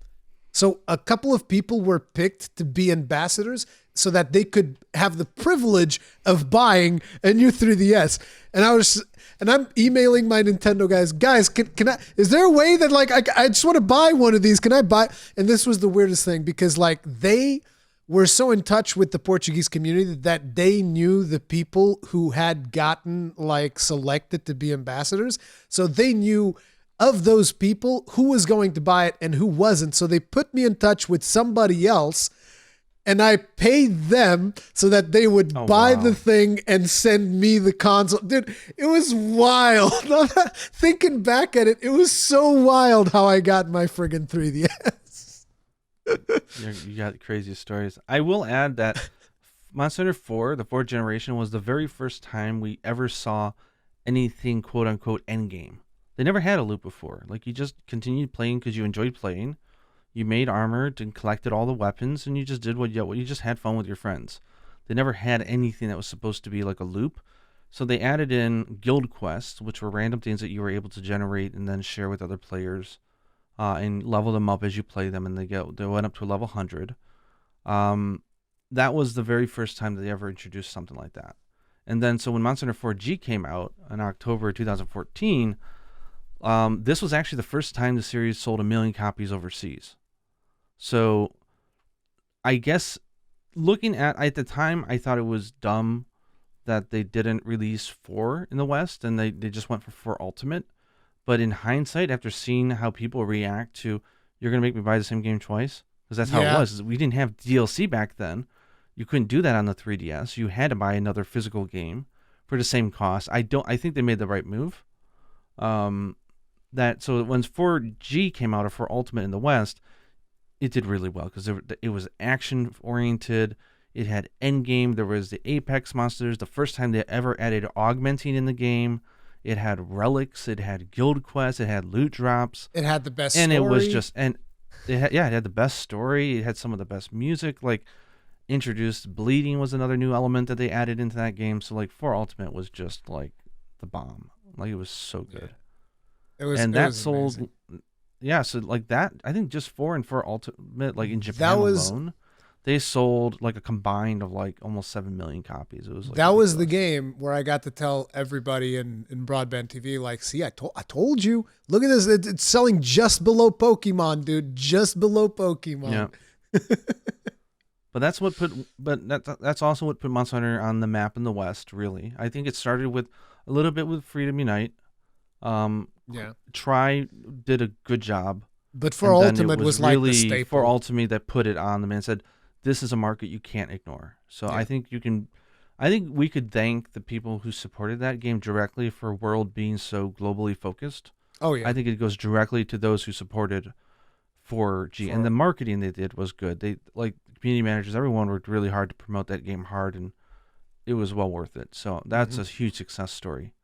so a couple of people were picked to be ambassadors so that they could have the privilege of buying a new 3DS. And I'm emailing my Nintendo guys, can I? Is there a way that like I just want to buy one of these? Can I buy? And this was the weirdest thing because like they were so in touch with the Portuguese community that they knew the people who had gotten like selected to be ambassadors. So they knew of those people who was going to buy it and who wasn't. So they put me in touch with somebody else, and I paid them so that they would buy the thing and send me the console. Dude, it was wild. Thinking back at it, it was so wild how I got my friggin' 3DS. You got crazy stories. I will add that Monster Hunter 4, the fourth generation, was the very first time we ever saw anything quote unquote endgame. They never had a loop before. Like you just continued playing because you enjoyed playing. You made armor and collected all the weapons, and you just did what you just had fun with your friends. They never had anything that was supposed to be like a loop. So they added in guild quests, which were random things that you were able to generate and then share with other players. And level them up as you play them, and they went up to level 100. That was the very first time that they ever introduced something like that. And then, so when Monster Hunter 4G came out in October 2014, this was actually the first time the series sold 1 million copies overseas. So, I guess looking at the time, I thought it was dumb that they didn't release 4 in the West, and they just went for 4 Ultimate. But in hindsight, after seeing how people react to, you're going to make me buy the same game twice? Because that's how it was. We didn't have DLC back then. You couldn't do that on the 3DS. You had to buy another physical game for the same cost. I think they made the right move. So when 4G came out, or 4 Ultimate in the West, it did really well because it was action-oriented. It had endgame. There was the Apex monsters. The first time they ever added augmenting in the game. It had relics. It had guild quests. It had loot drops. It had the best story. And it was just, and it had the best story. It had some of the best music. Like, introduced bleeding was another new element that they added into that game. So, like, 4 Ultimate was just, like, the bomb. Like, it was so good. Yeah. It sold amazing. Yeah, so, like, that, I think just 4 and 4 Ultimate, like, in Japan alone, they sold like a combined of like almost 7 million copies. It was like that was the game where I got to tell everybody in broadband TV, like, see, I told you, look at this. It's selling just below Pokemon, dude, just below Pokemon. Yeah. But that's also what put Monster Hunter on the map in the West. Really, I think it started with a little bit with Freedom Unite. Yeah. Try did a good job, But for and then it Ultimate was was like the really for staple. Ultimate that put it on them and said, "This is a market you can't ignore." So Yeah. I think we could thank the people who supported that game directly for World being so globally focused. Oh I yeah. think it goes directly to those who supported 4G, and the For marketing they did was good. They like community managers, everyone worked really hard to promote that game hard, and it was well worth it. So that's hmm a huge success story.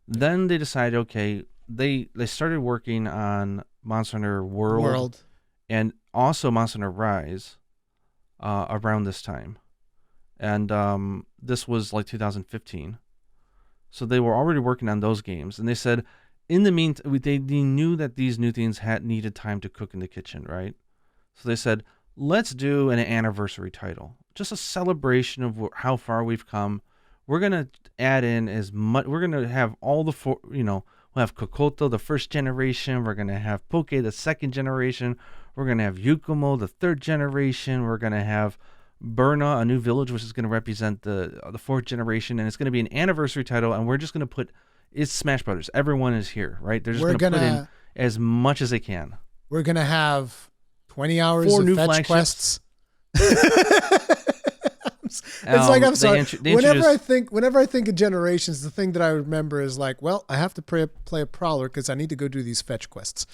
yeah. Then they decided, okay, they started working on Monster Hunter World World. and also Monster Hunter Rise around this time, and this was like 2015. So they were already working on those games, and they said, in the meantime, they knew that these new things had needed time to cook in the kitchen, right? So they said, let's do an anniversary title, just a celebration of how far we've come. We're gonna add in as much. We're gonna have all the we'll have Kokoto, the first generation. We're gonna have Poke, the second generation. We're gonna have Yukumo, the third generation. We're gonna have Burna, a new village, which is gonna represent the fourth generation, and it's gonna be an anniversary title. And we're just gonna put it's Smash Brothers. Everyone is here, right? They're just We're gonna put in gonna as much as they can. we're gonna have 20 hours Four of new fetch flagships. quests. It's like I'm sorry. They introduced Whenever I think of Generations, the thing that I remember is like, well, I have to play a Prowler because I need to go do these fetch quests.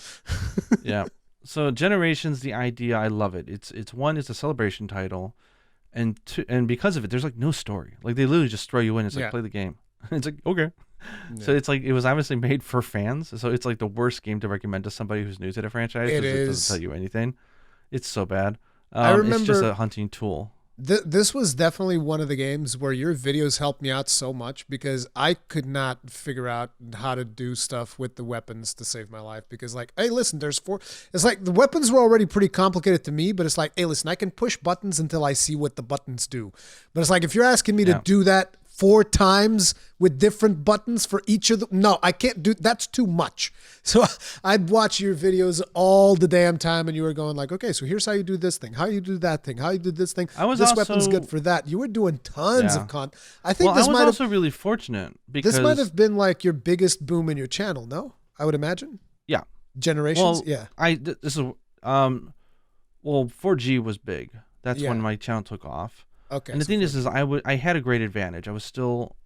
yeah. So Generations, the idea, I love it. It's one, it's a celebration title, and two, and because of it, there's like no story. Like they literally just throw you in. It's like Yeah. play the game. It's like okay. So Yeah. it's like it was obviously made for fans. So it's like the worst game to recommend to somebody who's new to the franchise It because it is. doesn't tell you anything. It's so bad. I It's just remember a hunting tool. this was definitely one of the games where your videos helped me out so much because I could not figure out how to do stuff with the weapons to save my life. Because like, hey, listen, there's four. It's like the weapons were already pretty complicated to me, but it's like, hey, listen, I can push buttons until I see what the buttons do. But it's like if you're asking me to Yeah. do that 4 times with different buttons for each of them, no, I can't do. That's too much. So I'd watch your videos all the damn time, and you were going like, okay, so here's how you do this thing, how you do that thing, how you do this thing. I was This also weapon's good for that. You were doing tons yeah. of content. I think Well, I this was might also have really fortunate because this might have been like your biggest boom in your channel. No, I would imagine. yeah. Generations. Well, Yeah. this is well 4G was big. That's Yeah. when my channel took off. Okay. And the So thing for- is I had a great advantage. I was still,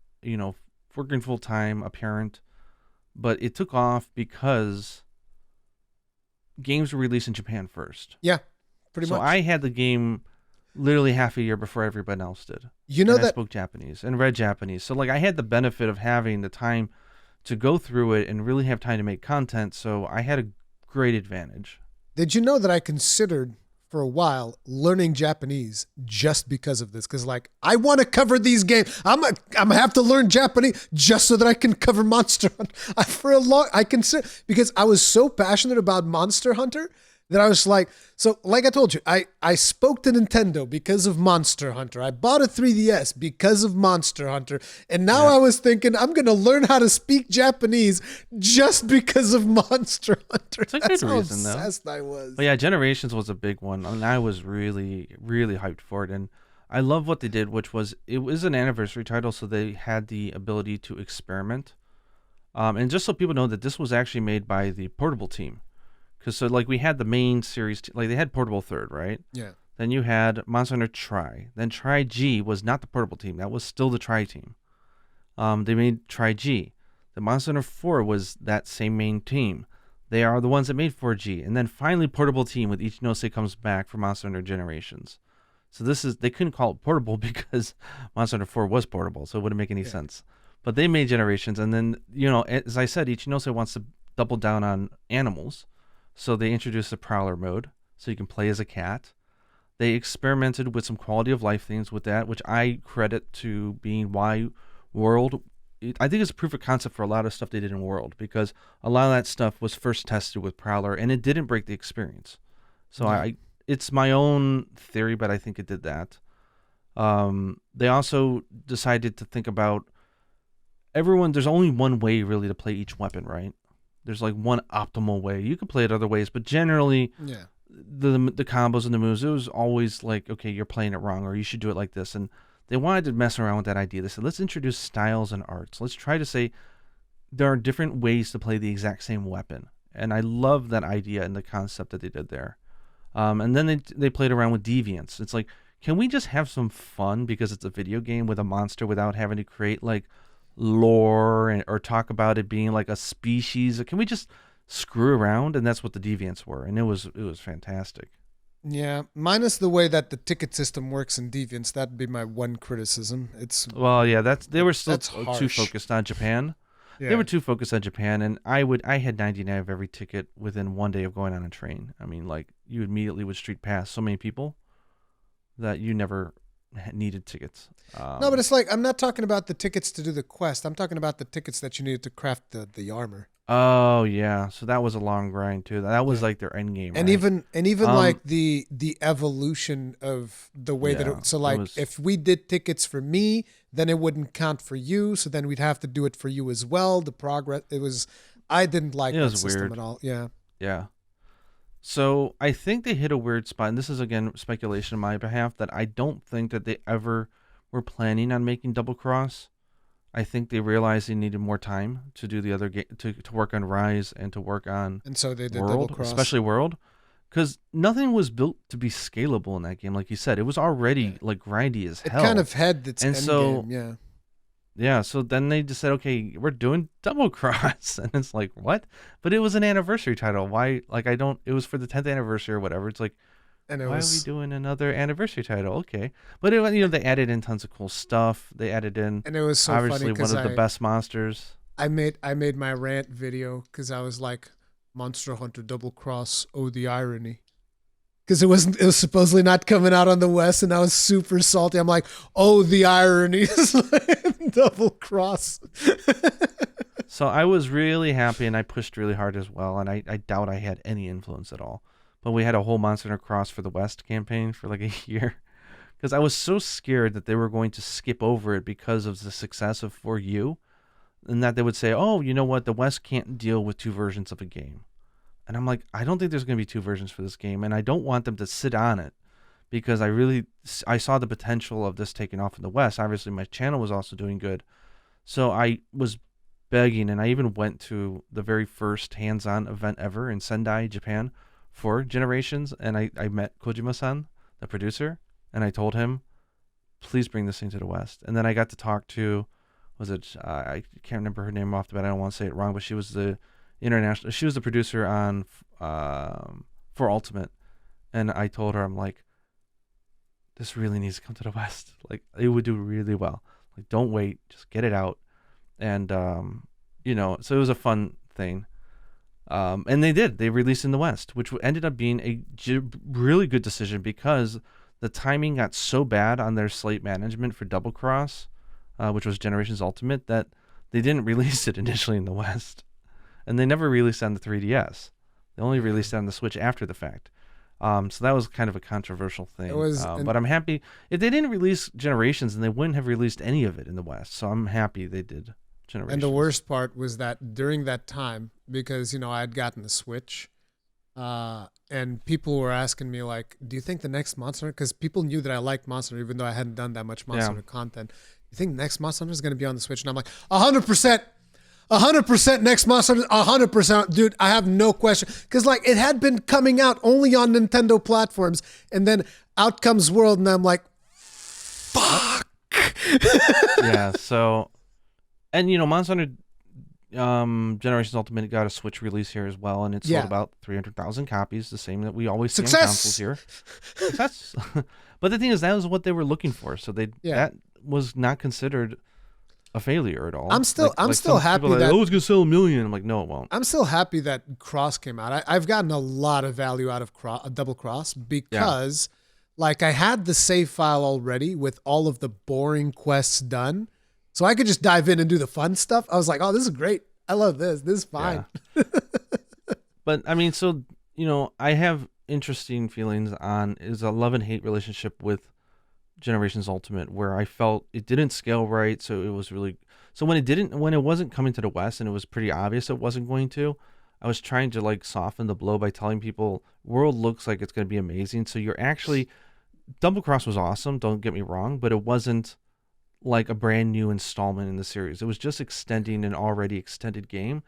working full time, a parent, but it took off because games were released in Japan first. yeah, pretty So much. I had the game literally half a year before everybody else did. You know And I that spoke Japanese and read Japanese. So like I had the benefit of having the time to go through it and really have time to make content. So I had a great advantage. Did you know that I considered for a while learning Japanese just because of this? Because like I want to cover these games. I'm gonna have to learn Japanese just so that I can cover Monster Hunter. I consider because I was so passionate about Monster Hunter that I was like, so like I told you, I spoke to Nintendo because of Monster Hunter. I bought a 3DS because of Monster Hunter. And now I was thinking I'm going to learn how to speak Japanese just because of Monster Hunter. It's a That's good how reason, though. obsessed I was. But yeah, Generations was a big one, and I was really, really hyped for it. And I love what they did, which was it was an anniversary title, so they had the ability to experiment. And just so people know that this was actually made by the Portable team, because so like we had the main series, like they had Portable third, right? Yeah. Then you had Monster Hunter Tri. Then Tri G was not the Portable team; that was still the Tri team. They made Tri G. The Monster Hunter 4 was that same main team. They are the ones that made 4G. And then finally Portable Team with Ichinose comes back for Monster Hunter Generations. So they couldn't call it portable because Monster Hunter 4 was portable, so it wouldn't make any sense. But they made Generations, and then, as I said, Ichinose wants to double down on animals. So they introduced the Prowler mode, so you can play as a cat. They experimented with some quality of life things with that, which I credit to being why World, I think it's a proof of concept for a lot of stuff they did in World, because a lot of that stuff was first tested with Prowler, and it didn't break the experience. So it's my own theory, but I think it did that. They also decided to think about there's only one way really to play each weapon, right? There's like one optimal way. You can play it other ways, but generally, the combos and the moves. It was always like, okay, you're playing it wrong, or you should do it like this. And they wanted to mess around with that idea. They said, let's introduce styles and arts. Let's try to say there are different ways to play the exact same weapon. And I love that idea and the concept that they did there. And then they played around with deviants. It's like, can we just have some fun because it's a video game with a monster without having to create like lore or talk about it being like a species? Or can we just screw around? And that's what the deviants were, and it was fantastic. Yeah, minus the way that the ticket system works in Deviants, that'd be my one criticism. Well, yeah, they were still that's too harsh. focused on Japan. Yeah. They were too focused on Japan, and I had 99 of every ticket within one day of going on a train. I mean, like, you immediately would street pass so many people that you never needed tickets. No, but it's like, I'm not talking about the tickets to do the quest. I'm talking about the tickets that you needed to craft the armor. Oh yeah, so that was a long grind too. That was like their end game, And right? even like the evolution of the way that Yeah, so like if we did tickets for me, then it wouldn't count for you, so then we'd have to do it for you as well. The progress, I didn't like It that was system weird. at all. Yeah. Yeah. So I think they hit a weird spot, and this is again speculation on my behalf, that I don't think that they ever were planning on making Double Cross. I think they realized they needed more time to do the other game, to work on Rise and to work on And so they did World, Double Cross. especially World, because nothing was built to be scalable in that game. Like you said, it was already like grindy as It hell. kind of had its And end so- game, yeah. Yeah, so then they just said, okay, we're doing Double Cross. And it's like, what? But it was an anniversary title. Why? Like, it was for the 10th anniversary or whatever. It's like, And it why are we was doing another anniversary title? Okay. But, they added in tons of cool stuff. They added in, and it was so obviously, funny one because of the best monsters. I made my rant video because I was like, Monster Hunter Double Cross, oh the irony. Because it was supposedly not coming out on the West, and I was super salty. I'm like, oh the irony, Double Cross. So I was really happy, and I pushed really hard as well, and I doubt I had any influence at all. But we had a whole Monster Hunter Cross for the West campaign for like a year. Because I was so scared that they were going to skip over it because of the success of For You. And that they would say, oh, you know what, the West can't deal with two versions of a game. And I'm like, I don't think there's going to be two versions for this game, and I don't want them to sit on it because I saw the potential of this taking off in the West. Obviously, my channel was also doing good. So I was begging, and I even went to the very first hands-on event ever in Sendai, Japan for Generations, and I met Kojima-san, the producer, and I told him, please bring this thing to the West. And then I got to talk to, I can't remember her name off the bat, I don't want to say it wrong, but she was the producer on For Ultimate, and I told her, I'm like, this really needs to come to the West. Like, it would do really well. Like, don't wait, just get it out. And so it was a fun thing. And they released in the West, which ended up being a really good decision because the timing got so bad on their slate management for Double Cross, which was Generations Ultimate, that they didn't release it initially in the West. And they never released it on the 3DS. They only released it on the Switch after the fact. So that was kind of a controversial thing. But I'm happy. If they didn't release Generations, then they wouldn't have released any of it in the West. So I'm happy they did Generations. And the worst part was that during that time, because, I had gotten the Switch, and people were asking me, like, do you think the next Monster Hunter, because people knew that I liked Monster Hunter, even though I hadn't done that much Monster Hunter content. You think next Monster Hunter is going to be on the Switch? And I'm like, 100%. 100% next Monster Hunter, 100%. Dude, I have no question. Because, like, it had been coming out only on Nintendo platforms, and then out comes World, and I'm like, fuck. Yeah, so, and, Monster Hunter Generations Ultimate got a Switch release here as well, and it sold about 300,000 copies, the same that we always see on consoles here. Success. But the thing is, that was what they were looking for, so that was not considered a failure at all. I'm still happy that, that it's gonna sell 1 million. I'm like, no, it won't. I'm still happy that Cross came out. I've gotten a lot of value out of Double Cross because, like, I had the save file already with all of the boring quests done, so I could just dive in and do the fun stuff. I was like, oh, this is great. I love this. This is fine. Yeah. But I mean, so I have interesting feelings on is a love and hate relationship with Generations Ultimate, where I felt it didn't scale right, so it was really when it wasn't coming to the West and it was pretty obvious it wasn't going to, I was trying to like soften the blow by telling people world looks like it's going to be amazing. So you're actually Double Cross was awesome. Don't get me wrong, but it wasn't like a brand new installment in the series. It was just extending an already extended game.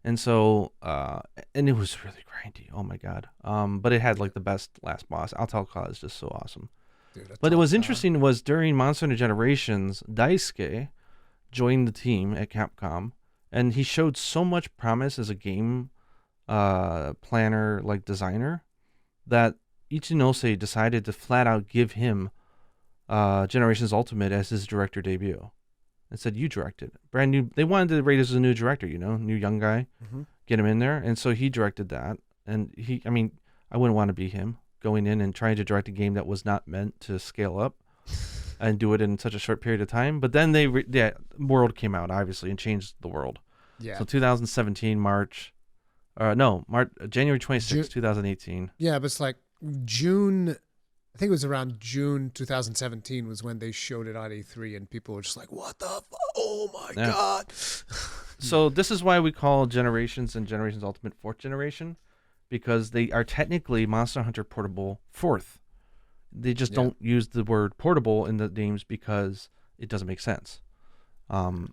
And so, and it was really grindy. Oh my god. But it had like the best last boss. Altalca is just so awesome. Dude, But it was interesting was during Monster Hunter Generations, Daisuke joined the team at Capcom, and he showed so much promise as a game planner, like designer, that Ichinose decided to flat out give him Generations Ultimate as his director debut. And said, you directed. Brand new. They wanted to rate as a new director, new young guy, get him in there. And so he directed that. And I wouldn't want to be him going in and trying to direct a game that was not meant to scale up and do it in such a short period of time. But then World came out, obviously, and changed the world. Yeah. So 2017, January 26, 2018. Yeah, but it's like June. I think it was around June 2017 was when they showed it on E3, and people were just like, what the fuck? Oh my God. So this is why we call Generations and Generations Ultimate 4th generation, because they are technically Monster Hunter Portable 4th. They just don't use the word portable in the names because it doesn't make sense. And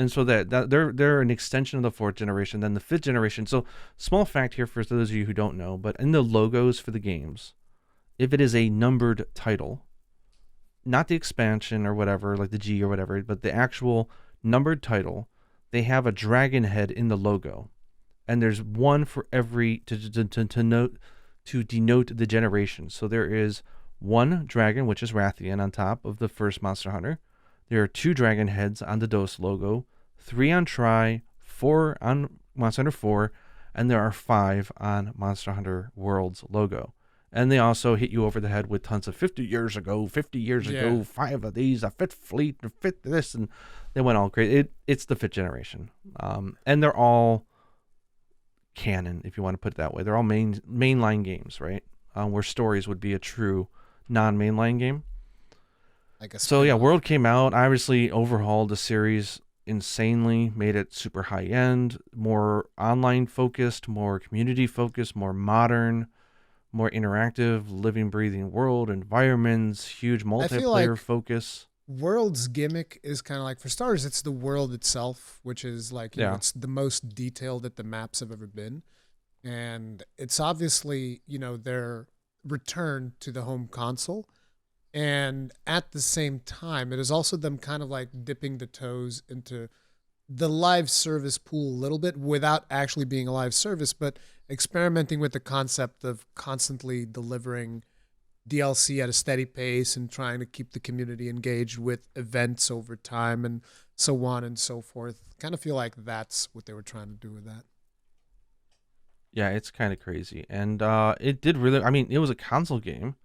so that they're an extension of the 4th generation, then the 5th generation. So small fact here for those of you who don't know, but in the logos for the games, if it is a numbered title, not the expansion or whatever, like the G or whatever, but the actual numbered title, they have a dragon head in the logo. And there's one for every to denote the generation. So there is one dragon, which is Rathian, on top of the first Monster Hunter. There are 2 dragon heads on the DOS logo, 3 on Tri, 4 on Monster Hunter 4, and there are 5 on Monster Hunter World's logo. And they also hit you over the head with tons of 50 years ago, 5 of these, a 5th fleet, a 5th this, and they went all great. It's the 5th generation. And they're all canon, if you want to put it that way. They're all mainline games, right? Where stories would be a true non-mainline game. I guess so, yeah, World came out, obviously overhauled the series insanely, made it super high-end, more online-focused, more community-focused, more modern, more interactive, living, breathing world, environments, huge multiplayer focus. World's gimmick is kind of like, for starters, it's the world itself, which is like, you know, it's the most detailed that the maps have ever been. And it's obviously, their return to the home console. And at the same time, it is also them kind of like dipping the toes into the live service pool a little bit without actually being a live service, but experimenting with the concept of constantly delivering DLC at a steady pace and trying to keep the community engaged with events over time and so on and so forth. Kind of feel like that's what they were trying to do with that. Yeah, it's kind of crazy. And it did really, it was a console game,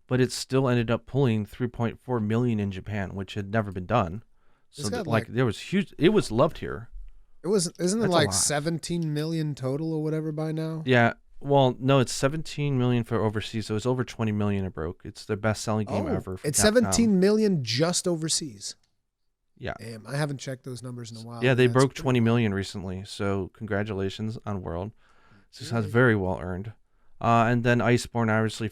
but it still ended up pulling 3.4 million in Japan, which had never been done. So there was huge, it was loved here. Isn't it like 17 million total or whatever by now? Yeah. Well, no, it's 17 million for overseas. So it's over 20 million it broke. It's their best selling game ever. It's 17 million just overseas. Yeah. Damn, I haven't checked those numbers in a while. Yeah, they broke 20 million recently. So congratulations on World. This has very well earned. And then Iceborne obviously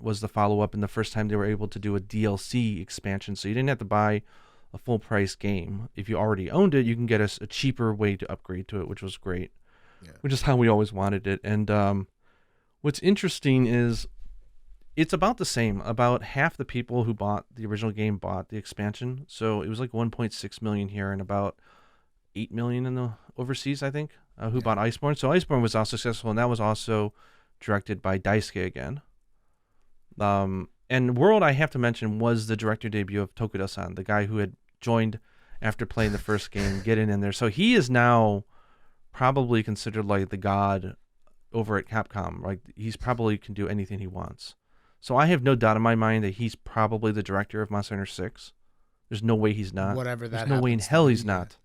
was the follow-up, and the first time they were able to do a DLC expansion. So you didn't have to buy a full-price game. If you already owned it, you can get a cheaper way to upgrade to it, which was great. Yeah. Which is how we always wanted it. And what's interesting is it's about the same. About half the people who bought the original game bought the expansion. So it was like 1.6 million here and about 8 million in the overseas, I think, who bought Iceborne. So Iceborne was also successful, and that was also directed by Daisuke again. And World, I have to mention, was the director debut of Tokuda-san, the guy who had joined after playing the first game, getting in there. So he is now probably considered like the god over at Capcom. Like he's probably can do anything he wants. So I have no doubt in my mind that he's probably the director of Monster Hunter 6. There's no way he's not. Whatever that. There's no way in hell he's not.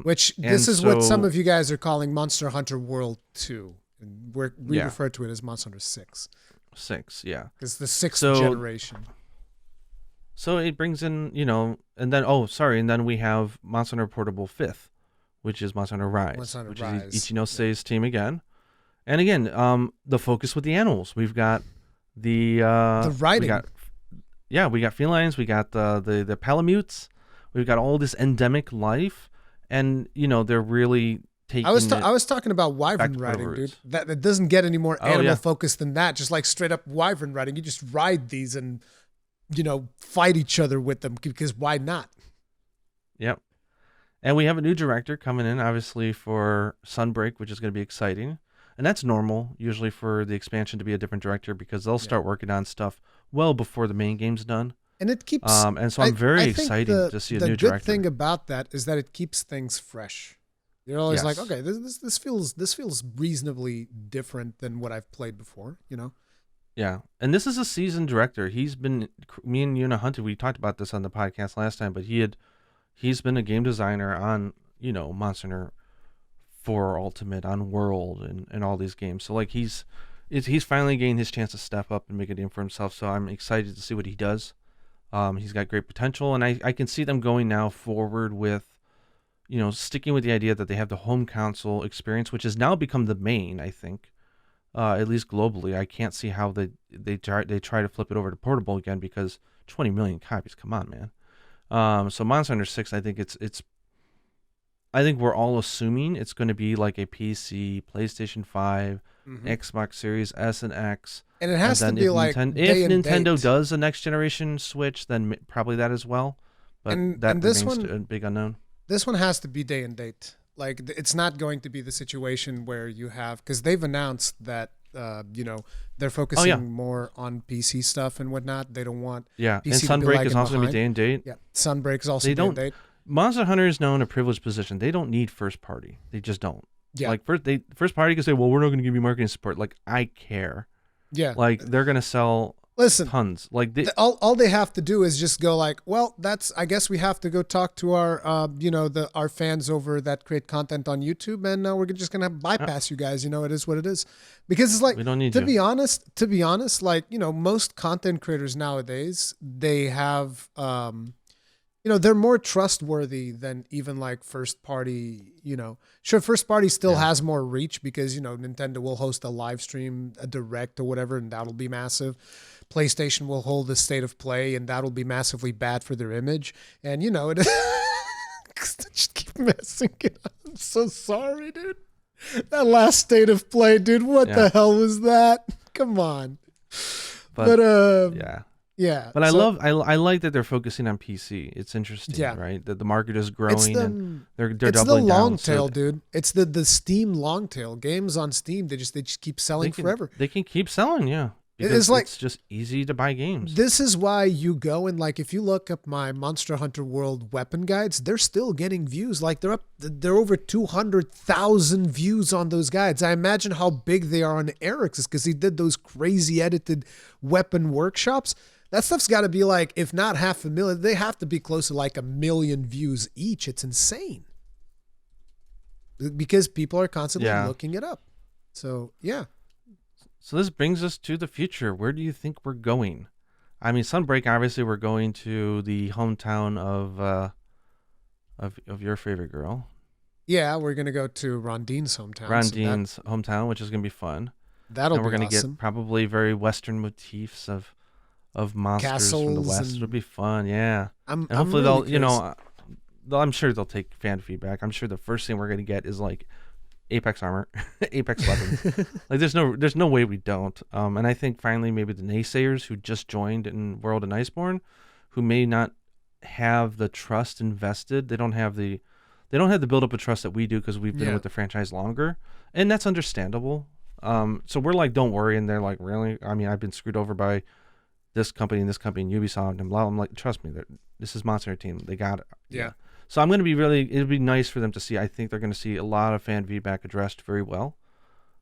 Which this is what some of you guys are calling Monster Hunter World 2. And we refer to it as Monster Hunter 6. 6, yeah. It's the 6th generation. So it brings in, and then, and then we have Monster Hunter Portable 5th, which is Monster Hunter Rise, Monster Hunter which Rise. is Ichinose team again. And again, the focus with the animals. We've got the writing. we got felines, we got the palamutes, we've got all this endemic life, and they're really taking. I was talking about wyvern riding, dude. That doesn't get any more animal focused than that. Just like straight up wyvern riding, you just ride these and fight each other with them, because why not? Yep. And we have a new director coming in, obviously, for Sunbreak, which is going to be exciting. And that's normal, usually, for the expansion to be a different director, because they'll start working on stuff well before the main game's done. And it keeps. And so I'm very excited to see a new director. The good thing about that is that it keeps things fresh. You're always like, okay, this feels reasonably different than what I've played before, Yeah, and this is a seasoned director. Me and Yuna hunted. We talked about this on the podcast last time, but he's been a game designer on Monster Hunter 4 Ultimate, on World, and all these games. So like he's finally getting his chance to step up and make a name for himself. So I'm excited to see what he does. He's got great potential, and I can see them going now forward with sticking with the idea that they have the home console experience, which has now become the main, I think. At least globally, I can't see how they try to flip it over to portable again, because 20 million copies. Come on, man. So Monster Hunter 6, I think I think we're all assuming it's going to be like a PC, PlayStation 5, Xbox Series S and X, and it has to be like if Nintendo does a next generation Switch, then probably that as well. But that remains a big unknown. This one has to be day and date. Like, it's not going to be the situation where you have, because they've announced that they're focusing more on PC stuff and whatnot. They don't want PC and Sunbreak is also going to be day and date. Yeah, Sunbreak is also day and date. Monster Hunter is now in a privileged position. They don't need first party. They just don't. Yeah. Like first party can say, well, we're not going to give you marketing support. Like, I care. Yeah. Like, they're going to sell tons. Like all they have to do is just go like, well, I guess we have to go talk to our our fans over that create content on YouTube, and we're just gonna bypass you guys. It is what it is, because it's like, we don't need to be honest, like most content creators nowadays, they have they're more trustworthy than even like first party. Sure, first party still has more reach, because Nintendo will host a live stream, a direct or whatever, and that'll be massive. PlayStation will hold the state of play, and that'll be massively bad for their image. And it just keep messing it up. I'm so sorry, dude. That last state of play, dude. What the hell was that? Come on. But yeah. But I like that they're focusing on PC. It's interesting, right? That the market is growing, and they're doubling down. It's the long tail, dude. It's the Steam long tail. Games on Steam, they just keep selling forever. They can keep selling, yeah. It's just easy to buy games. This is why you go and, like, if you look up my Monster Hunter World weapon guides, they're still getting views. Like, they're over 200,000 views on those guides. I imagine how big they are on Eric's, because he did those crazy edited weapon workshops. That stuff's got to be like, if not 500,000, they have to be close to like 1 million views each. It's insane, because people are constantly looking it up. So, yeah. So this brings us to the future. Where do you think we're going? I mean, Sunbreak, obviously, we're going to the hometown of your favorite girl. Yeah, we're gonna go to Rondine's hometown. Hometown, which is gonna be fun. That'll be awesome. We're gonna get probably very Western motifs of monsters Castles from the West. It'll be fun, yeah. And hopefully they'll, I'm sure they'll take fan feedback. I'm sure the first thing we're gonna get is like Apex armor, Apex weapons. Like, there's no way we don't. And I think finally maybe the naysayers who just joined in World and Iceborne, who may not have the trust invested, they don't have the buildup of trust that we do, because we've been with the franchise longer, and that's understandable. So we're like, don't worry, and they're like, really? I mean, I've been screwed over by this company and Ubisoft and blah. I'm like, trust me, this is Monster Hunter Team. They got it. Yeah. So I'm going to be it'll be nice for them to see. I think they're going to see a lot of fan feedback addressed very well.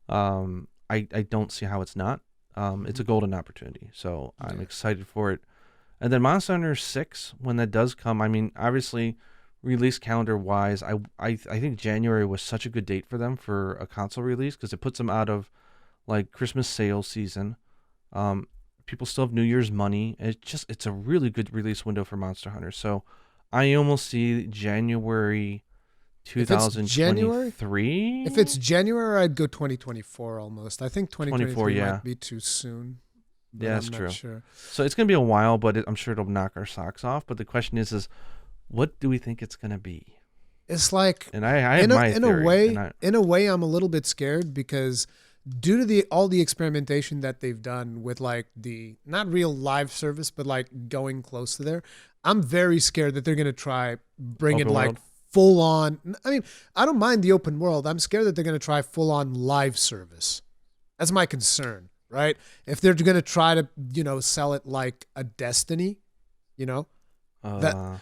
I don't see how it's not. It's a golden opportunity. So I'm excited for it. And then Monster Hunter 6, when that does come, I mean, obviously, release calendar wise, I think January was such a good date for them for a console release, because it puts them out of like Christmas sales season. People still have New Year's money. It's a really good release window for Monster Hunter. So I almost see January If it's January, 2023. if it's January, I'd go 2024 almost. I think 24, 2023 yeah. might be too soon, but Yeah, I'm that's not true. sure. So it's gonna be a while, but I'm sure it'll knock our socks off. But the question is what do we think it's gonna be? It's like And I have my theory, and in a way, I'm a little bit scared because due to the all the experimentation that they've done with like the not real live service, but like going close to there, I'm very scared that they're gonna try bringing open like world. full on. I mean, I don't mind the open world. I'm scared that they're gonna try full on live service. That's my concern, right? If they're gonna try to sell it like a Destiny, you know that Uh,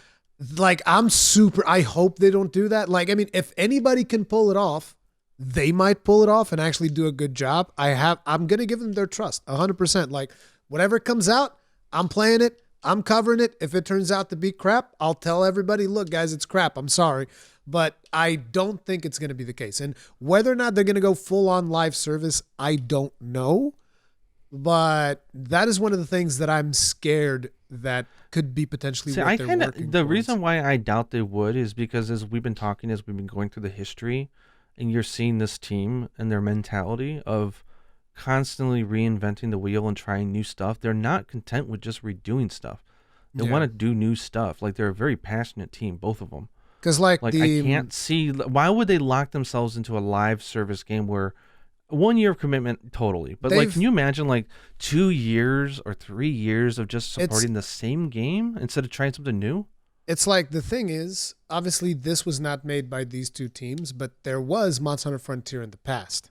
like I'm super I hope they don't do that. Like I mean, if anybody can pull it off, they might pull it off and actually do a good job. I'm going to give them their trust 100%. Like whatever comes out, I'm playing it. I'm covering it. If it turns out to be crap, I'll tell everybody, look guys, it's crap. I'm sorry. But I don't think it's going to be the case. And whether or not they're going to go full on live service, I don't know. But that is one of the things that I'm scared that could be potentially See, what I they're kind of working the towards. reason why I doubt they would is because as we've been going through the history, and you're seeing this team and their mentality of constantly reinventing the wheel and trying new stuff. They're not content with just redoing stuff. They Yeah. want to do new stuff. Like they're a very passionate team, both of them. Because like Like I can't see why would they lock themselves into a live service game where 1 year of commitment totally. But like, can you imagine like 2 years or 3 years of just supporting the same game instead of trying something new? It's like the thing is, obviously this was not made by these two teams, but there was Monster Hunter Frontier in the past.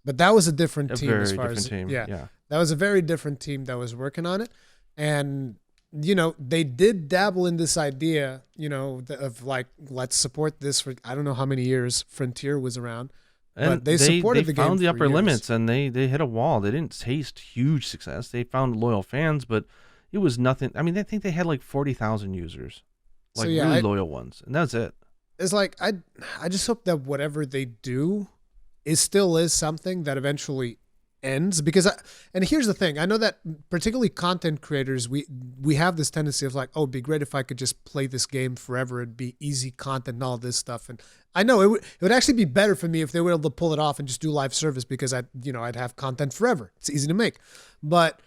But that was a different A team very as far different as team. Yeah. that was a very different team that was working on it. And they did dabble in this idea, of like let's support this for I don't know how many years Frontier was around. And But they supported the game found the for upper years. limits and they hit a wall. They didn't taste huge success. They found loyal fans, but it was nothing. I mean, I think they had like 40,000 users, like really loyal ones, and that's it. It's like I just hope that whatever they do still is something that eventually ends because and here's the thing, I know that particularly content creators, we have this tendency of like, oh, it'd be great if I could just play this game forever, it'd be easy content and all this stuff. And I know it would actually be better for me if they were able to pull it off and just do live service because I'd have content forever. It's easy to make. But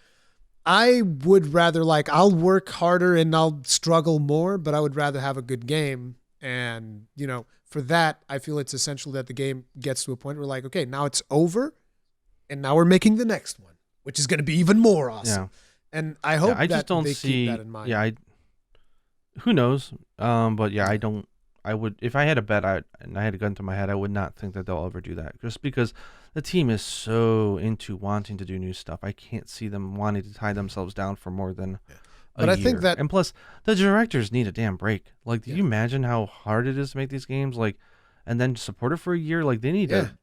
I would rather like I'll work harder and I'll struggle more, but I would rather have a good game. And for that, I feel it's essential that the game gets to a point where like, okay, now it's over and now we're making the next one, which is going to be even more awesome. Yeah. And I hope I just don't they see keep that in mind. Yeah, who knows? But yeah, I would if I had a bet and I had a gun to my head, I would not think that they'll ever do that. Just because the team is so into wanting to do new stuff. I can't see them wanting to tie themselves down for more than a year. I think that, and plus the directors need a damn break. Like, do you imagine how hard it is to make these games? Like, and then support it for a year. Like, they need to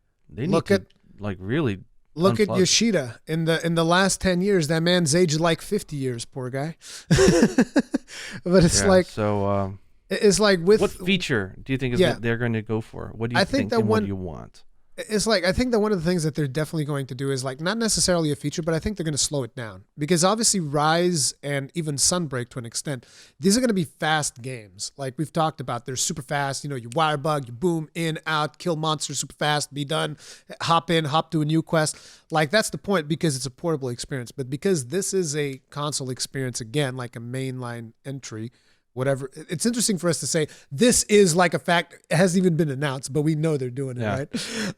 like really look at unplug. Yoshida in the last 10 years. That man's aged like 50 years. Poor guy. But it's like so. It's like with what feature do you think is that they're going to go for? What do you think and what do you want? It's like I think that one of the things that they're definitely going to do is like not necessarily a feature, but I think they're going to slow it down because obviously Rise and even Sunbreak to an extent, these are going to be fast games. Like we've talked about, they're super fast. You wire bug, you boom in, out, kill monsters super fast, be done, hop in, hop to a new quest. Like that's the point because it's a portable experience. But because this is a console experience again, like a mainline entry. Whatever. It's interesting for us to say this is like a fact. It hasn't even been announced, but we know they're doing it, right?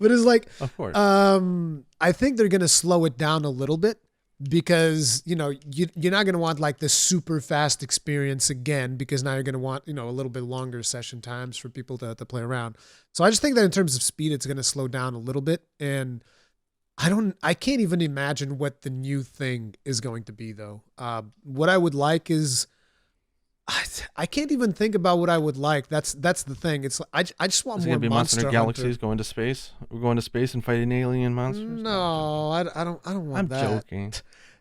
But it's like, of course. I think they're going to slow it down a little bit because, you're not going to want like this super fast experience again because now you're going to want, a little bit longer session times for people to play around. So I just think that in terms of speed, it's going to slow down a little bit. And I can't even imagine what the new thing is going to be though. What I would like is, I can't even think about what I would like. That's the thing. It's I just want more Monster Hunter. Galaxies going to space. We're going to space and fighting alien monsters. No, I don't want that. I'm joking.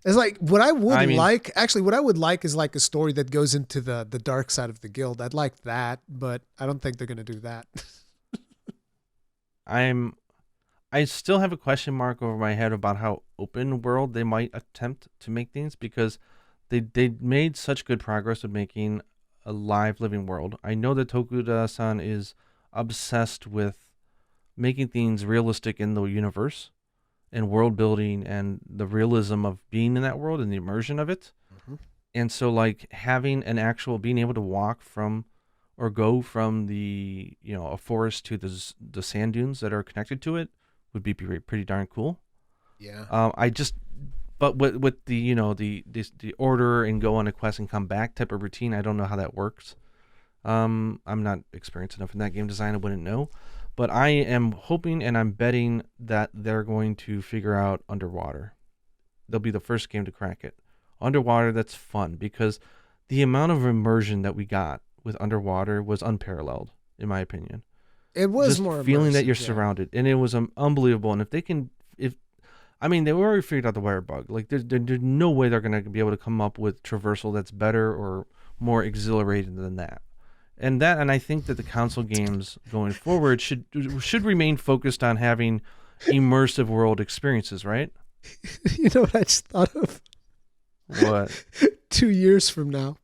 It's like what I would like. Actually, what I would like is like a story that goes into the dark side of the guild. I'd like that, but I don't think they're gonna do that. I still have a question mark over my head about how open world they might attempt to make things because they made such good progress with making a live living world. I know that Tokuda-san is obsessed with making things realistic in the universe and world building and the realism of being in that world and the immersion of it. Mm-hmm. And so like having an actual being able to walk from or go from the a forest to the sand dunes that are connected to it would be pretty darn cool. Yeah. But with the the order and go on a quest and come back type of routine, I don't know how that works. I'm not experienced enough in that game design. I wouldn't know, but I am hoping and I'm betting that they're going to figure out underwater. They'll be the first game to crack it. Underwater, that's fun because the amount of immersion that we got with underwater was unparalleled, in my opinion. It was Just more feeling that immersive, you're yeah. surrounded, and it was unbelievable. And they already figured out the wire bug. Like there's no way they're gonna be able to come up with traversal that's better or more exhilarating than that. And I think that the console games going forward should remain focused on having immersive world experiences, right? You know what I just thought of? What? 2 years from now,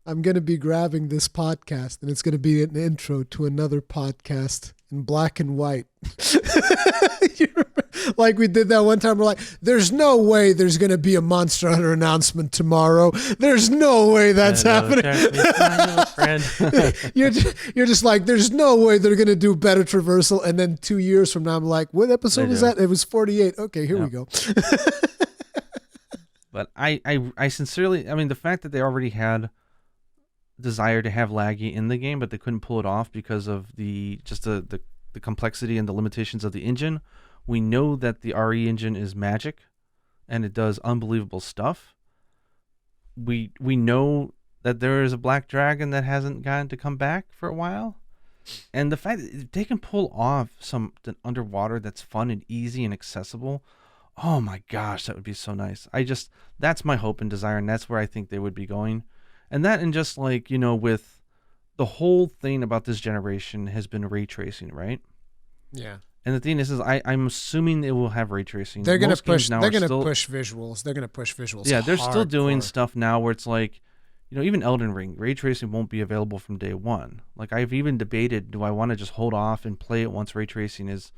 I'm going to be grabbing this podcast and it's going to be an intro to another podcast in black and white. Like we did that one time. We're like, there's no way there's going to be a Monster Hunter announcement tomorrow. There's no way that's happening. You're just like, there's no way they're going to do better traversal. And then 2 years from now, I'm like, what episode was that? It was 48. Okay, here we go. But I sincerely, I mean, the fact that they already had desire to have laggy in the game, but they couldn't pull it off because of the complexity and the limitations of the engine. We know that the RE engine is magic, and it does unbelievable stuff. We know that there is a black dragon that hasn't gotten to come back for a while, and the fact that they can pull off something underwater that's fun and easy and accessible. Oh my gosh, that would be so nice. That's my hope and desire, and that's where I think they would be going. And that, and just like, with the whole thing about this generation has been ray tracing, right? Yeah. And the thing is I'm assuming it will have ray tracing. They're gonna push. They're gonna push visuals. They're gonna push visuals. Yeah, they're still doing stuff now where it's like, even Elden Ring, ray tracing won't be available from day one. Like I've even debated, do I want to just hold off and play it once ray tracing is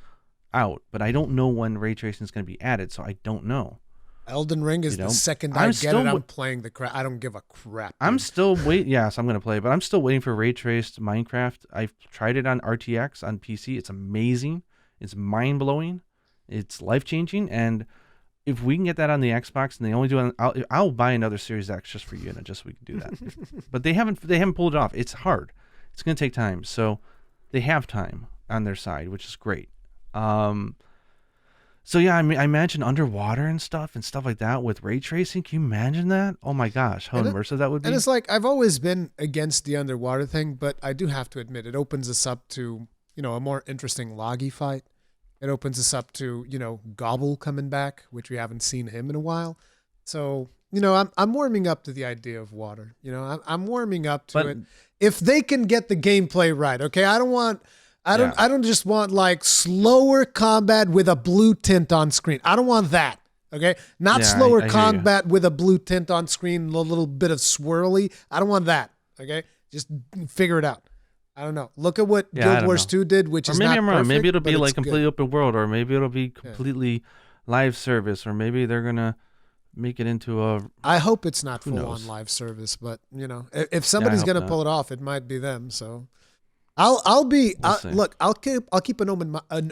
out? But I don't know when ray tracing is going to be added, so I don't know. Elden Ring is the second I get it, I'm playing the crap. I don't give a crap. Dude. I'm still waiting. Yes, I'm going to play, but I'm still waiting for ray traced Minecraft. I've tried it on RTX on PC. It's amazing. It's mind blowing. It's life changing. And if we can get that on the Xbox, and they only do it, I'll buy another Series X just for Yuna, just so we can do that. But they haven't pulled it off. It's hard. It's going to take time. So they have time on their side, which is great. So yeah, I mean, I imagine underwater and stuff like that with ray tracing. Can you imagine that? Oh my gosh, how immersive that would be. And it's like, I've always been against the underwater thing, but I do have to admit, it opens us up to, a more interesting Loggy fight. It opens us up to, Gobble coming back, which we haven't seen him in a while. So, I'm warming up to the idea of water. I'm warming up to it. If they can get the gameplay right, okay? I don't just want like slower combat with a blue tint on screen. I don't want that. Okay. Not slower combat with a blue tint on screen, a little bit of swirly. I don't want that. Okay. Just figure it out. I don't know. Look at what Guild Wars 2 did, which is not perfect. Or maybe I'm wrong. Maybe it'll be like completely open world, or maybe it'll be completely live service, or maybe they're going to make it into a... I hope it's not full on live service, but if somebody's going to pull it off, it might be them. So... I'll keep an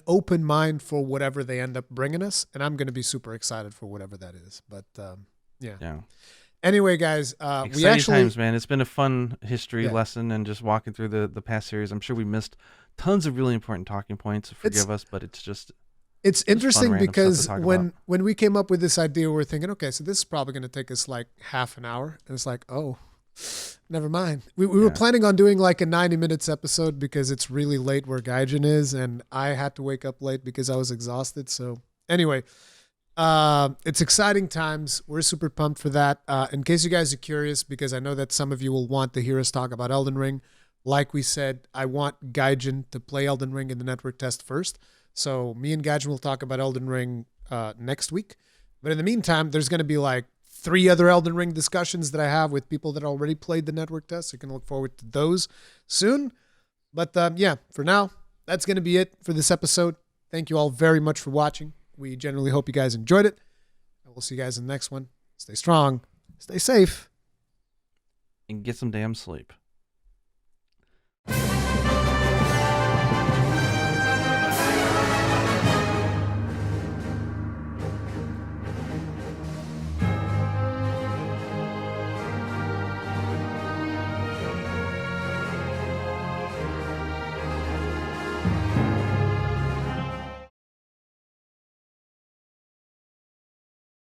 open mind for whatever they end up bringing us, and I'm going to be super excited for whatever that is. But yeah. Anyway, guys, exciting times, man. It's been a fun history lesson, and just walking through the past series. I'm sure we missed tons of really important talking points. Forgive us, but it's interesting because when we came up with this idea, we're thinking, okay, so this is probably going to take us like half an hour, and it's like, oh. Never mind. We were planning on doing like a 90 minutes episode because it's really late where Gaijin is, and I had to wake up late because I was exhausted. So anyway, it's exciting times. We're super pumped for that. In case you guys are curious, because I know that some of you will want to hear us talk about Elden Ring. Like we said, I want Gaijin to play Elden Ring in the network test first. So me and Gaijin will talk about Elden Ring next week. But in the meantime, there's going to be like 3 other Elden Ring discussions that I have with people that already played the network test. You can look forward to those soon. But for now, that's going to be it for this episode. Thank you all very much for watching. We generally hope you guys enjoyed it. And we'll see you guys in the next one. Stay strong, stay safe, and get some damn sleep.